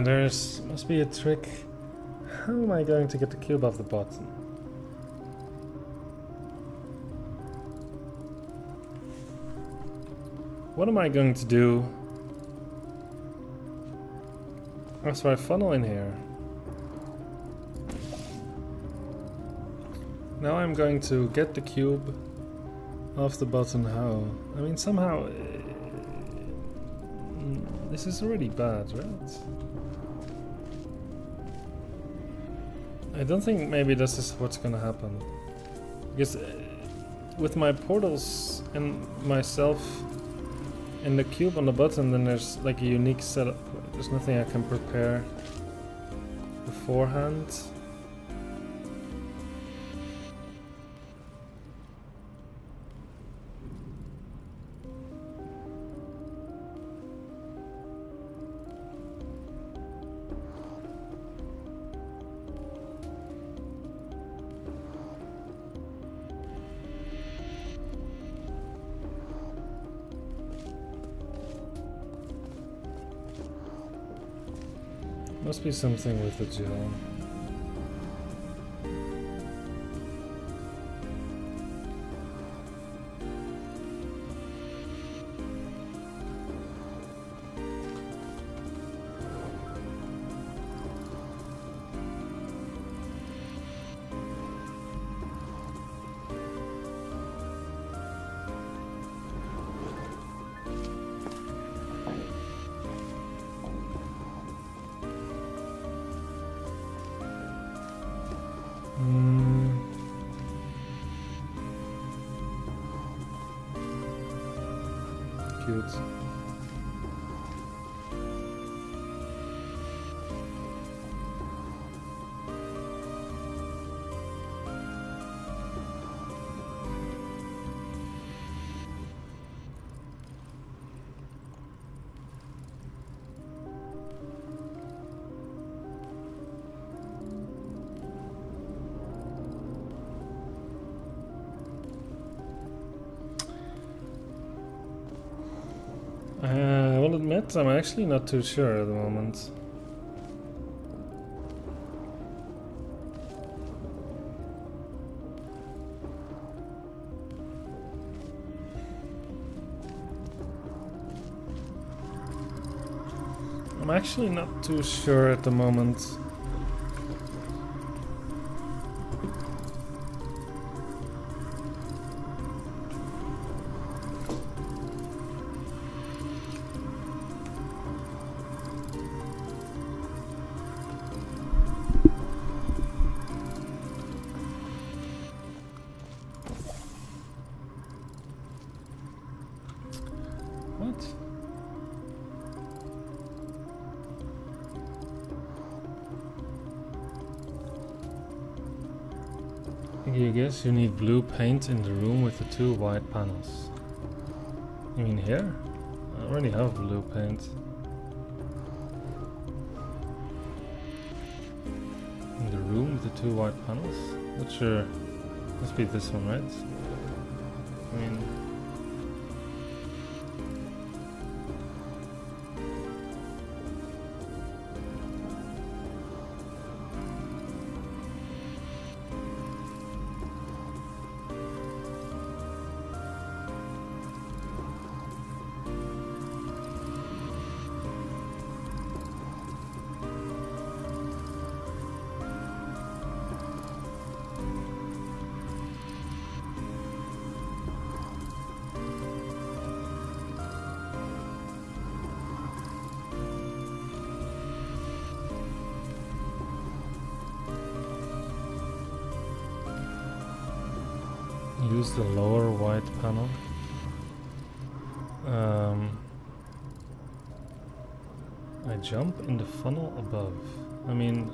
There's must be a trick. How am I going to get the cube off the button? What am I going to do? Oh, so I funnel in here. Now I'm going to get the cube off the button. How? I mean, somehow... this is already bad, right? I don't think maybe this is what's gonna happen. Because with my portals and myself and the cube on the button, then there's like a unique setup. There's nothing I can prepare beforehand. Must be something with the gel. Cute. I will admit, I'm actually not too sure at the moment. I'm actually not too sure at the moment. What? I guess you need blue paint in the room with the 2 white panels. You mean here? I already have blue paint. In the room with the 2 white panels? Not sure. Must be this one, right? I mean... use the lower white panel. I jump in the funnel above. I mean,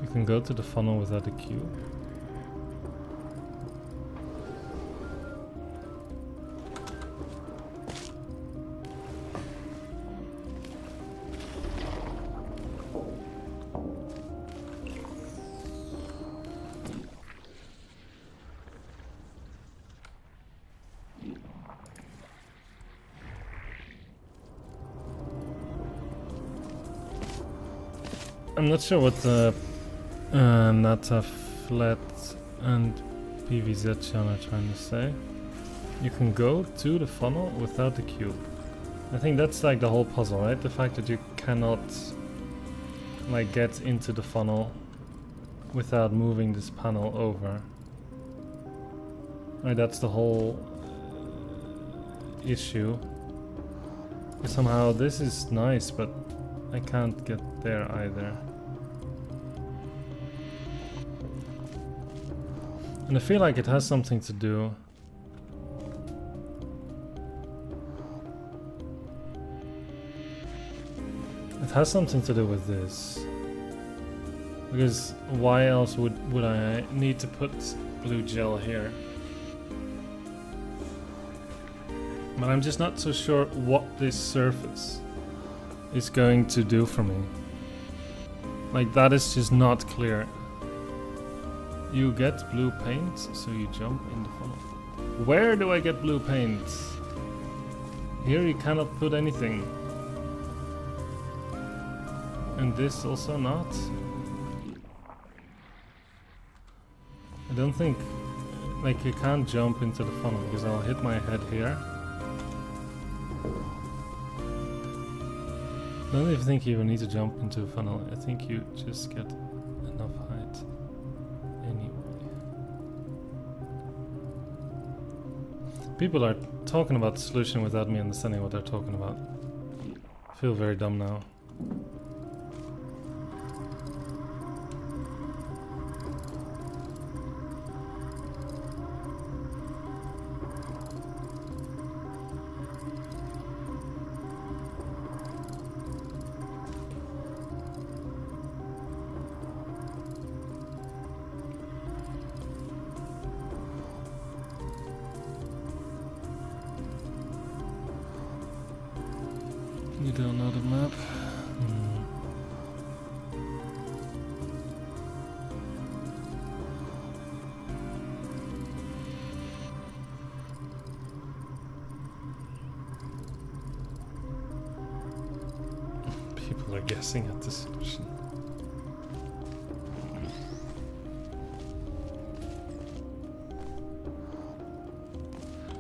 you can go to the funnel without a cube. I'm not sure what the Nata Flat and PVZ are trying to say. You can go to the funnel without the cube. I think that's like the whole puzzle, right? The fact that you cannot like get into the funnel without moving this panel over. Right, that's the whole issue. Somehow this is nice, but I can't get there either. And I feel like it has something to do. It has something to do with this. Because why else would I need to put blue gel here? But I'm just not so sure what this surface is going to do for me. Like, that is just not clear. You get blue paint, so you jump in the funnel. Where do I get blue paint? Here you cannot put anything. And this also not? I don't think... like, you can't jump into the funnel because I'll hit my head here. I don't even think you even need to jump into a funnel. I think you just get enough height anyway. People are talking about the solution without me understanding what they're talking about. I feel very dumb now. You don't know the map? People are guessing at the solution.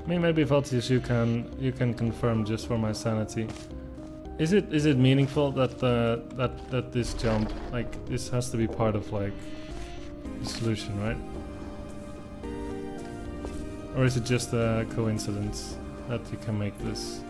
I mean, maybe Valtius, you can confirm just for my sanity. Is it meaningful that that this jump, like, this has to be part of like the solution, right? Or is it just a coincidence that you can make this?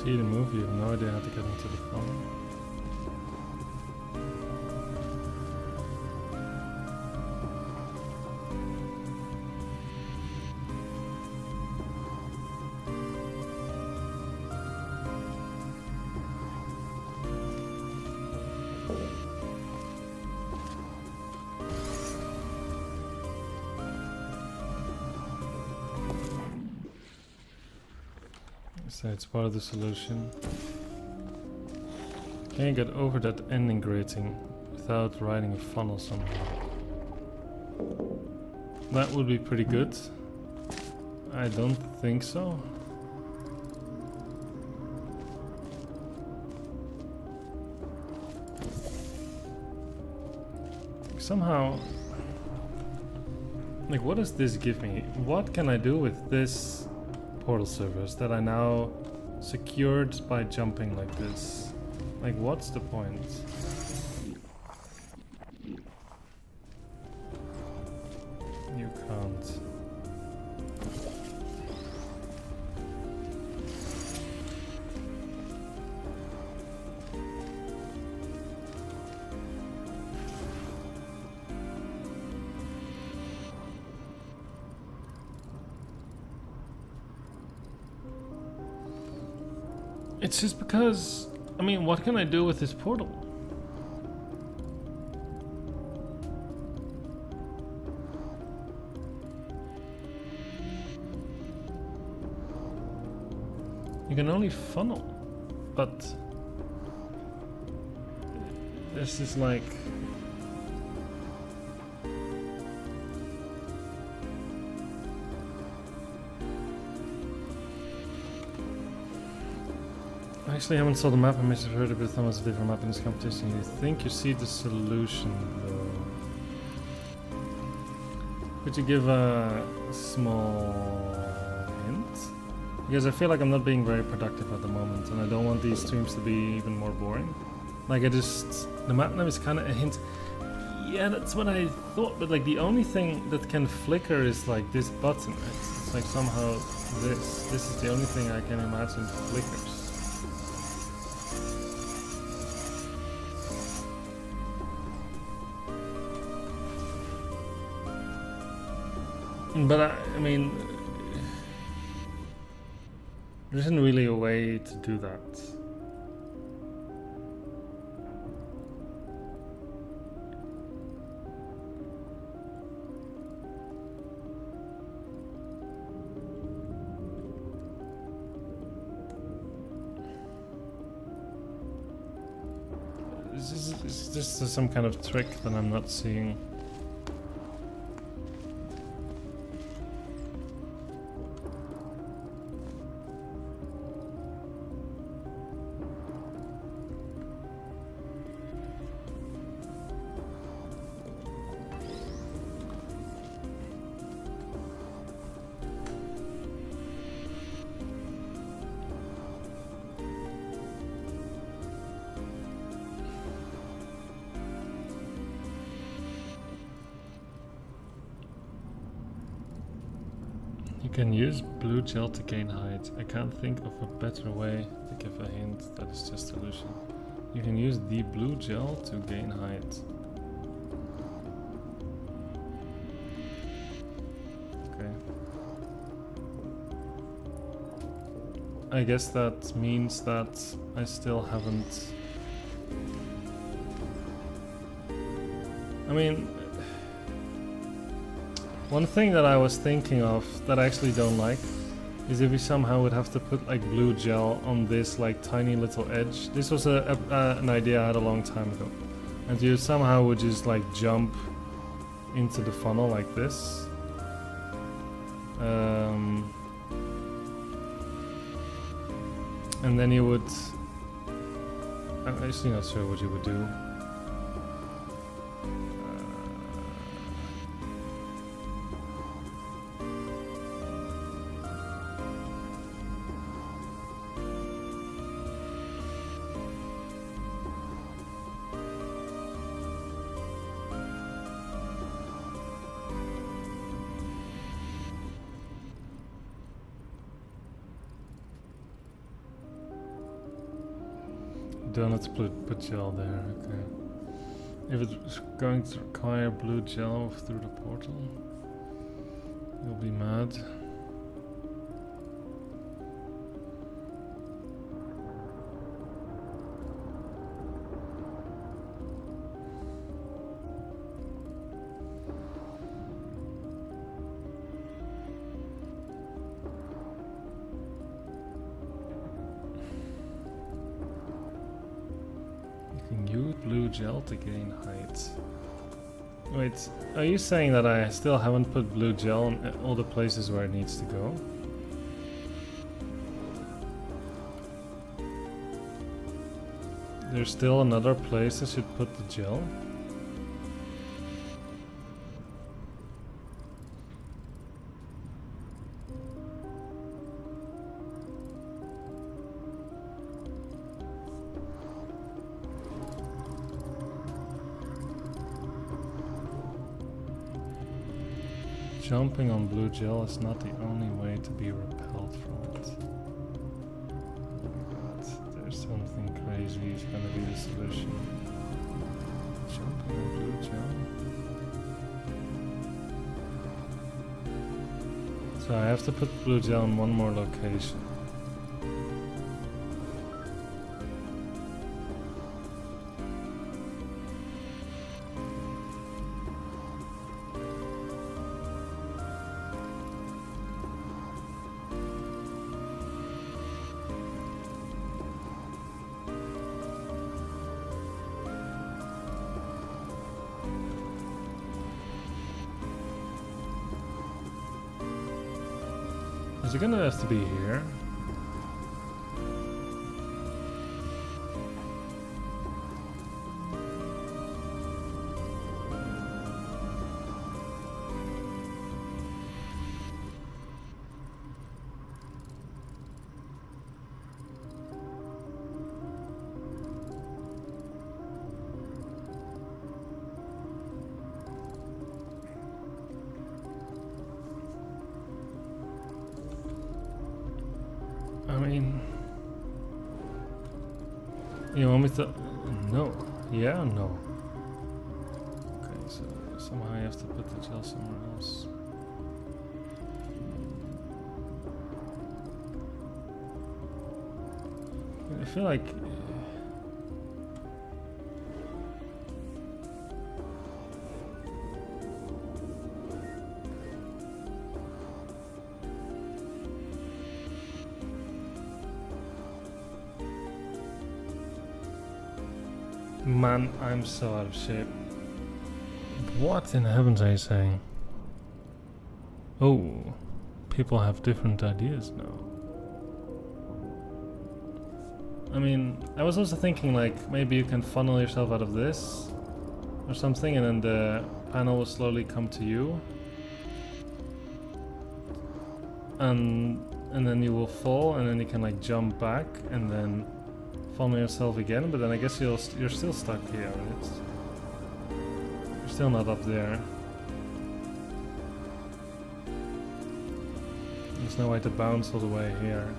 See the move, you have no idea how to get into the funnel. So it's part of the solution. Can you get over that ending grating without riding a funnel somehow? That would be pretty good. I don't think so. Somehow, like, what does this give me? What can I do with this portal servers that I now secured by jumping like this. Like, what's the point? You can't. It's just because, I mean, what can I do with this portal? You can only funnel, but this is like... I actually haven't saw the map. I must have heard a bit of Thomas a different map in this competition. You think you see the solution though? Could you give a small hint? Because I feel like I'm not being very productive at the moment, and I don't want these streams to be even more boring. Like, the map name is kind of a hint. Yeah, that's what I thought, but like the only thing that can flicker is like this button, right? It's like somehow this is the only thing I can imagine flickers. But I mean, there isn't really a way to do that. Is this some kind of trick that I'm not seeing? You can use blue gel to gain height. I can't think of a better way to give a hint. That is just solution. You can use the blue gel to gain height. Okay. I guess that means that I still haven't... I mean... One thing that I was thinking of that I actually don't like is if we somehow would have to put like blue gel on this like tiny little edge. This was an idea I had a long time ago. And you somehow would just like jump into the funnel like this. And then you would... I'm actually not sure what you would do. Don't have to put gel there, okay. If it's going to require blue gel through the portal, you'll be mad. Blue gel to gain height. Wait, are you saying that I still haven't put blue gel in all the places where it needs to go? There's still another place I should put the gel? jumping on blue gel is not the only way to be repelled from it. But there's something crazy is gonna be the solution. Jumping on blue gel. So I have to put blue gel in one more location. Is it gonna have to be here? I mean, you want me to? No. Yeah, no. Okay, so somehow I have to put the gel somewhere else. I feel like man, I'm so out of shape. What in heavens are you saying? Oh, people have different ideas now. I mean, I was also thinking like maybe you can funnel yourself out of this or something, and then the panel will slowly come to you, and then you will fall, and then you can like jump back and then funnel yourself again. But then I guess you're still stuck here, right? You're still not up there. There's no way to bounce all the way here.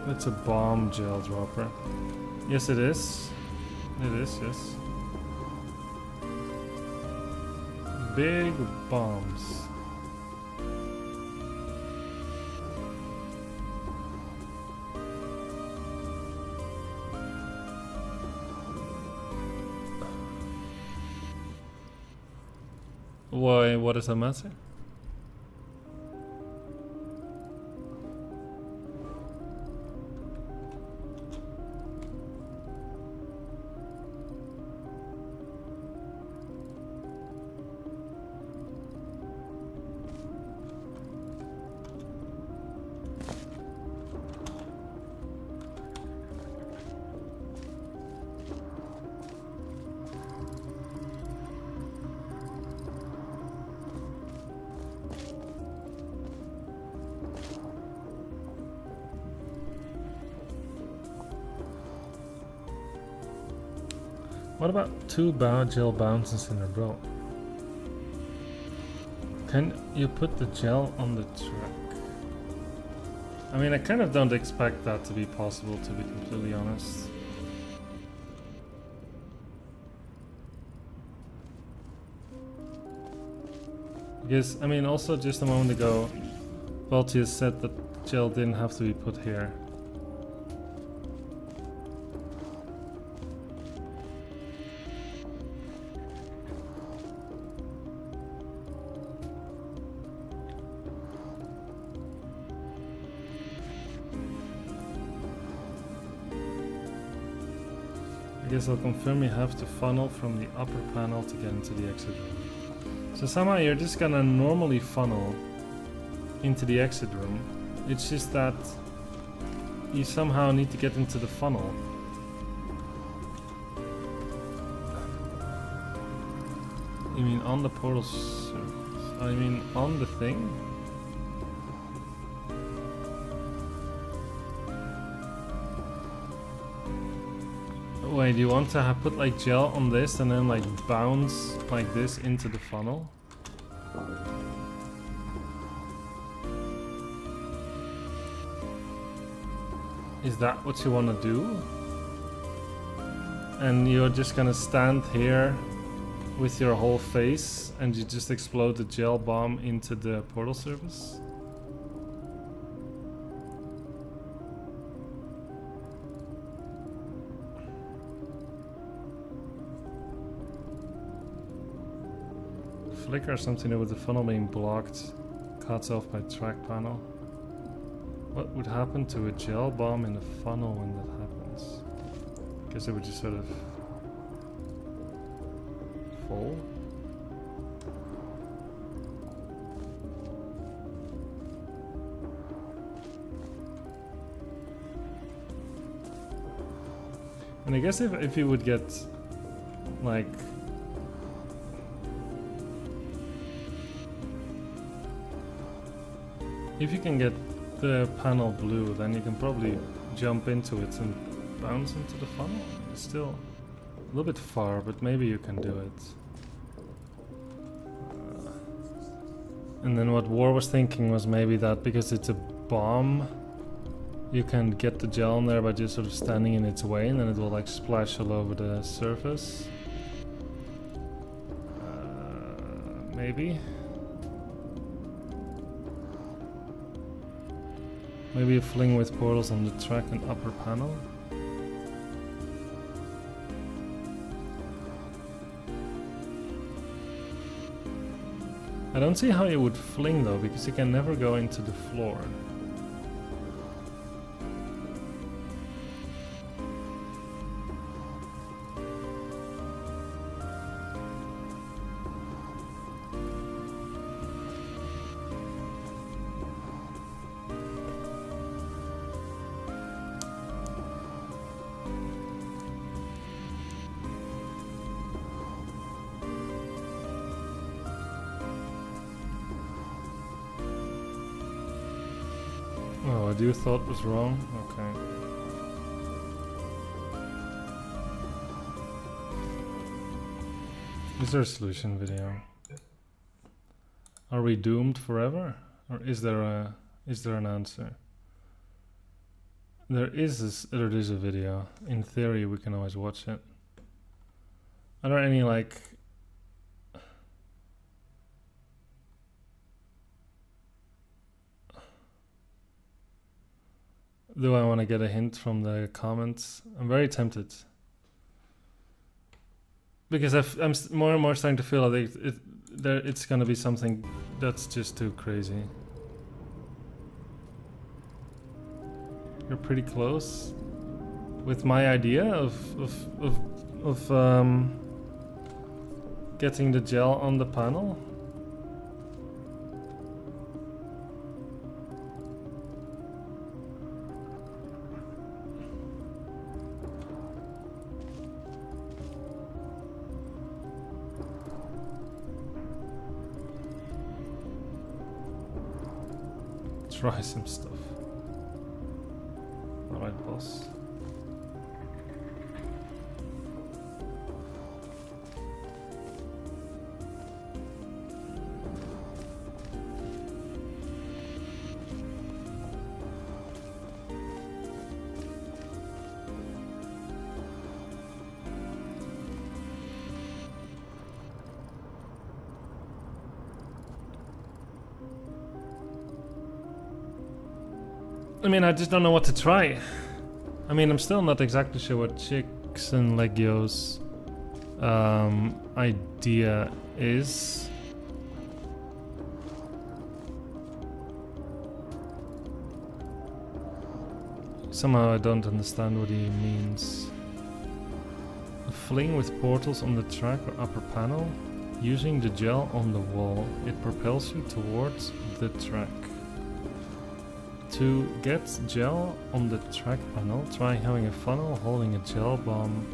It's a bomb gel dropper. Yes, it is. It is, yes. Big bombs. Why? What does that matter? What about 2 gel bounces in a row? Can you put the gel on the track? I mean, I kind of don't expect that to be possible, to be completely honest. Because, I mean, also just a moment ago, Valtius said that gel didn't have to be put here. I guess I'll confirm you have to funnel from the upper panel to get into the exit room. So somehow you're just gonna normally funnel into the exit room. It's just that you somehow need to get into the funnel. You mean on the portal surface? I mean on the thing? Wait, do you want to put like gel on this and then like bounce like this into the funnel? Is that what you want to do? And you're just gonna stand here with your whole face and you just explode the gel bomb into the portal surface? Flicker or something with the funnel being blocked, cuts off by track panel. What would happen to a gel bomb in a funnel when that happens? Guess it would just sort of fall. And I guess if you would get like if you can get the panel blue, then you can probably jump into it and bounce into the funnel. It's still a little bit far, but maybe you can do it. And then what War was thinking was maybe that because it's a bomb, you can get the gel in there by just sort of standing in its way, and then it will like splash all over the surface. Maybe. Maybe a fling with portals on the track and upper panel. I don't see how you would fling though, because you can never go into the floor. Oh, what you thought was wrong? Okay. Is there a solution video? Are we doomed forever? Or is there an answer? There is a video. In theory we can always watch it. Are there any like do I want to get a hint from the comments? I'm very tempted. Because I'm more and more starting to feel like it's going to be something that's just too crazy. You're pretty close with my idea of getting the gel on the panel. Try some stuff. Alright, boss. I mean, I just don't know what to try. I mean, I'm still not exactly sure what Chicks and Legio's idea is. Somehow I don't understand what he means. A fling with portals on the track or upper panel. Using the gel on the wall, it propels you towards the track. To get gel on the track panel, try having a funnel holding a gel bomb.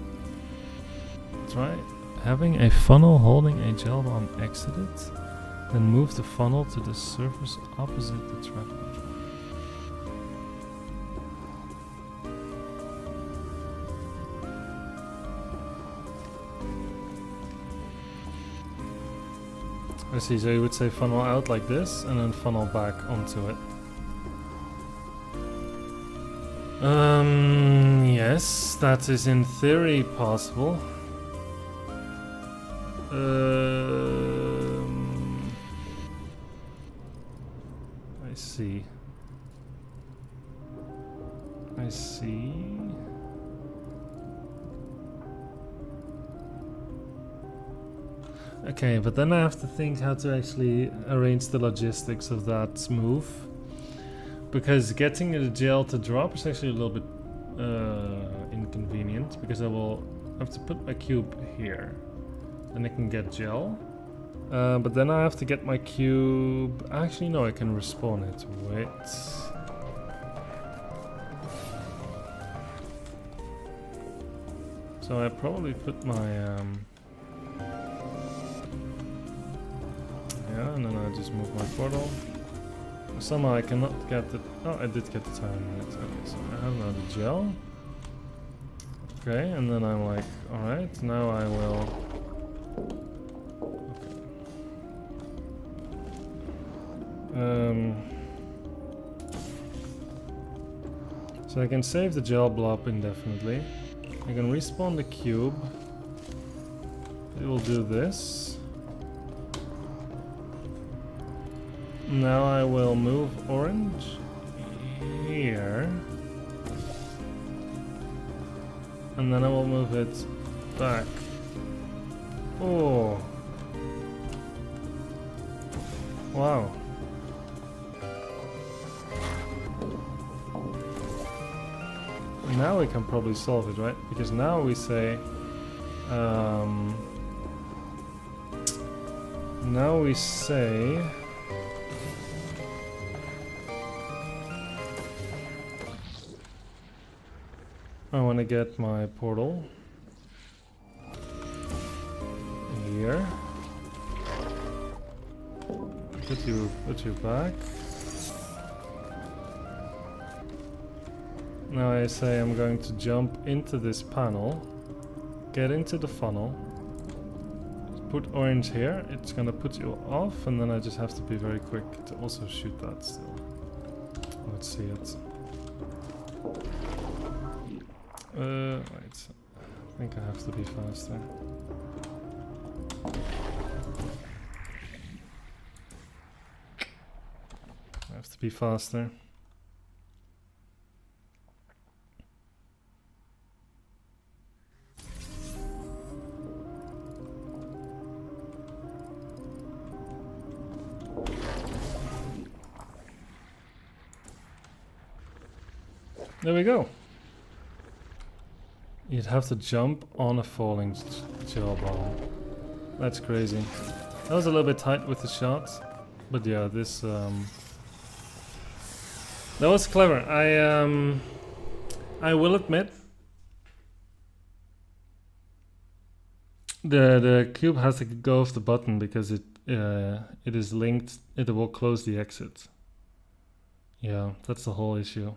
Try Having a funnel holding a gel bomb exited, then move the funnel to the surface opposite the trap module. I see, so you would say funnel out like this and then funnel back onto it. Yes, that is in theory possible. I see. I see. Okay, but then I have to think how to actually arrange the logistics of that move. Because getting the gel to drop is actually a little bit inconvenient, because I will have to put my cube here. Then I can get gel. But then I have to get my cube... Actually, no, I can respawn it. Wait. So I probably put my... yeah, and then I just move my portal. Somehow I cannot get the... Oh, I did get the time in it. Okay, so I have now the gel. Okay, and then I'm like, alright, now I will... Okay. So I can save the gel blob indefinitely. I can respawn the cube. It will do this. Now I will move orange here. And then I will move it back. Oh. Wow. Now we can probably solve it, right? Because now we say... now we say... I want to get my portal here. Put you back. Now I say I'm going to jump into this panel, get into the funnel, put orange here. It's gonna put you off, and then I just have to be very quick to also shoot that still. Let's see it. Right. I think I have to be faster. I have to be faster. There we go. You'd have to jump on a falling gel bomb. That's crazy. That was a little bit tight with the shot, but yeah, this that was clever. I will admit the cube has to go off the button because it is linked. It will close the exit. Yeah, that's the whole issue.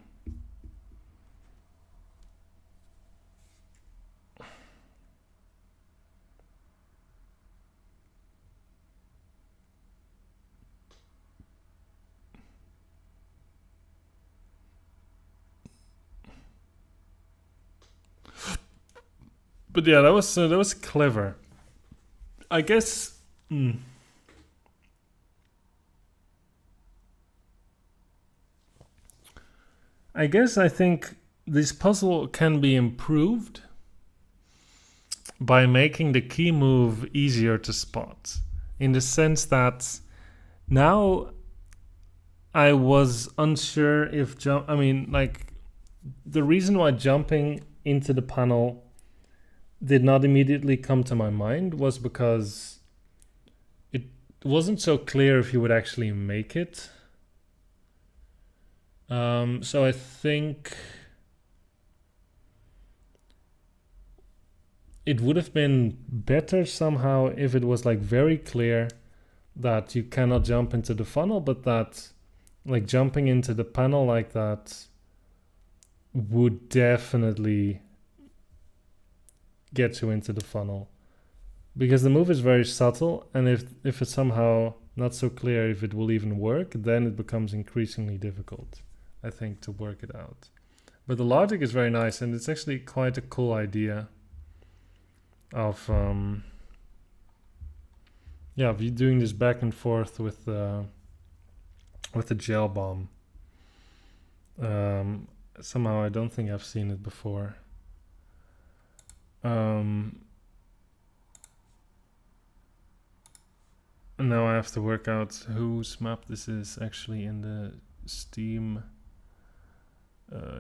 But yeah, that was clever. I guess. I think this puzzle can be improved by making the key move easier to spot. In the sense that now I was unsure if the reason why jumping into the panel did not immediately come to my mind was because it wasn't so clear if you would actually make it. So I think it would have been better somehow if it was like very clear that you cannot jump into the funnel, but that like jumping into the panel like that would definitely get you into the funnel, because the move is very subtle, and if it's somehow not so clear if it will even work, then it becomes increasingly difficult, I think, to work it out. But the logic is very nice, and it's actually quite a cool idea of of you doing this back and forth with the gel bomb. Somehow I don't think I've seen it before. And now I have to work out whose map this is actually in the Steam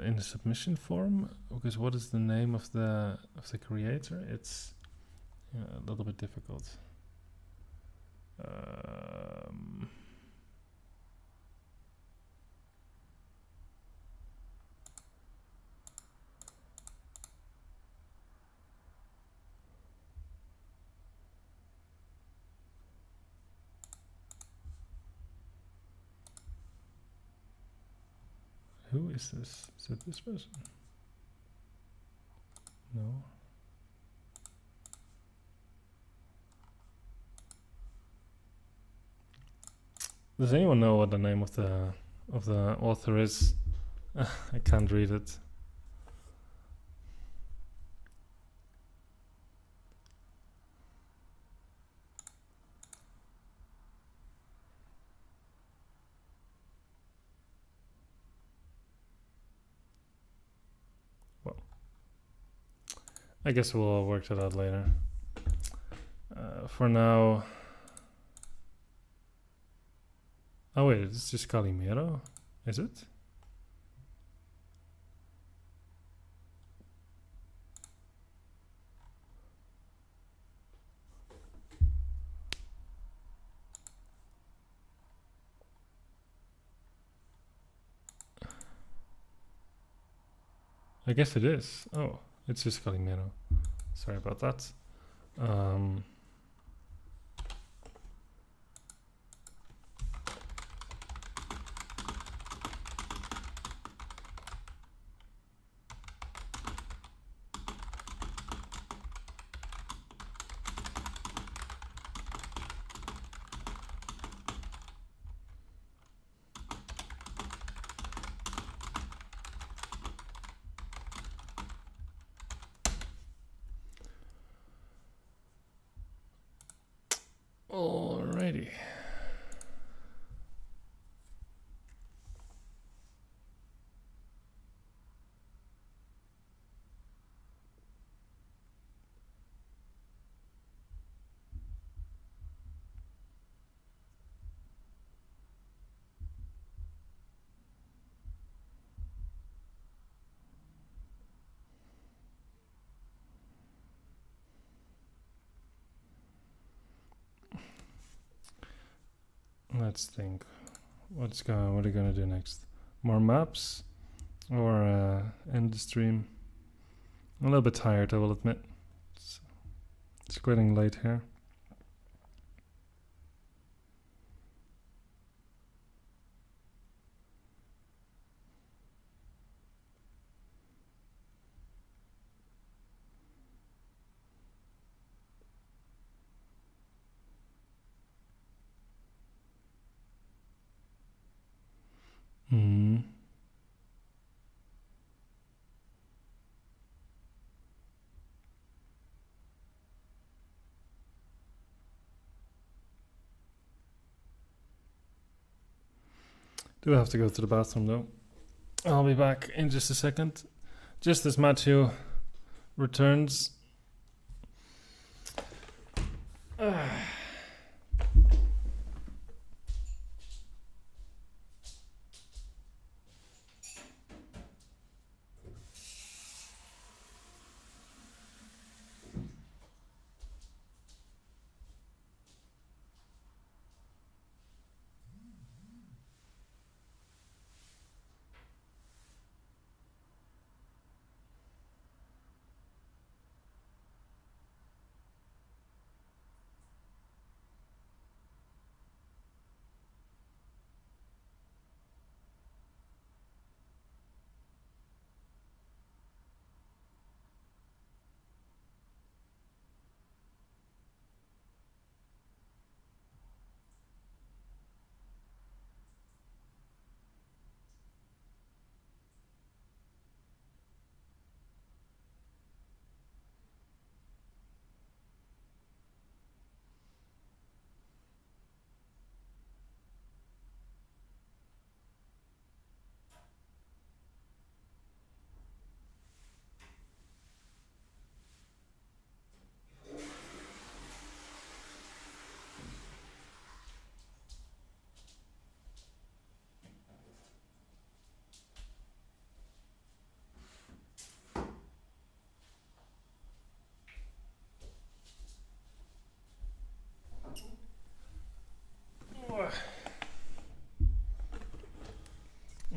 in the submission form, because what is the name of the creator? It's a little bit difficult. Who is this? Is it this person? No. Does anyone know what the name of the author is? I can't read it. I guess we'll work that out later. For now... Oh wait, it's just Calimero? Is it? I guess it is. Oh, it's just Calimero. Sorry about that. Alrighty. Let's think. What are you gonna do next? More maps, or end the stream? I'm a little bit tired, I will admit. It's getting late here. Do have to go to the bathroom though. I'll be back in just a second. Just as Matthew returns.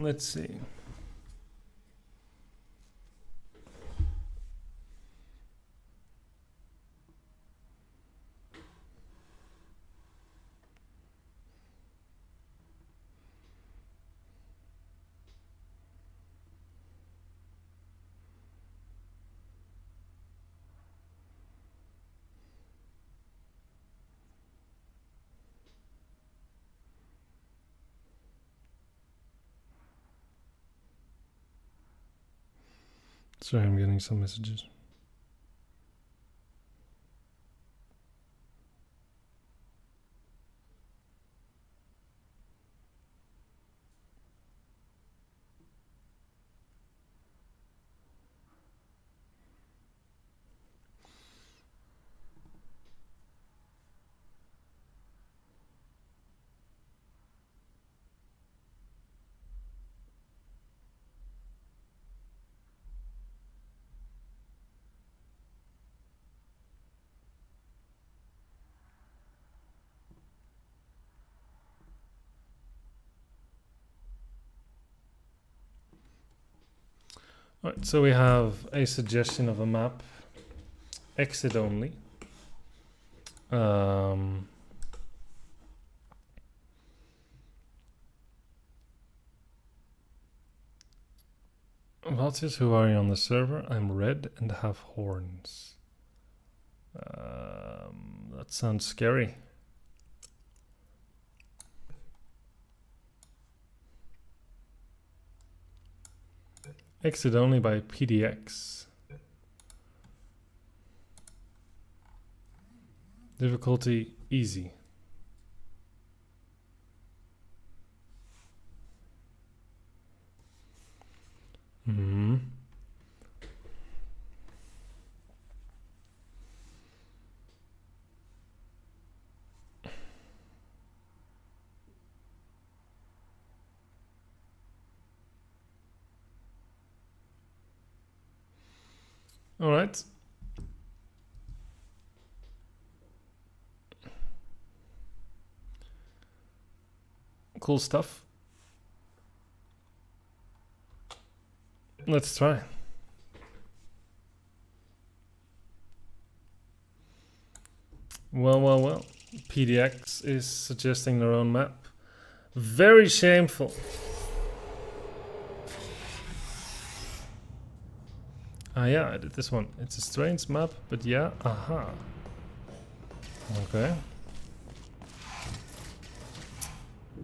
Let's see. Sorry, I'm getting some messages. Right, so we have a suggestion of a map, exit only. Valtius, who are you on the server? I'm red and have horns. That sounds scary. Exit only by PDX. Difficulty easy. Mm-hmm. All right. Cool stuff. Let's try. Well. PDX is suggesting their own map. Very shameful. Ah, yeah, I did this one. It's a strange map, but yeah, aha. Okay.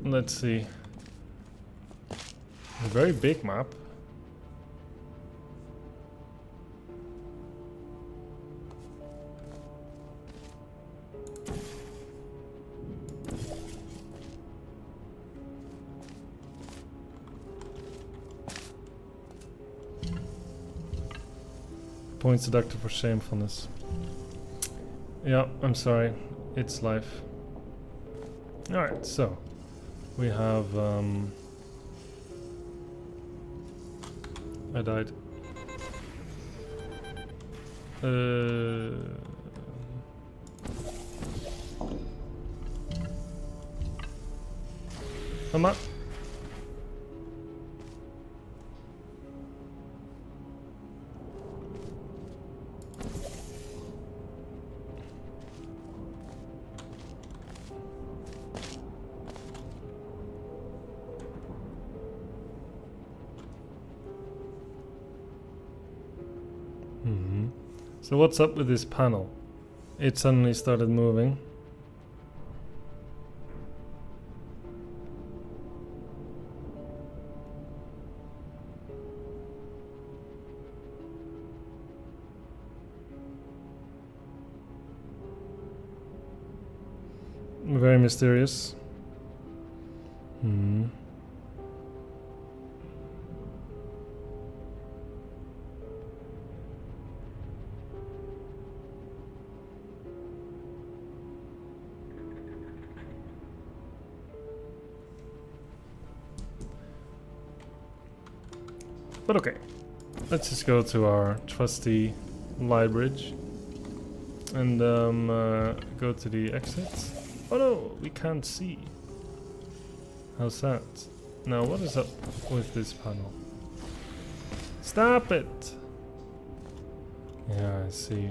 Let's see. A very big map. Points deducted for shamefulness. Yeah, I'm sorry. It's life. Alright, so we have I died. I'm up. So what's up with this panel? It suddenly started moving. Very mysterious. But okay, let's just go to our trusty light bridge and go to the exit. Oh no, we can't see. How's that? Now, what is up with this panel? Stop it! Yeah, I see.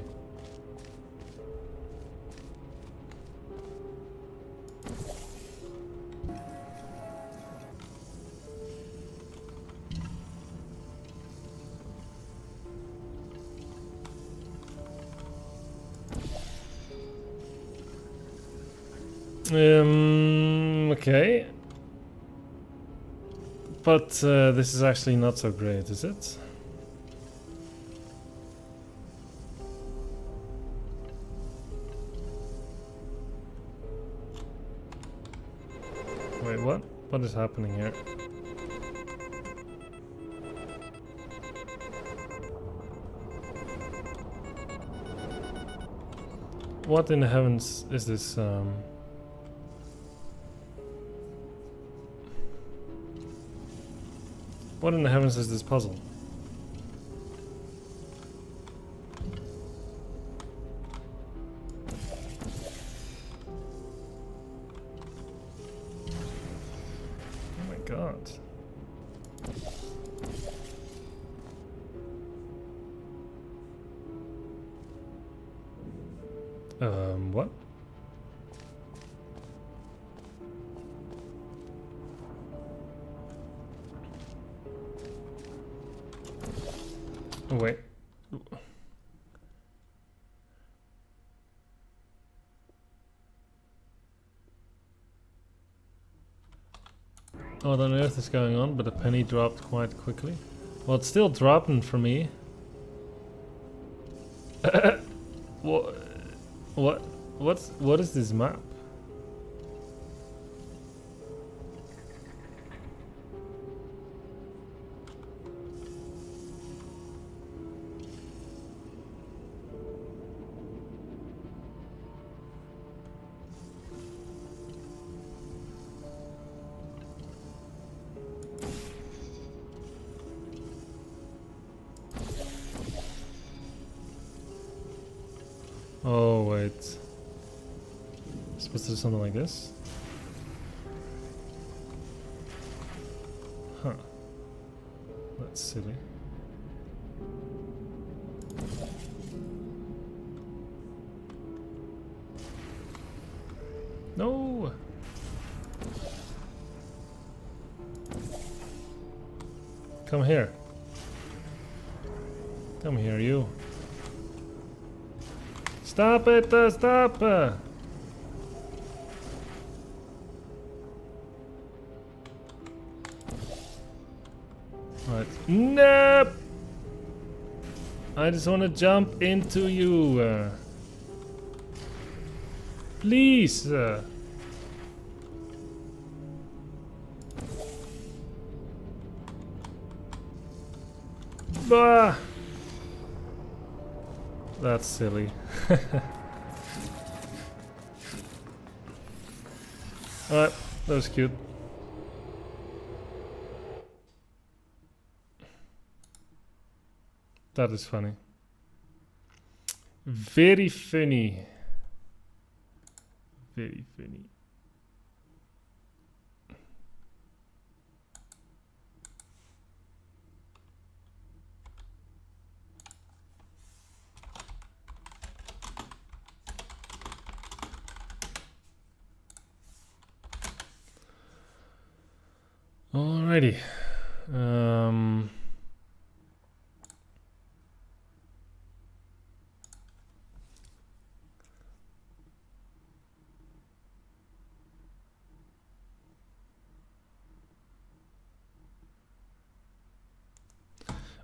Okay. But this is actually not so great, is it? Wait, what? What is happening here? What in the heavens is this? What in the heavens is this puzzle? Oh my god. What? Oh, wait. What on earth is going on? But the penny dropped quite quickly. Well, it's still dropping for me. What is this map? Oh wait. Supposed to do something like this? Huh. That's silly. No! Come here. Come here, you. Stop it! Stop! Right. Nope! I just want to jump into you. Please! Bah! That's silly. Alright, that was cute. That is funny. Very funny. Very funny. Alrighty.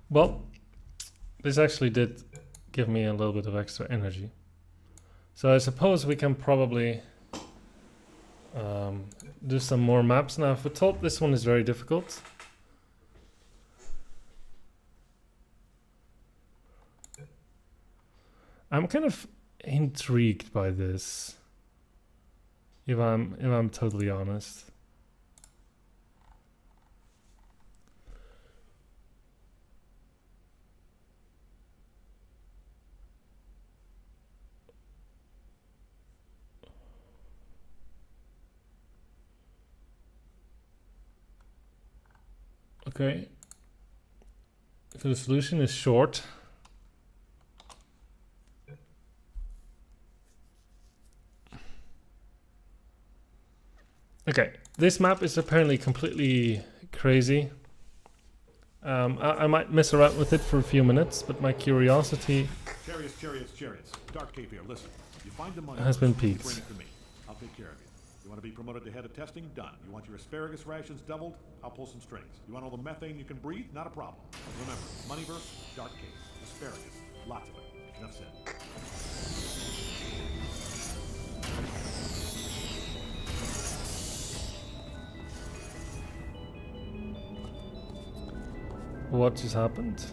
Well, this actually did give me a little bit of extra energy. So I suppose we can probably do some more maps now. If we're told this one is very difficult. I'm kind of intrigued by this. If I'm totally honest. Okay. So the solution is short. Okay, this map is apparently completely crazy. I might mess around with it for a few minutes, but my curiosity Chariots. Dark Cape here. Listen, you find the money. has been you piqued. bring it to me. I'll take care of you. You want to be promoted to head of testing? Done. You want your asparagus rations doubled? I'll pull some strings. You want all the methane you can breathe? Not a problem. Remember, Moneyverse, Dark Cape, asparagus, lots of it. Enough said. What just happened?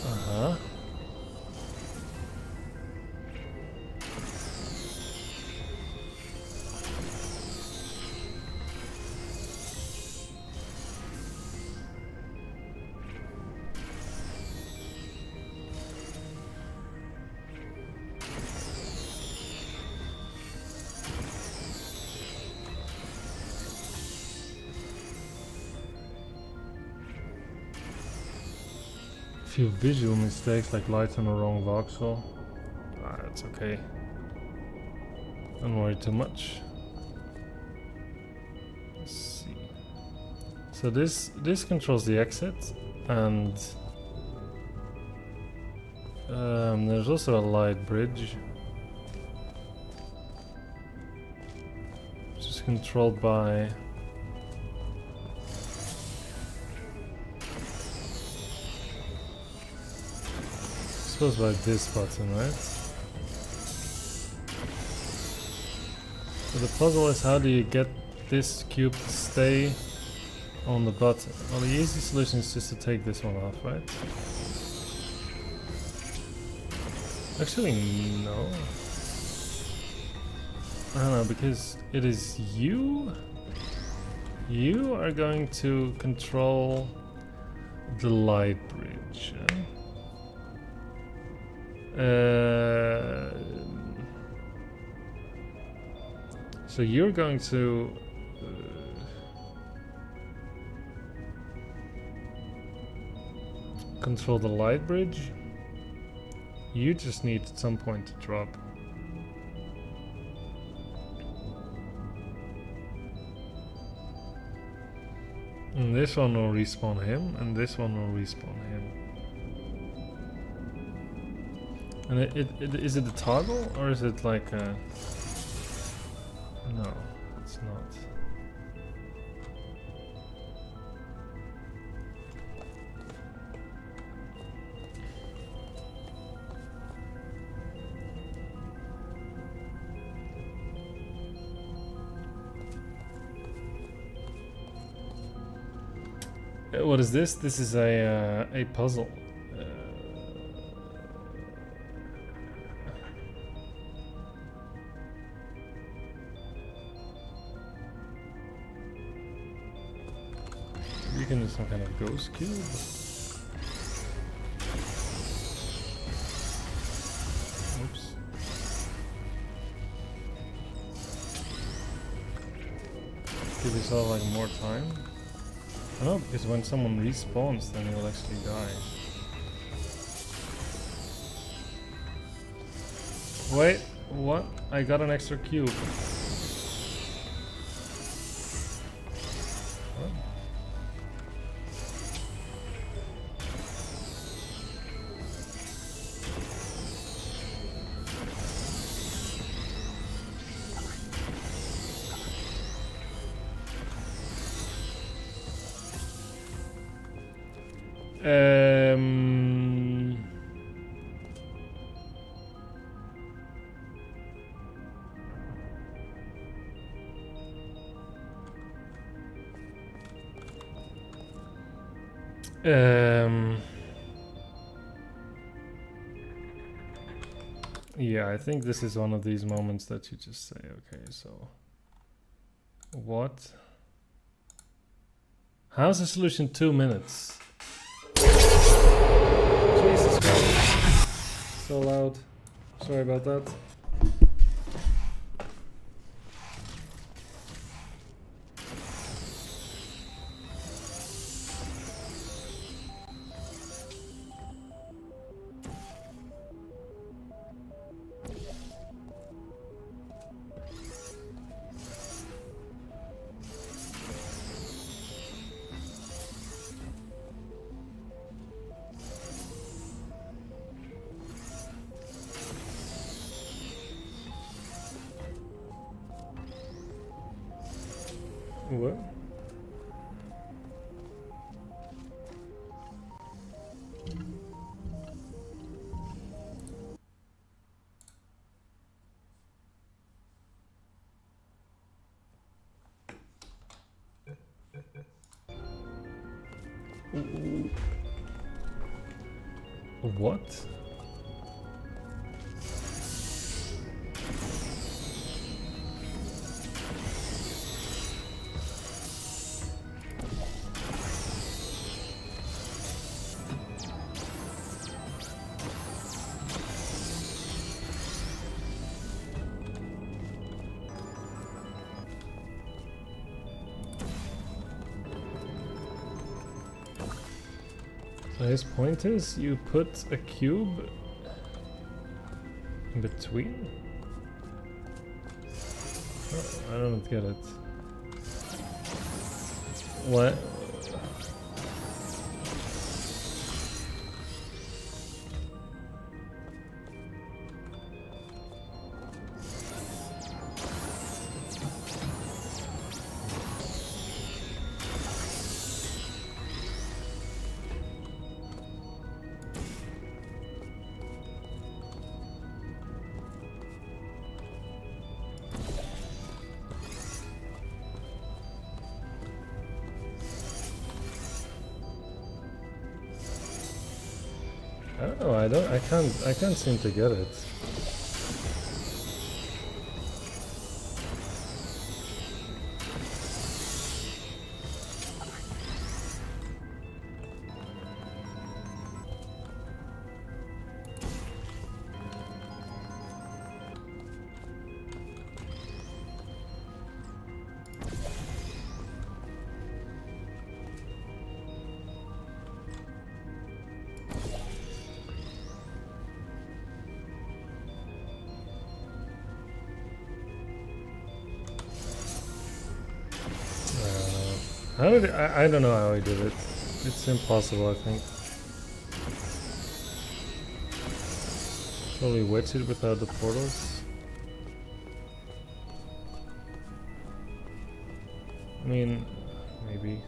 Uh-huh. Few visual mistakes like lights on the wrong voxel. Ah, that's okay. Don't worry too much. Let's see. So this controls the exit, and there's also a light bridge, which is controlled by. I suppose by this button, right? So the puzzle is, how do you get this cube to stay on the button? Well, the easy solution is just to take this one off, right? Actually, no. I don't know, because it is you. You are going to control the light bridge. So you're going to control the light bridge. You just need at some point to drop. And this one will respawn him, and this one will respawn him. And is it a toggle, or is it like a... No, it's not. What is this? This is a puzzle. You can do some kind of ghost cube. Oops. Give yourself like more time. I know, because when someone respawns, then he'll actually die. Wait, what? I got an extra cube. What? Yeah, I think this is one of these moments that you just say, okay, so what? How's the solution 2 minutes? Jesus Christ. So loud. Sorry about that. What? What? So his point is you put a cube in between? Oh, I don't get it. What? I don't know, I can't seem to get it. How did I don't know how I did it. It's impossible, I think. Probably wedge it without the portals. I mean, maybe.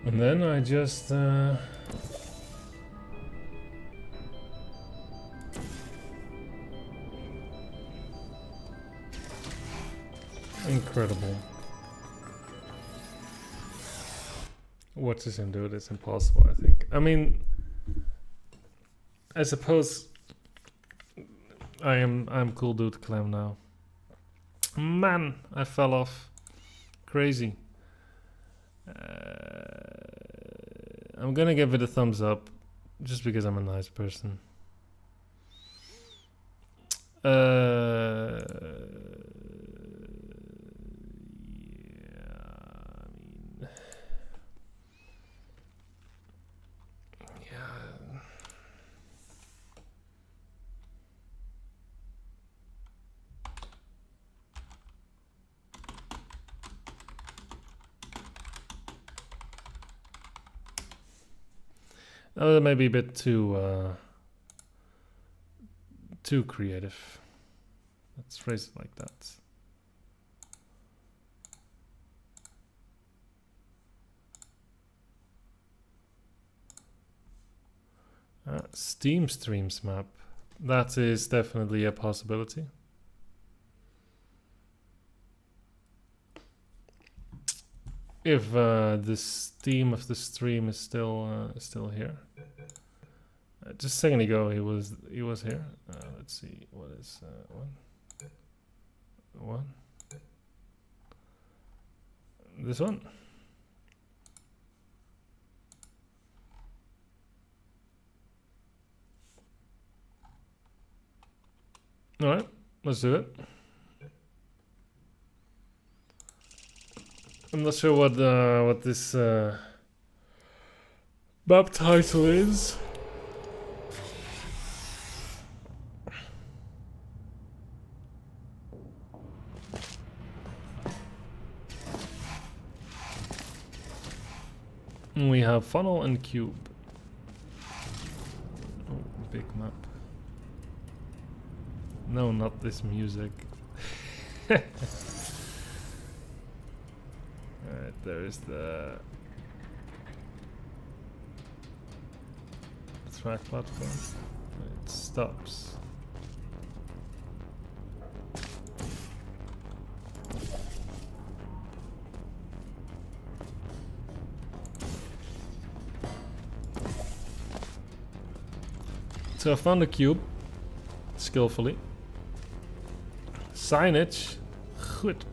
And then I just incredible. What does him do? It's impossible, I think. I mean, I suppose I'm cool dude clam now. Man, I fell off. Crazy. I'm gonna give it a thumbs up just because I'm a nice person. Yeah, I mean, yeah. That may be a bit too creative. Let's phrase it like that. Steam streams map. That is definitely a possibility. if this theme of the stream is still here. Just a second ago he was here. Let's see, what is one? This one? All right, let's do it. I'm not sure what this map title is. We have funnel and cube. Oh, big map. No, not this music. Alright, there is the track platform. It stops. So I found the cube, skillfully. Signage, goed.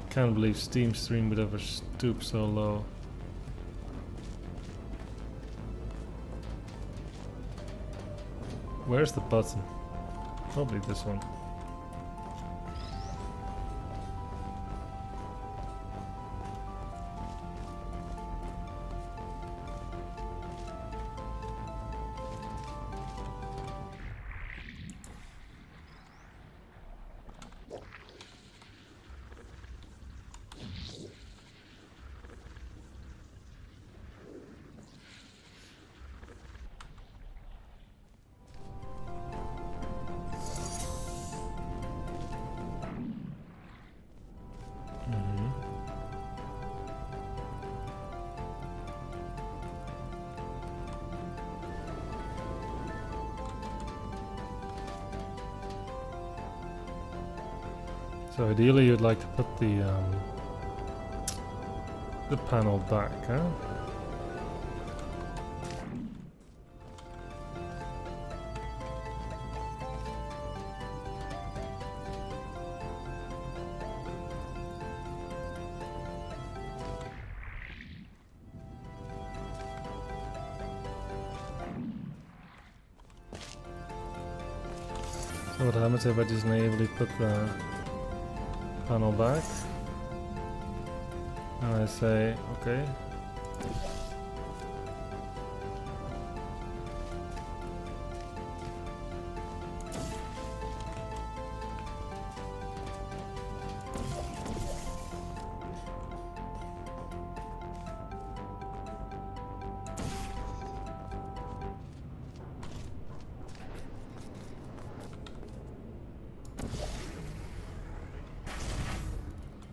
Can't believe Steam Stream would ever stoop so low. Where's the button? Probably this one. So ideally you'd like to put the panel back, huh? So what happens if I just naively put the panel back and I say okay?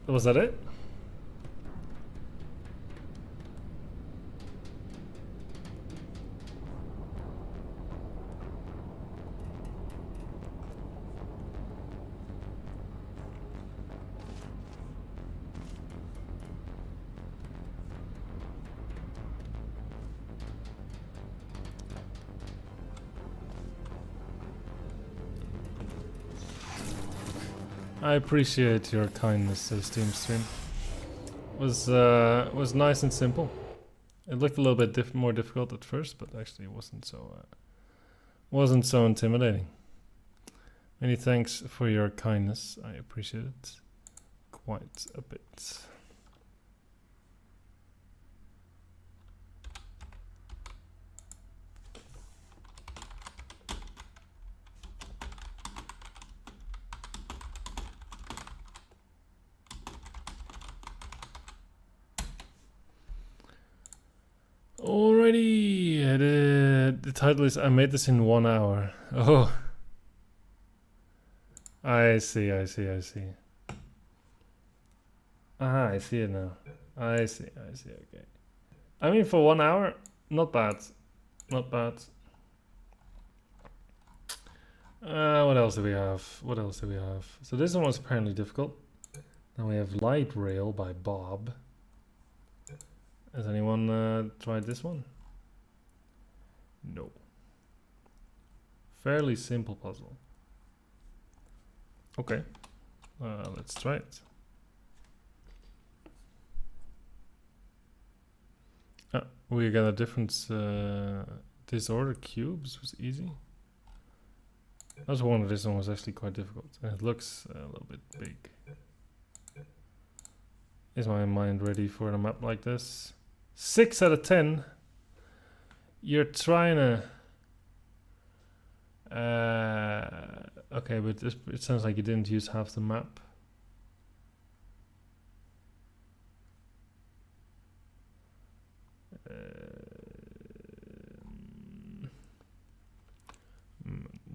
Was that it? I appreciate your kindness, Steam Stream. Was nice and simple. It looked a little bit more difficult at first, but actually it wasn't so intimidating. Many thanks for your kindness. I appreciate it quite a bit. Alrighty, the title is I made this in 1 hour. Oh, I see. Ah, I see it now. I see, okay. I mean, for 1 hour, not bad. Not bad. What else do we have? So this one was apparently difficult. Now we have Light Rail by Bob. Has anyone tried this one? No. Fairly simple puzzle. Okay, let's try it. We got a different disorder cubes was easy. I was wondering this one was actually quite difficult, and it looks a little bit big. Is my mind ready for a map like this? 6 out of 10. You're trying to. Okay, but it sounds like you didn't use half the map.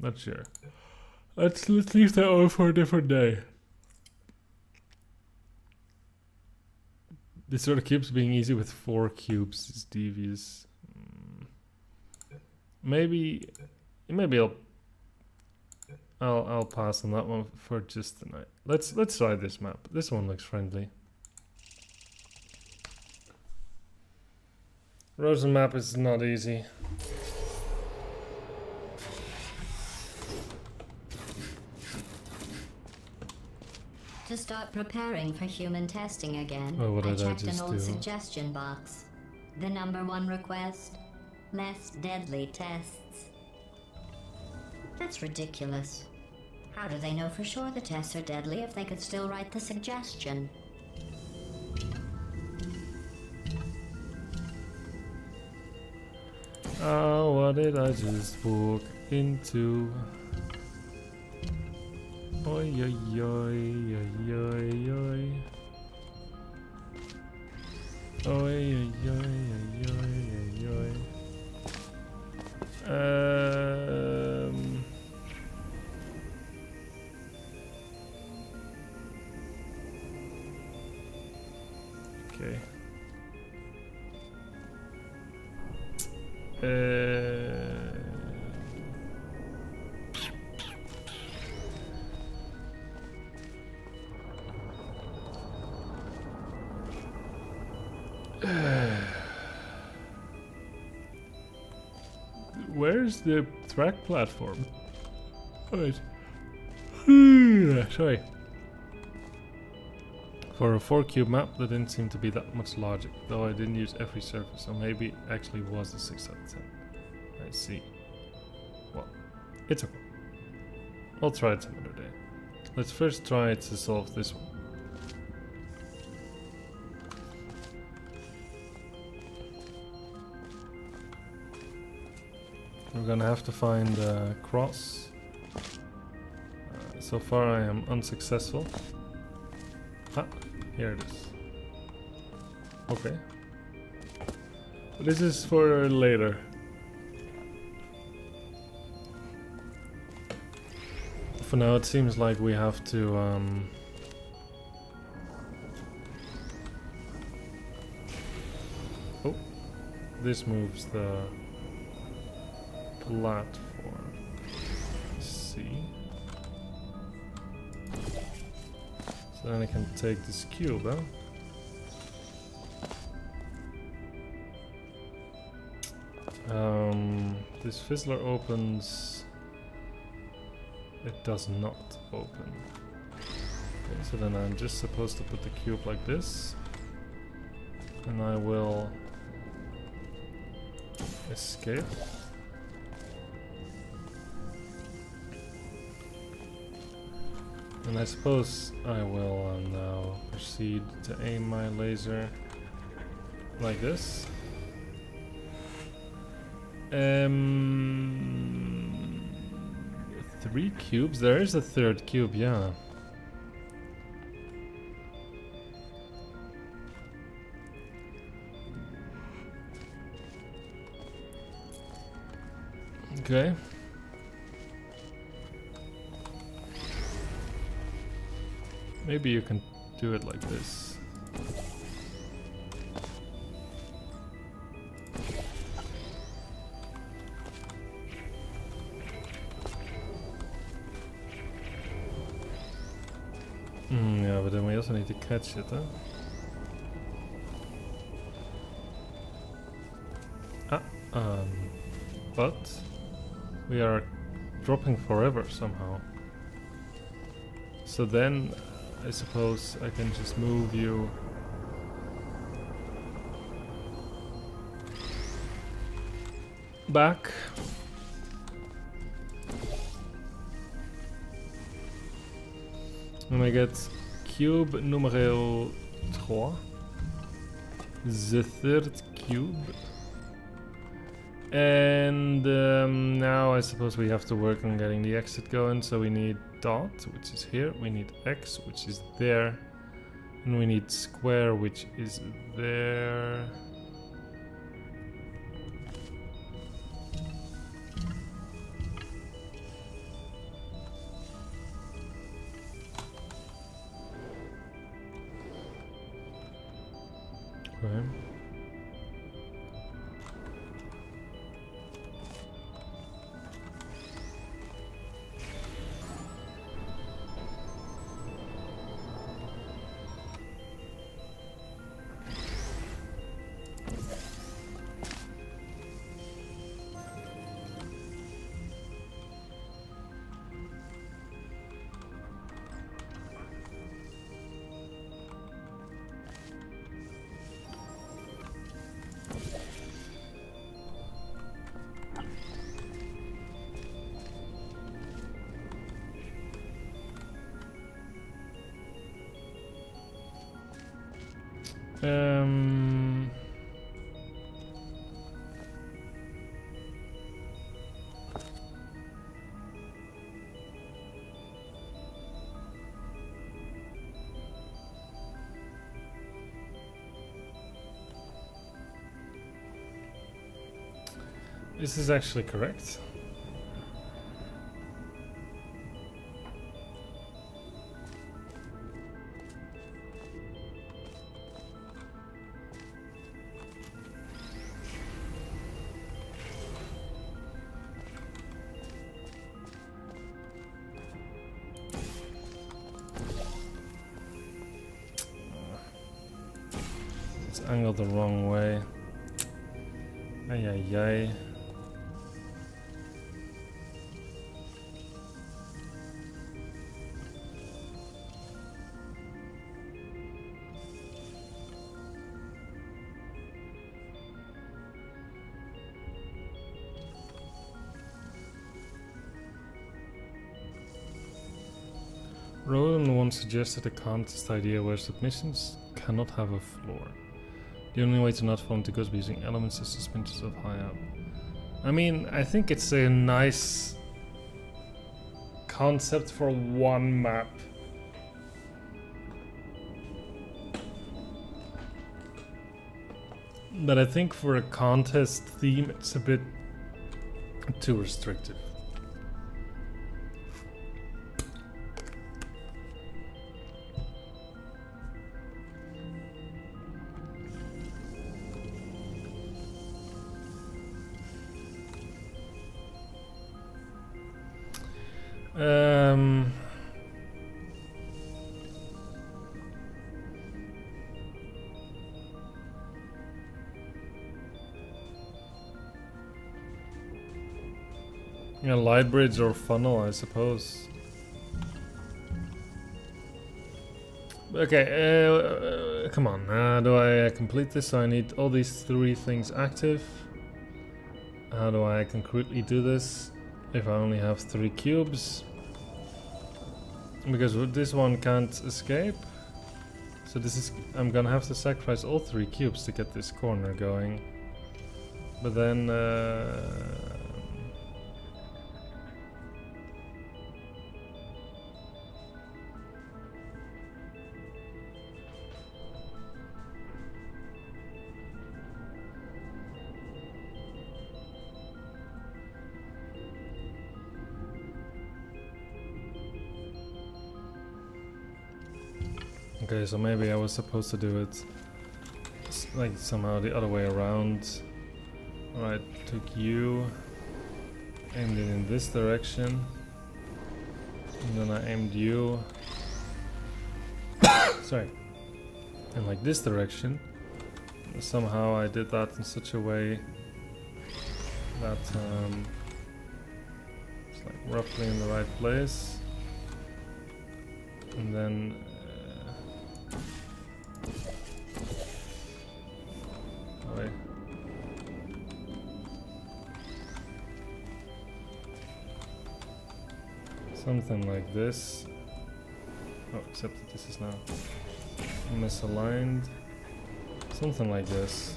Not sure. Let's leave that over for a different day. This sort of cubes being easy with 4 cubes is devious. Maybe I'll pass on that one for just tonight. Let's try this map. This one looks friendly. Rosen map is not easy. To start preparing for human testing again, Oh, what I did I checked an just old do? suggestion box. The #1 request: less deadly tests. That's ridiculous. How do they know for sure the tests are deadly if they could still write the suggestion? Oh, what did I just walk into? Oi, oi, oi, oi, oi, oi. Oi, oi, oi, oi, oi, oi. Okay. Where's the track platform? Wait. Sorry. For a 4-cube map, there didn't seem to be that much logic, though I didn't use every surface, so maybe it actually was a 6 out of 10. I see. Well, it's okay. I'll try it some other day. Let's first try to solve this one. We're gonna have to find a cross. So far I am unsuccessful. Ah, here it is. Okay. This is for later. For now it seems like we have to oh, this moves the platform. Let's see. So then I can take this cube, huh? This fizzler opens. It does not open. Okay, so then I'm just supposed to put the cube like this. And I will escape. And I suppose I will now proceed to aim my laser like this. 3 cubes? There is a 3rd cube, yeah. Okay. Maybe you can do it like this. Yeah, Yeah, but then we also need to catch it, huh? But we are dropping forever somehow. So then I suppose I can just move you back. And I get cube numero 3. The third cube. And now I suppose we have to work on getting the exit going. So we need dot, which is here. We need x, which is there. And we need square, which is there. Okay. This is actually correct. It's angled the wrong way. Ay ay ay. Roland once suggested a contest idea where submissions cannot have a floor. The only way to not fall into goes by using elements as suspensions of high up. I mean, I think it's a nice concept for one map. But I think for a contest theme, it's a bit too restrictive. Yeah, light bridge or funnel, I suppose. Okay, come on. Do I complete this? So I need all these 3 things active. How do I concretely do this if I only have 3 cubes? Because this one can't escape. So this is, I'm gonna have to sacrifice all 3 cubes to get this corner going. But then okay, so maybe I was supposed to do it like somehow the other way around. Alright, took you, aimed it in this direction, and then I aimed you sorry, in like this direction. Somehow I did that in such a way that it's like roughly in the right place, and then wait. Something like this. Oh, except that this is now misaligned. Something like this.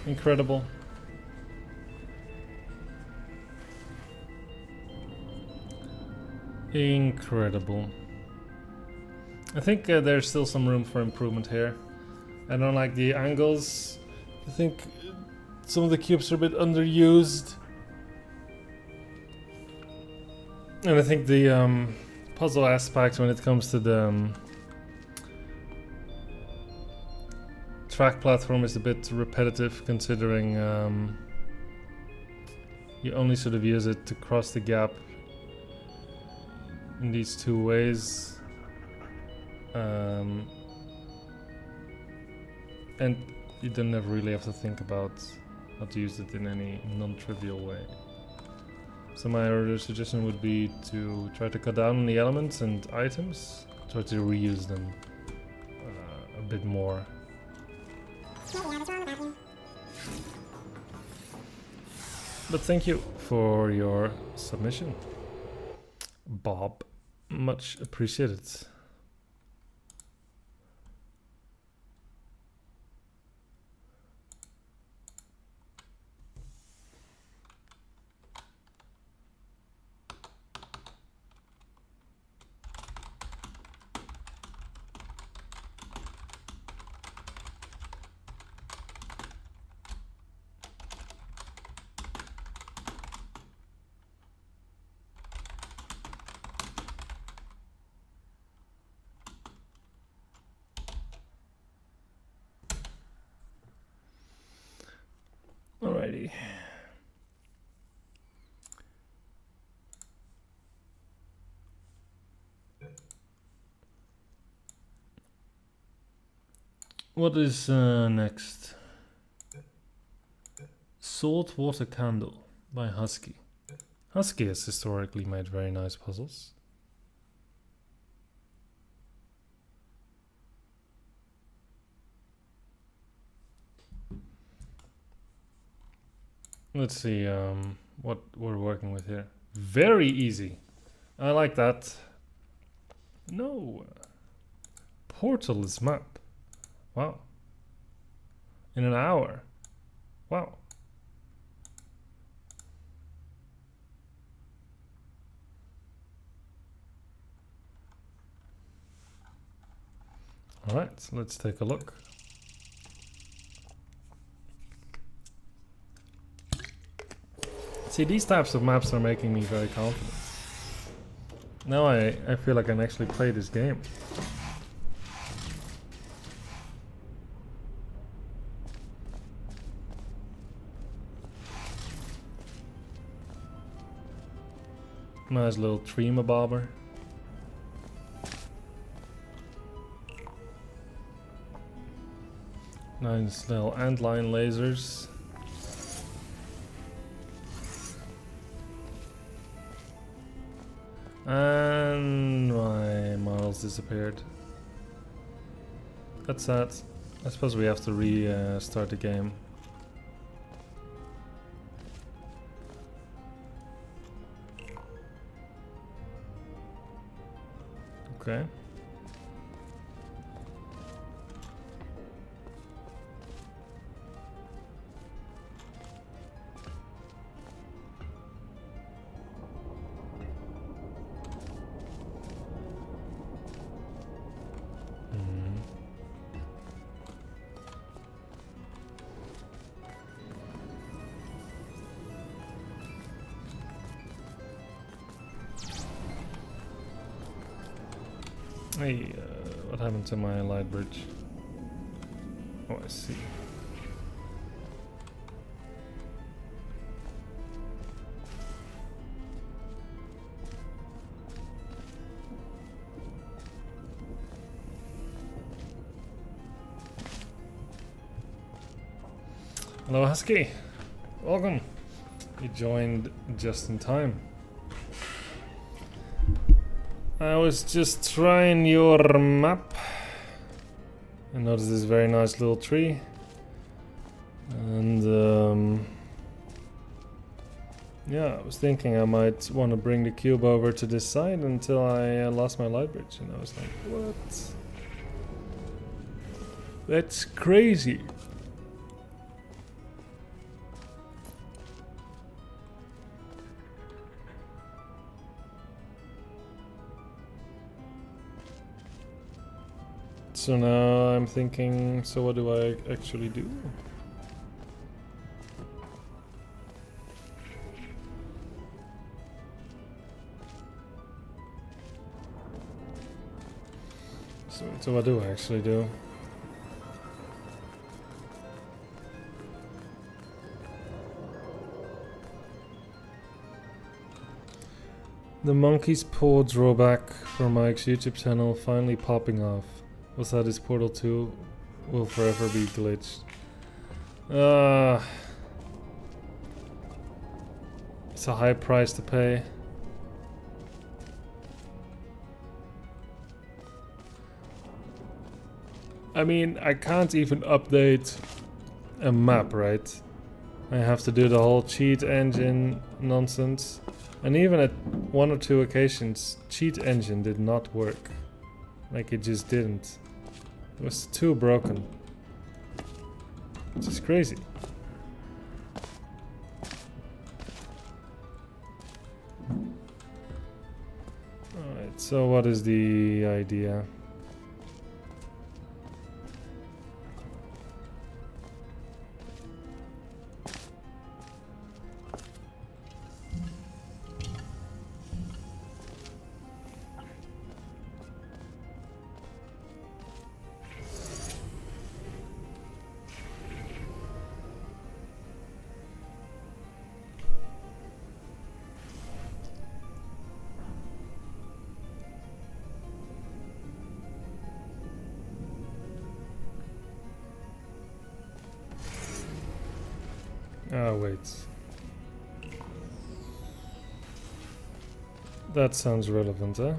Incredible. Incredible. I think there's still some room for improvement here. I don't like the angles. I think some of the cubes are a bit underused. And I think the puzzle aspect when it comes to the track platform is a bit repetitive, considering you only sort of use it to cross the gap in these two ways. And you don't ever really have to think about how to use it in any non-trivial way. So my other suggestion would be to try to cut down on the elements and items, try to reuse them a bit more. But thank you for your submission, Bob. Much appreciated. Alrighty. What is next? Saltwater Candle by Husky. Husky has historically made very nice puzzles. Let's see what we're working with here. Very easy. I like that. No. Portalless map. Wow. In an hour. Wow. All right, let's take a look. See, these types of maps are making me very confident. Now I feel like I can actually play this game. Nice little trema bobber. Nice little antline lasers. And my models disappeared. That's sad. I suppose we have to restart the game. Okay. Hey, what happened to my light bridge? Oh, I see. Hello, Husky. Welcome. You joined just in time. I was just trying your map. I noticed this very nice little tree. And yeah, I was thinking I might want to bring the cube over to this side until I lost my light bridge. And I was like, what? That's crazy. So now I'm thinking, so what do I actually do? So what do I actually do? The monkey's paw drawback for Mike's YouTube channel finally popping off. Was that his Portal 2 will forever be glitched. It's a high price to pay. I mean, I can't even update a map, right? I have to do the whole cheat engine nonsense. And even at one or two occasions, cheat engine did not work. Like, it just didn't. It was too broken. Which is crazy. Alright, so what is the idea? Oh, wait. That sounds relevant, huh?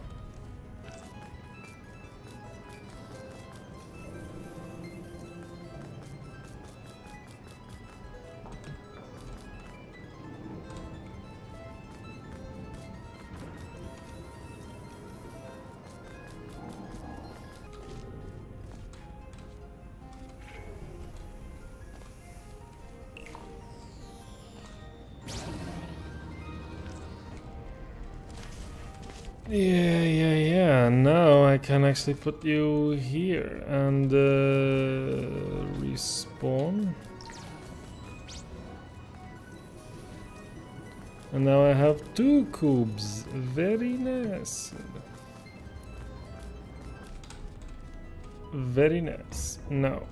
Yeah. Now I can actually put you here and respawn. And now I have 2 cubes. Very nice. Very nice. Now,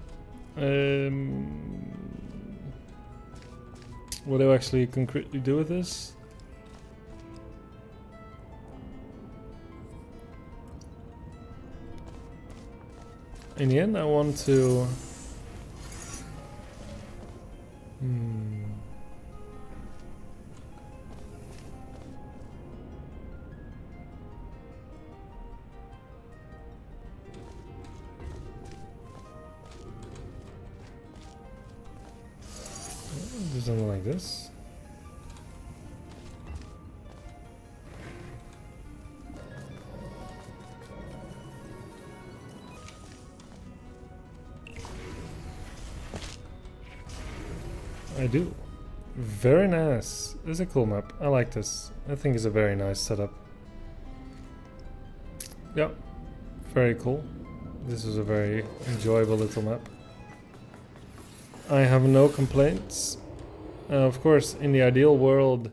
what do I actually concretely do with this? In the end, I want to... Do something like this. I do. Very nice. This is a cool map. I like this. I think it's a very nice setup. Yeah, very cool. This is a very enjoyable little map. I have no complaints. Of course, in the ideal world,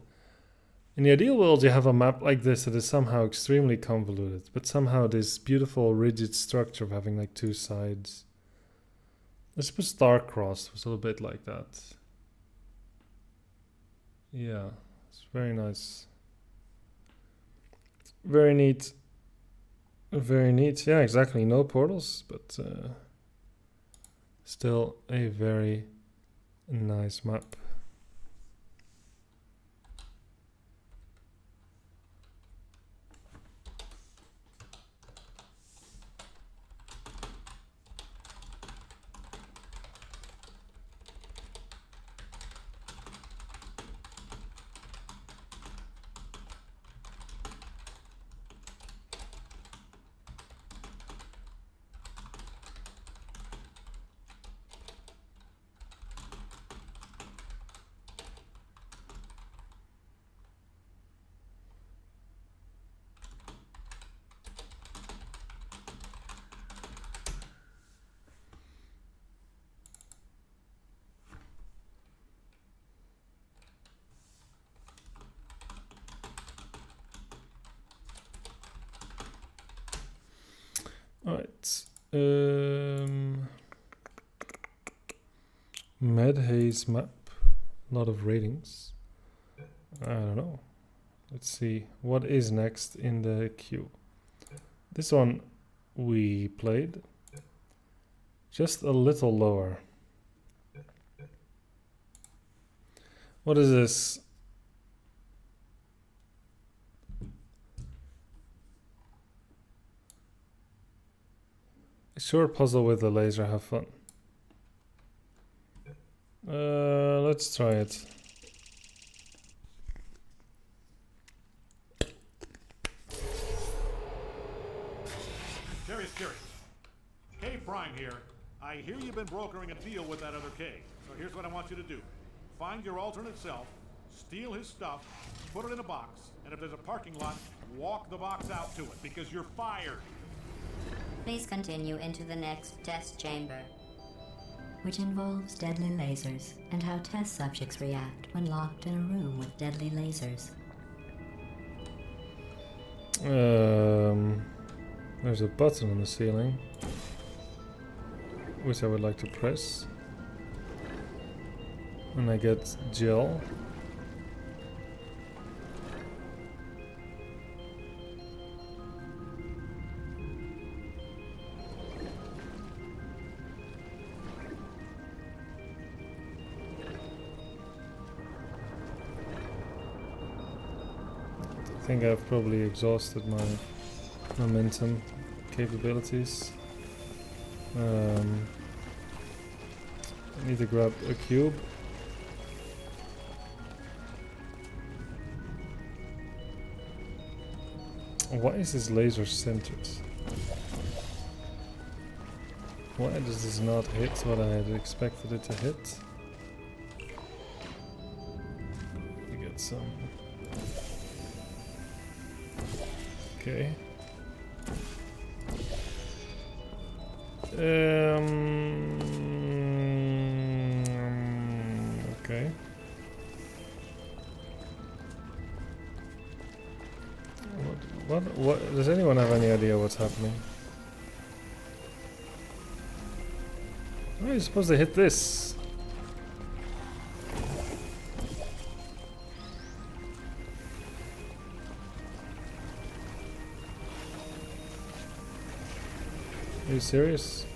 you have a map like this that is somehow extremely convoluted, but somehow this beautiful rigid structure of having like 2 sides. I suppose Starcross was a little bit like that. Yeah, it's very nice. Very neat. Very neat. Yeah, exactly. No portals, but still a very Nice map. Alright. Mad Haze map. A lot of ratings. I don't know. Let's see what is next in the queue. This one we played. Just a little lower. What is this? Sure, puzzle with the laser, have fun. Let's try it. Curious. Cave Prime here. I hear you've been brokering a deal with that other cave. So here's what I want you to do. Find your alternate self, steal his stuff, put it in a box, and if there's a parking lot, walk the box out to it, because you're fired. Please continue into the next test chamber, which involves deadly lasers and how test subjects react when locked in a room with deadly lasers. There's a button on the ceiling, which I would like to press. And I get gel. I think I've probably exhausted my momentum capabilities. I need to grab a cube. Why is this laser centered? Why does this not hit what I had expected it to hit? We get some. Okay. Okay. What? Does anyone have any idea what's happening? How are you supposed to hit this? Are you serious?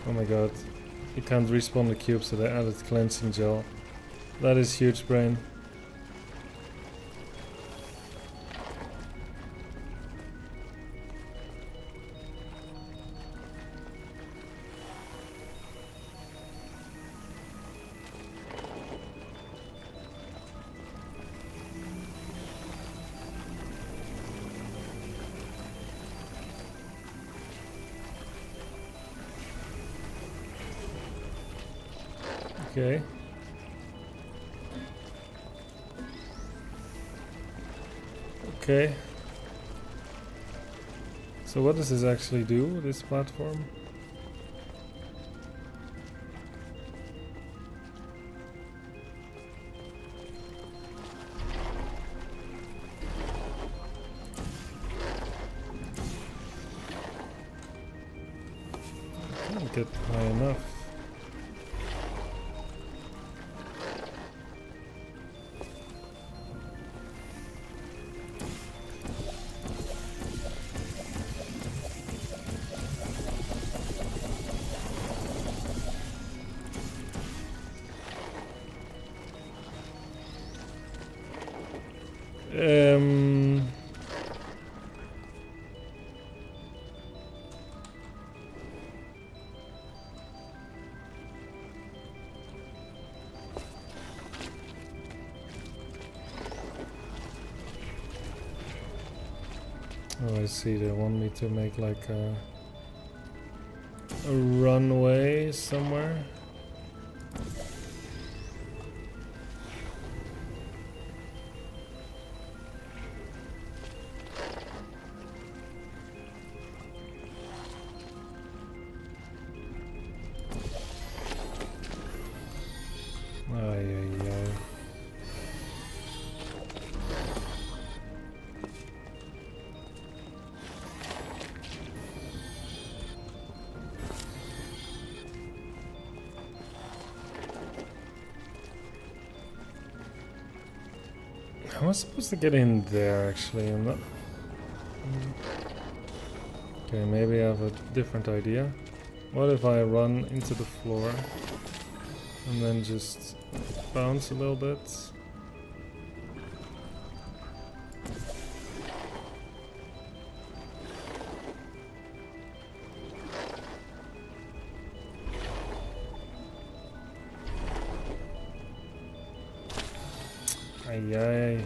Oh my god. You can't respawn the cube, so they added cleansing gel. That is huge brain. Okay. Okay. So what does this actually do, this platform? I can't get high enough. Oh, I see. They want me to make like a runway somewhere. Ay, ay, ay. How am I supposed to get in there actually? I'm not. Okay, maybe I have a different idea. What if I run into the floor and then just bounce a little bit? Ay, ay.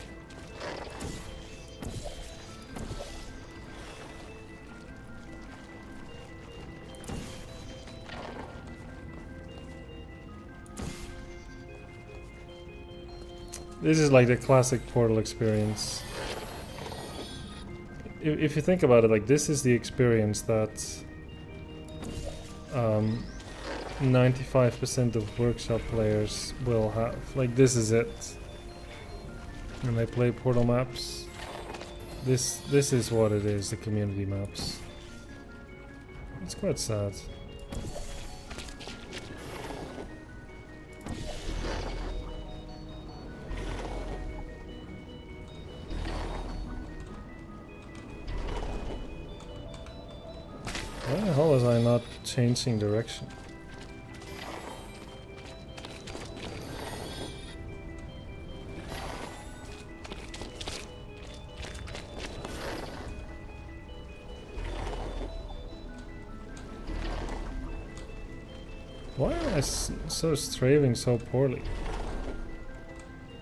This is like the classic Portal experience. If you think about it, like this is the experience that 95% of workshop players will have. Like this is it. When they play Portal maps, this is what it is, the community maps. It's quite sad. Why the hell was I not changing direction? Why am I so strafing so poorly?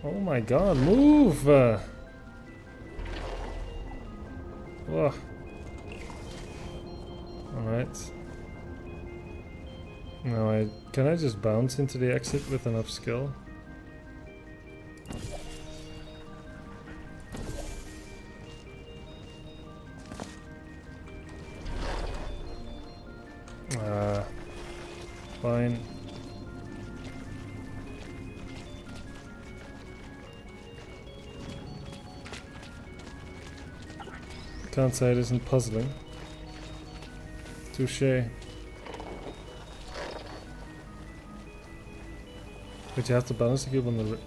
Oh my god, move! Ugh. Alright. Now can I just bounce into the exit with enough skill? Fine. Can't say it isn't puzzling. Touché. But you have to balance the cube on the...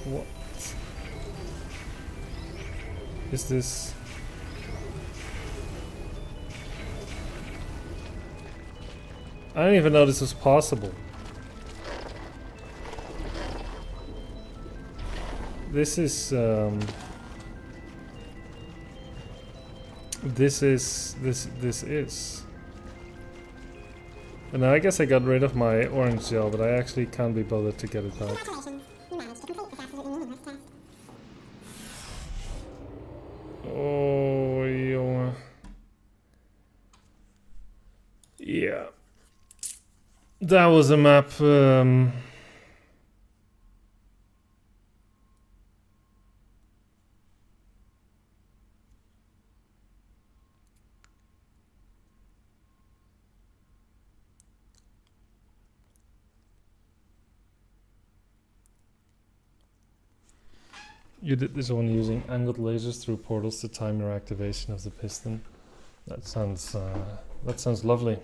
What? Is this... I didn't even know this was possible. This is this is. And I guess I got rid of my orange gel, but I actually can't be bothered to get it back. Oh, jongen. Yeah. That was a map. You did this one using angled lasers through portals to time your activation of the piston. That sounds lovely.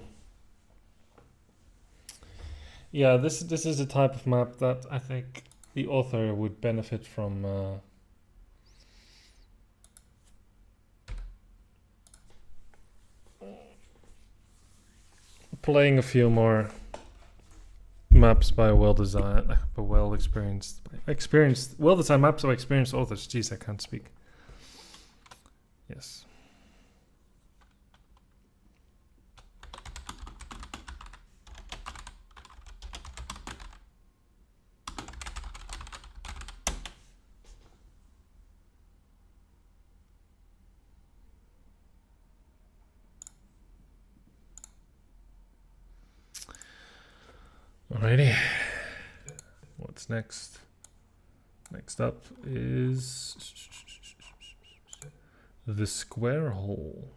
Yeah, this is a type of map that I think the author would benefit from playing a few more maps by well-designed, but well-experienced, well-designed maps by experienced authors. Jeez, I can't speak. Yes. Alrighty. What's next? Next up is the square hole.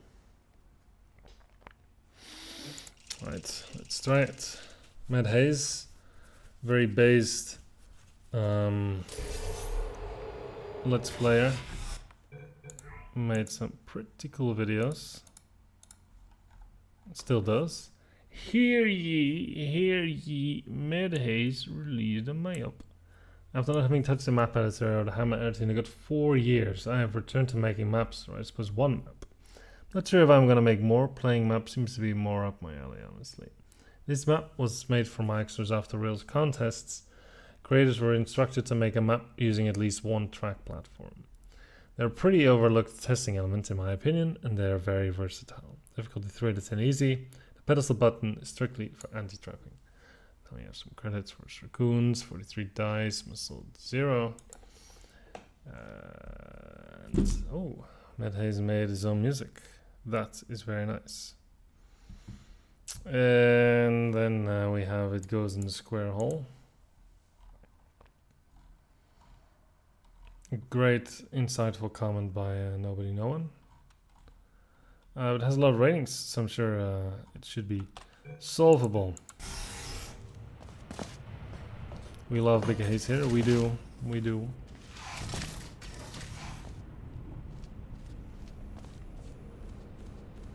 Right, let's try it. Matt Hayes, very based Let's Player. Made some pretty cool videos. Still does. Hear ye, Matt Hayes released a map. After not having touched the map editor or the Hammer editor in a good 4 years, I have returned to making maps, or I suppose one map. Not sure if I'm gonna make more. Playing maps seems to be more up my alley, honestly. This map was made for Microsoft's After Rails contests. Creators were instructed to make a map using at least one track platform. They're a pretty overlooked testing element in my opinion, and they are very versatile. Difficulty 3 to 10 easy. The pedestal button is strictly for anti-trapping. Then we have some credits for Raccoons, 43 dice, Muscle 0. And oh, Matt Hayes made his own music. That is very nice. And then we have It Goes in the Square Hole. A great, insightful comment by Nobody No One. It has a lot of ratings, so I'm sure it should be solvable. We love Big Hayes here. We do.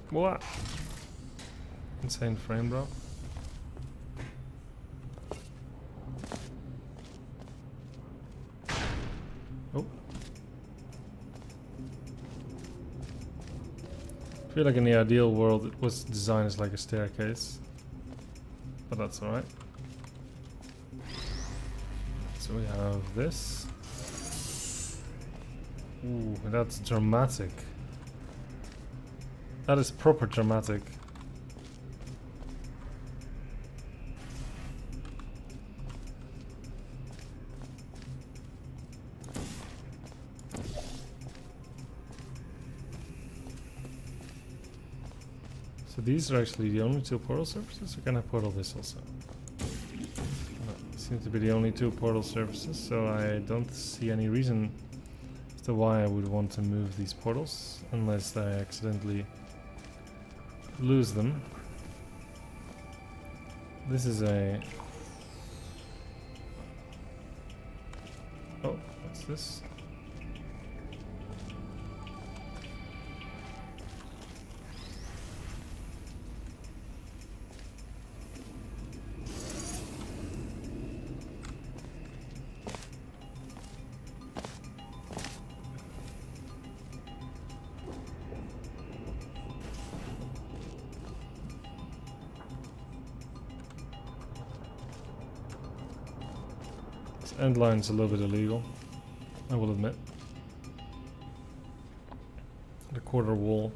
What? Insane frame drop. Oh. I feel like in the ideal world it was designed as like a staircase. But that's alright. So we have this. Ooh, that's dramatic. That is proper dramatic. So these are actually the only two portal surfaces, or can I portal this also? No, seem to be the only two portal surfaces, so I don't see any reason as to why I would want to move these portals, unless I accidentally lose them. This is a... Oh, what's this? End line's a little bit illegal, I will admit. The quarter wall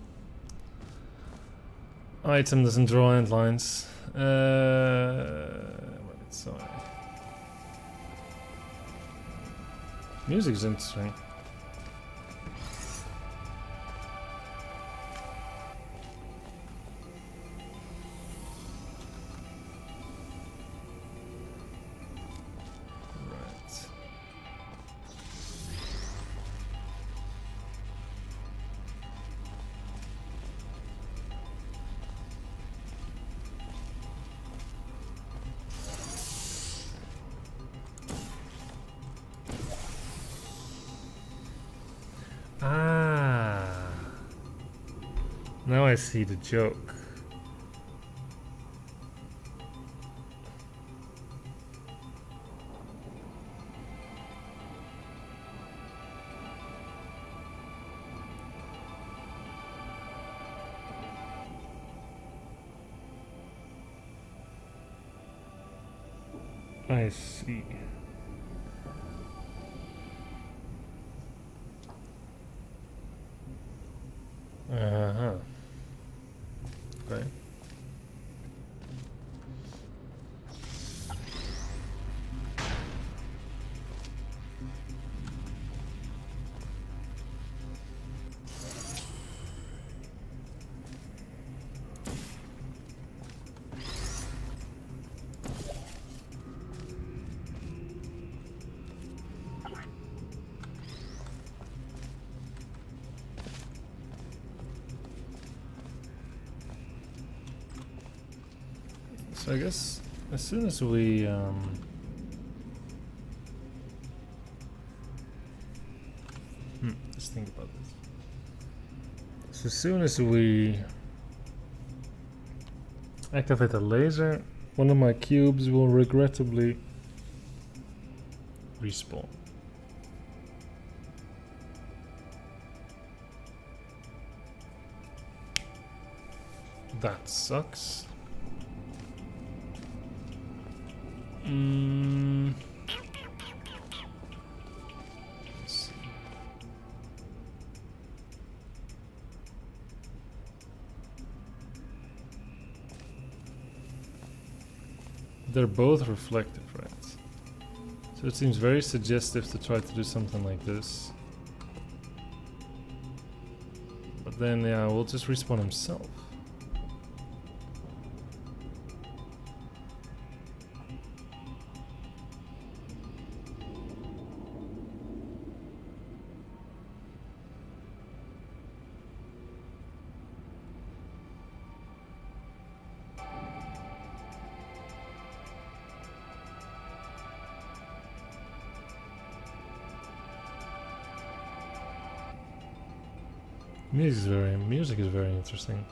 item doesn't draw end lines. Right, so music's interesting. Now I see the joke. I see. Uh-huh. Okay. So I guess as soon as we let's think about this. So as soon as we activate the laser, one of my cubes will regrettably respawn. That sucks. Let's see. They're both reflective, right? So it seems very suggestive to try to do something like this. But then, yeah, we'll just respawn himself. Music is very interesting.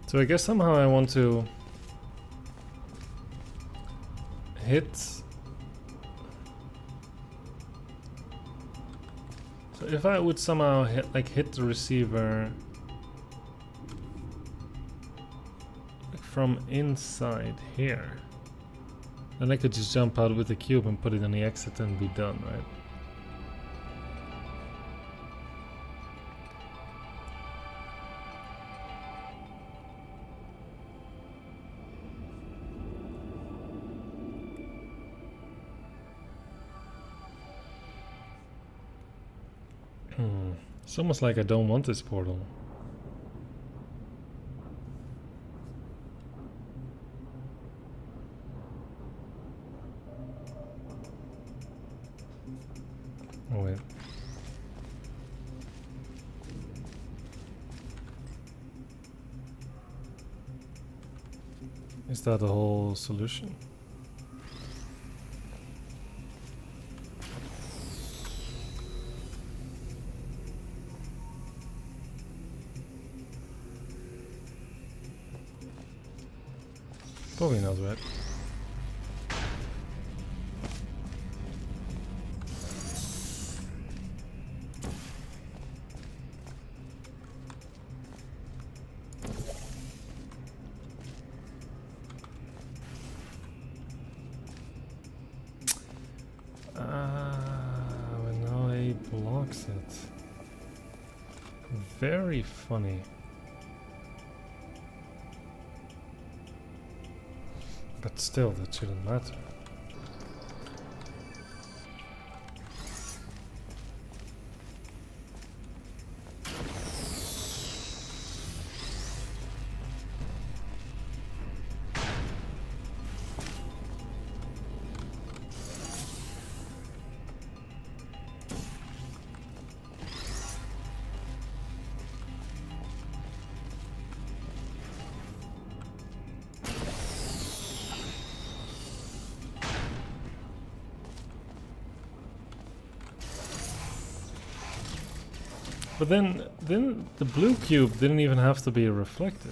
So I guess somehow I want to hit. So if I would somehow hit the receiver from inside here, then I could just jump out with the cube and put it on the exit and be done, right? It's almost like I don't want this portal. Oh wait. Is that the whole solution? Probably not, right? But now he blocks it. Very funny. But still, that shouldn't matter. But then the blue cube didn't even have to be reflected.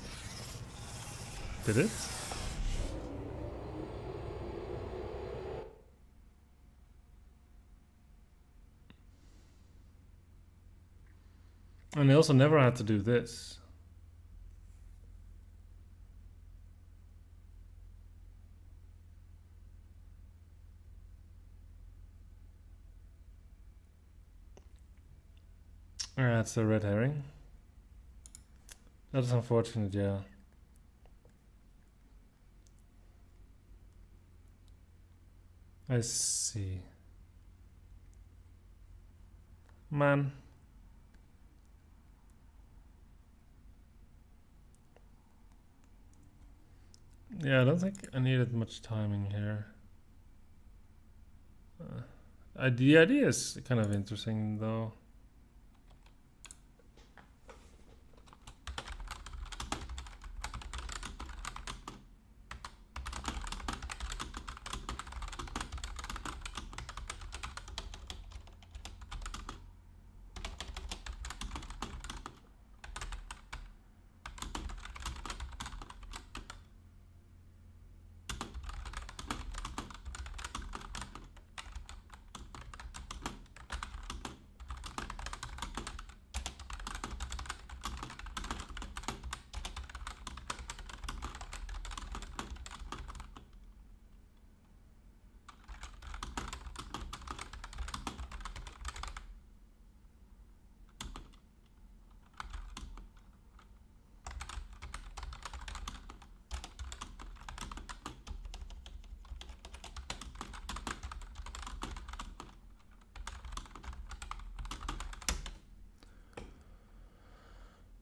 Did it? And they also never had to do this. That's the red herring. That is unfortunate, yeah. I see. Man. Yeah, I don't think I needed much timing here. The idea is kind of interesting, though.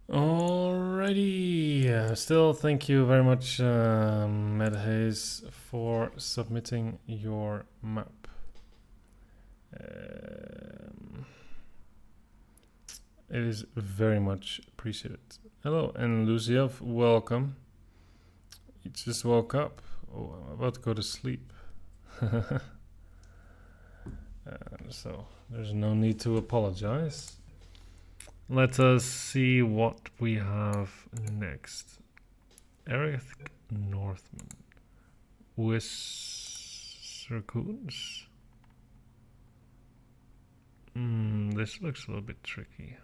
Alrighty. Still, thank you very much, Medhaze, for submitting your map. It is very much appreciated. Hello, and Luciov, welcome. You just woke up. Oh, I'm about to go to sleep. So, there's no need to apologize. Let us see what we have next. Eric Northman. Wissercoons. This looks a little bit tricky.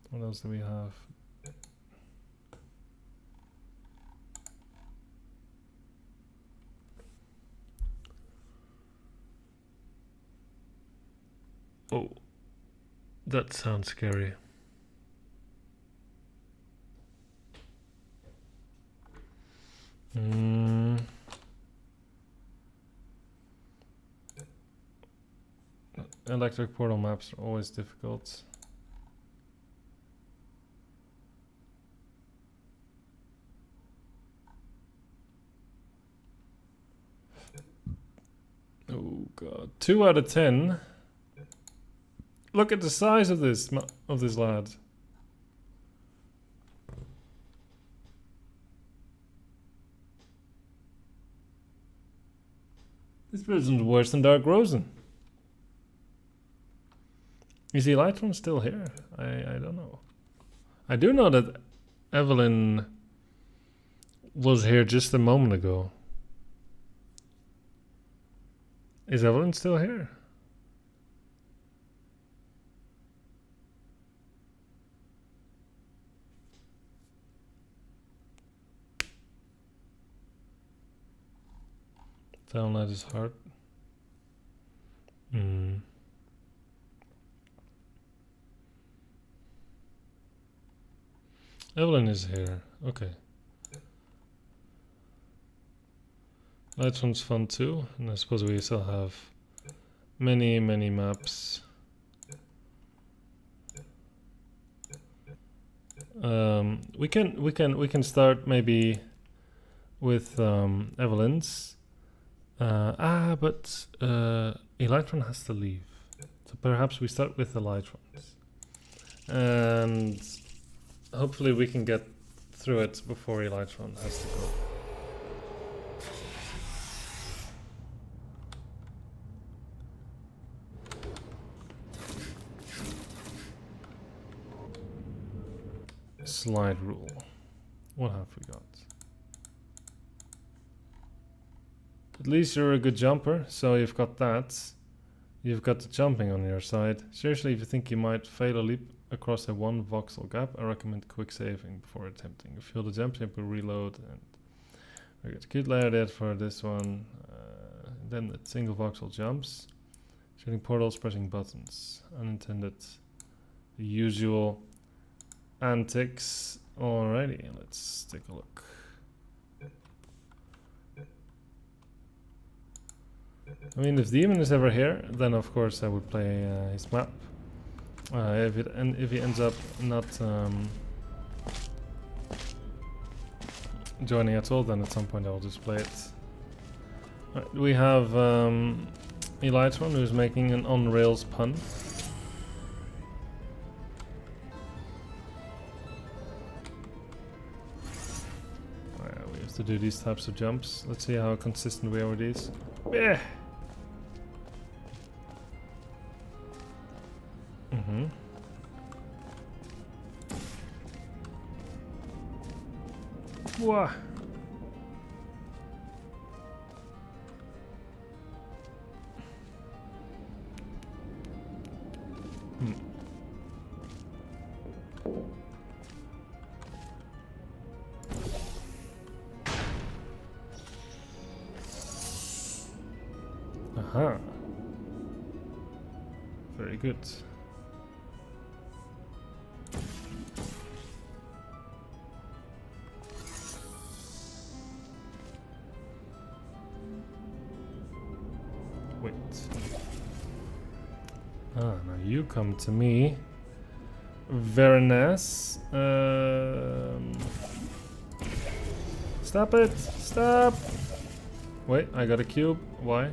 What else do we have? Oh, that sounds scary. Electric portal maps are always difficult. Oh god, 2 out of 10. Look at the size of this lad. This person's worse than Dark Rosen. Is Elytron still here? I don't know. I do know that Evelyn was here just a moment ago. Is Evelyn still here? Download his heart. Evelyn is here. Okay. That one's fun too, and I suppose we still have many maps. We can start maybe with Evelyn's. But Elytron has to leave. So perhaps we start with Elytron's. And hopefully we can get through it before Elytron has to go. Slide rule. What have we got? At least you're a good jumper, so you've got that. You've got the jumping on your side. Seriously, if you think you might fail a leap across a 1 voxel gap, I recommend quick saving before attempting. If you fail the jump, simply reload. And we got good layer there for this one. Then the single voxel jumps. Shooting portals, pressing buttons. Unintended. The usual antics. Alrighty, let's take a look. I mean, if Demon is ever here, then of course I would play his map. If he ends up not joining at all, then at some point I'll just play it. Right, we have Elytron, who's making an on-rails pun. We have to do these types of jumps. Let's see how consistent we are with these. Yeah. Mm-hmm. Wah. Aha. Very good. Wait. Now you come to me. Veroness. Stop it! Stop! Wait, I got a cube. Why?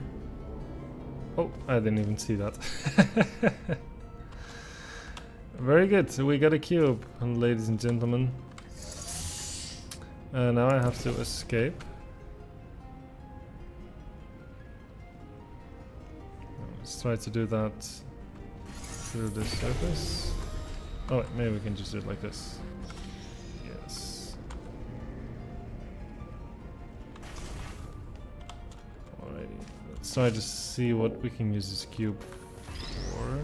Oh, I didn't even see that. Very good, so we got a cube, ladies and gentlemen. Now I have to escape. Let's try to do that through this surface. Oh, wait, maybe we can just do it like this. Yes. Alrighty, let's try to see what we can use this cube for.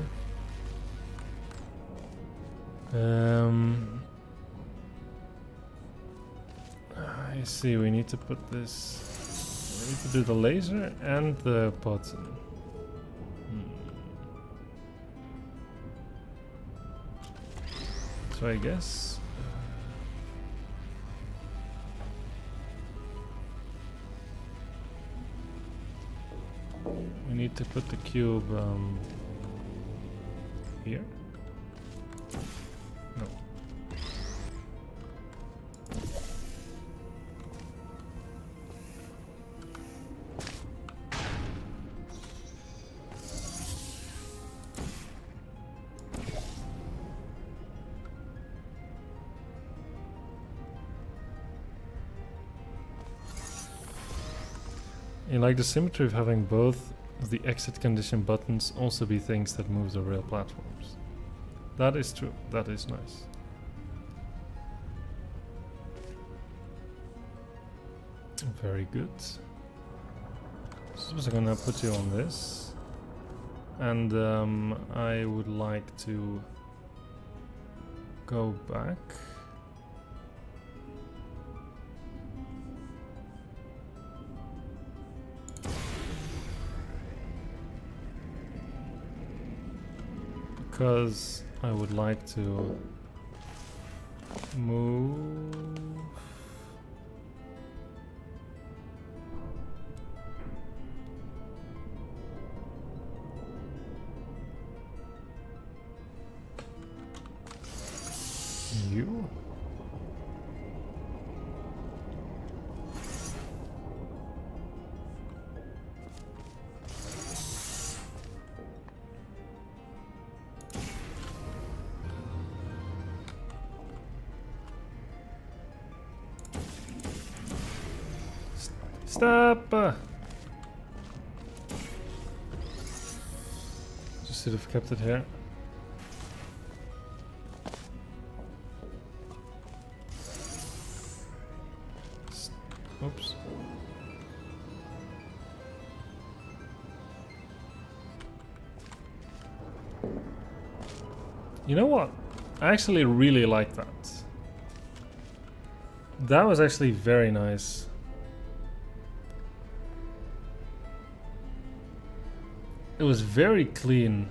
I see, we need to put this... We need to do the laser and the button. So I guess... we need to put the cube here? No. I like the symmetry of having both of the exit condition buttons also be things that move the rail platforms. That is true. That is nice. Very good. So I'm gonna put you on this. And I would like to go back. Because I would like to move you. Stop! Just should have kept it here. Oops. You know what? I actually really like that. That was actually very nice. It was very clean.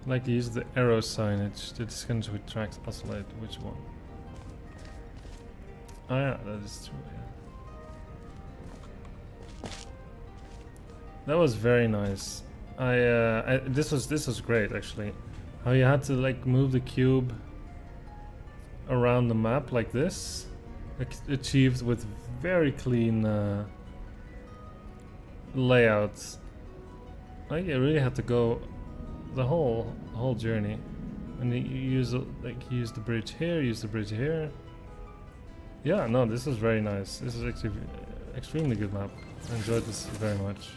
Like to use the arrow signage to distinguish which tracks oscillate which one. Oh yeah, that is true, yeah. That was very nice. This was great actually. How you had to like move the cube around the map like this, achieved with very clean layouts. Like you really had to go the whole journey, and you use the bridge here, use the bridge here. Yeah, no, this was very nice. This is actually extremely good map. I enjoyed this very much.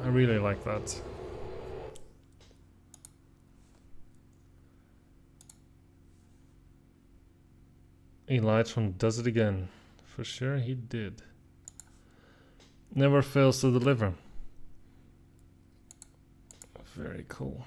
I really like that. Elytron does it again. For sure he did. Never fails to deliver. Very cool.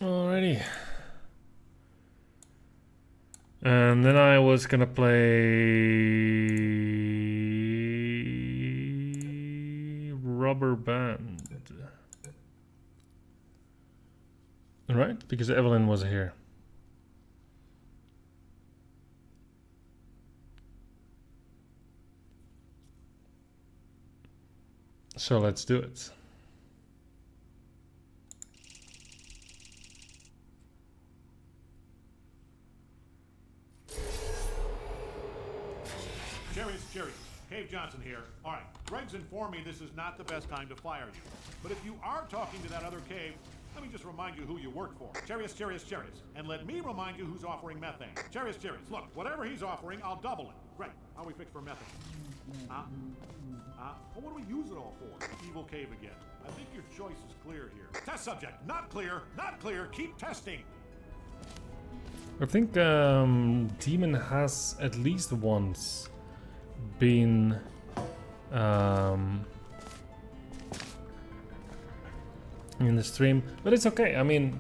Alrighty. And then I was gonna play Rubber Band. Right? Because Evelyn was here. So let's do it. Cherries, Cave Johnson here. All right, Greg's informed me this is not the best time to fire you. But if you are talking to that other cave, let me just remind you who you work for. Cherries. And let me remind you who's offering methane. Cherries. Look, whatever he's offering, I'll double it. Greg, how are we fixed for methane? Well, what do we use it all for? Evil cave again. I think your choice is clear here. Test subject, not clear, keep testing. I think Demon has at least once been in the stream, but it's okay. I mean,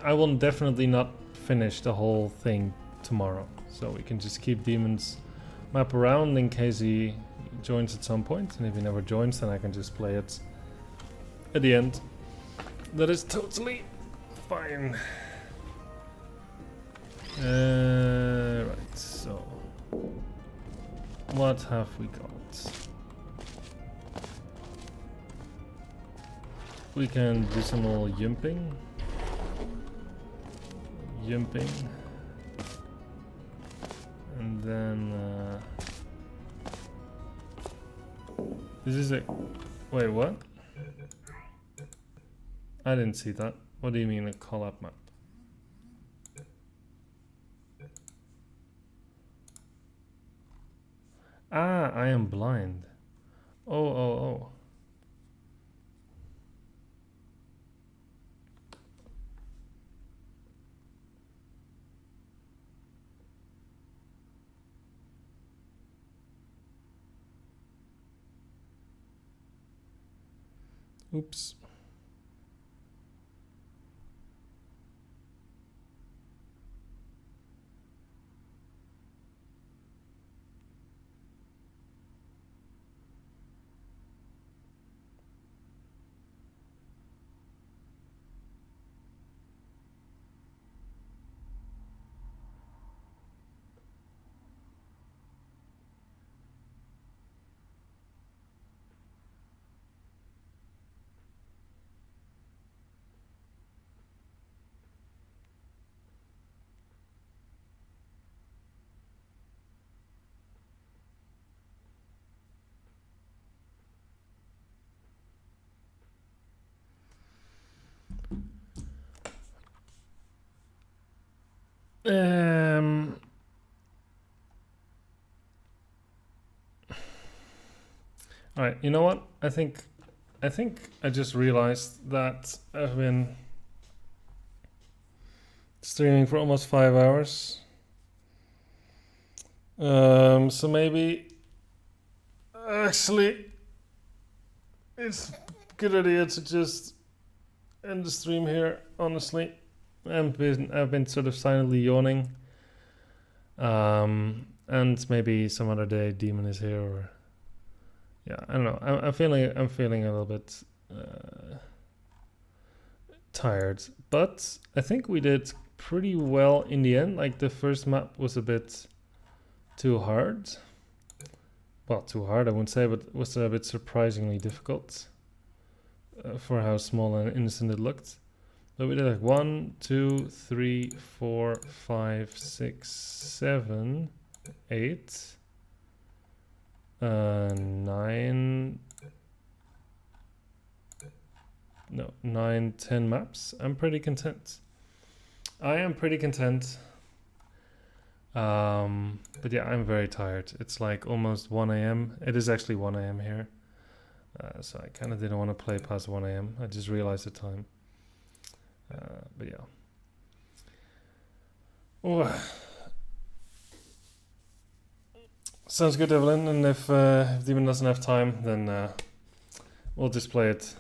I will definitely not finish the whole thing tomorrow, so we can just keep Demon's map around in case he joins at some point, and if he never joins, then I can just play it at the end. That is totally fine. Right, so what have we got? We can do some little yumping. And then this is a wait, what? I didn't see that. What do you mean a call-up map? Ah, I am blind. Oh. Oops. All right, you know what? I think I just realized that I've been streaming for almost 5 hours. So maybe actually it's a good idea to just end the stream here, honestly. I've been sort of silently yawning. And maybe some other day Demon is here, or yeah, I don't know. I'm feeling a little bit tired, but I think we did pretty well in the end. Like the first map was a bit too hard. Well, too hard I wouldn't say, but was a bit surprisingly difficult for how small and innocent it looked. But we did like 1, 2, 3, 4, 5, 6, 7, 8, 9, 10 maps. I'm pretty content. I am pretty content. But yeah, I'm very tired. It's like almost 1 a.m. It is actually 1 a.m. here. So I kind of didn't want to play past 1 a.m. I just realized the time. But yeah. Oh. Sounds good, Evelyn. And if Demon doesn't have time, then we'll just play it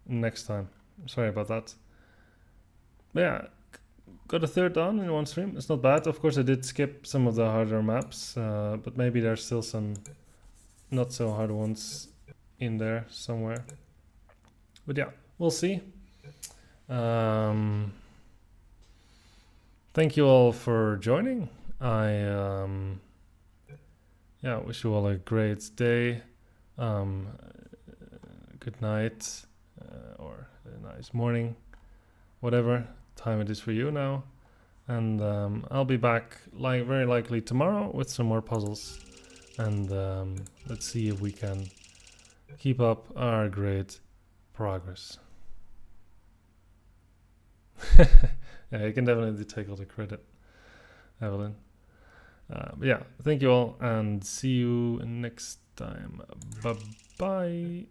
next time. Sorry about that. But yeah, got a third done in one stream. It's not bad. Of course, I did skip some of the harder maps, but maybe there's still some not so hard ones in there somewhere. But yeah, we'll see. Thank you all for joining. I wish you all a great day, good night, or a nice morning, whatever time it is for you now. And I'll be back very likely tomorrow with some more puzzles, and let's see if we can keep up our great progress. Yeah, you can definitely take all the credit, Evelyn. But yeah, thank you all, and see you next time. Bye-bye.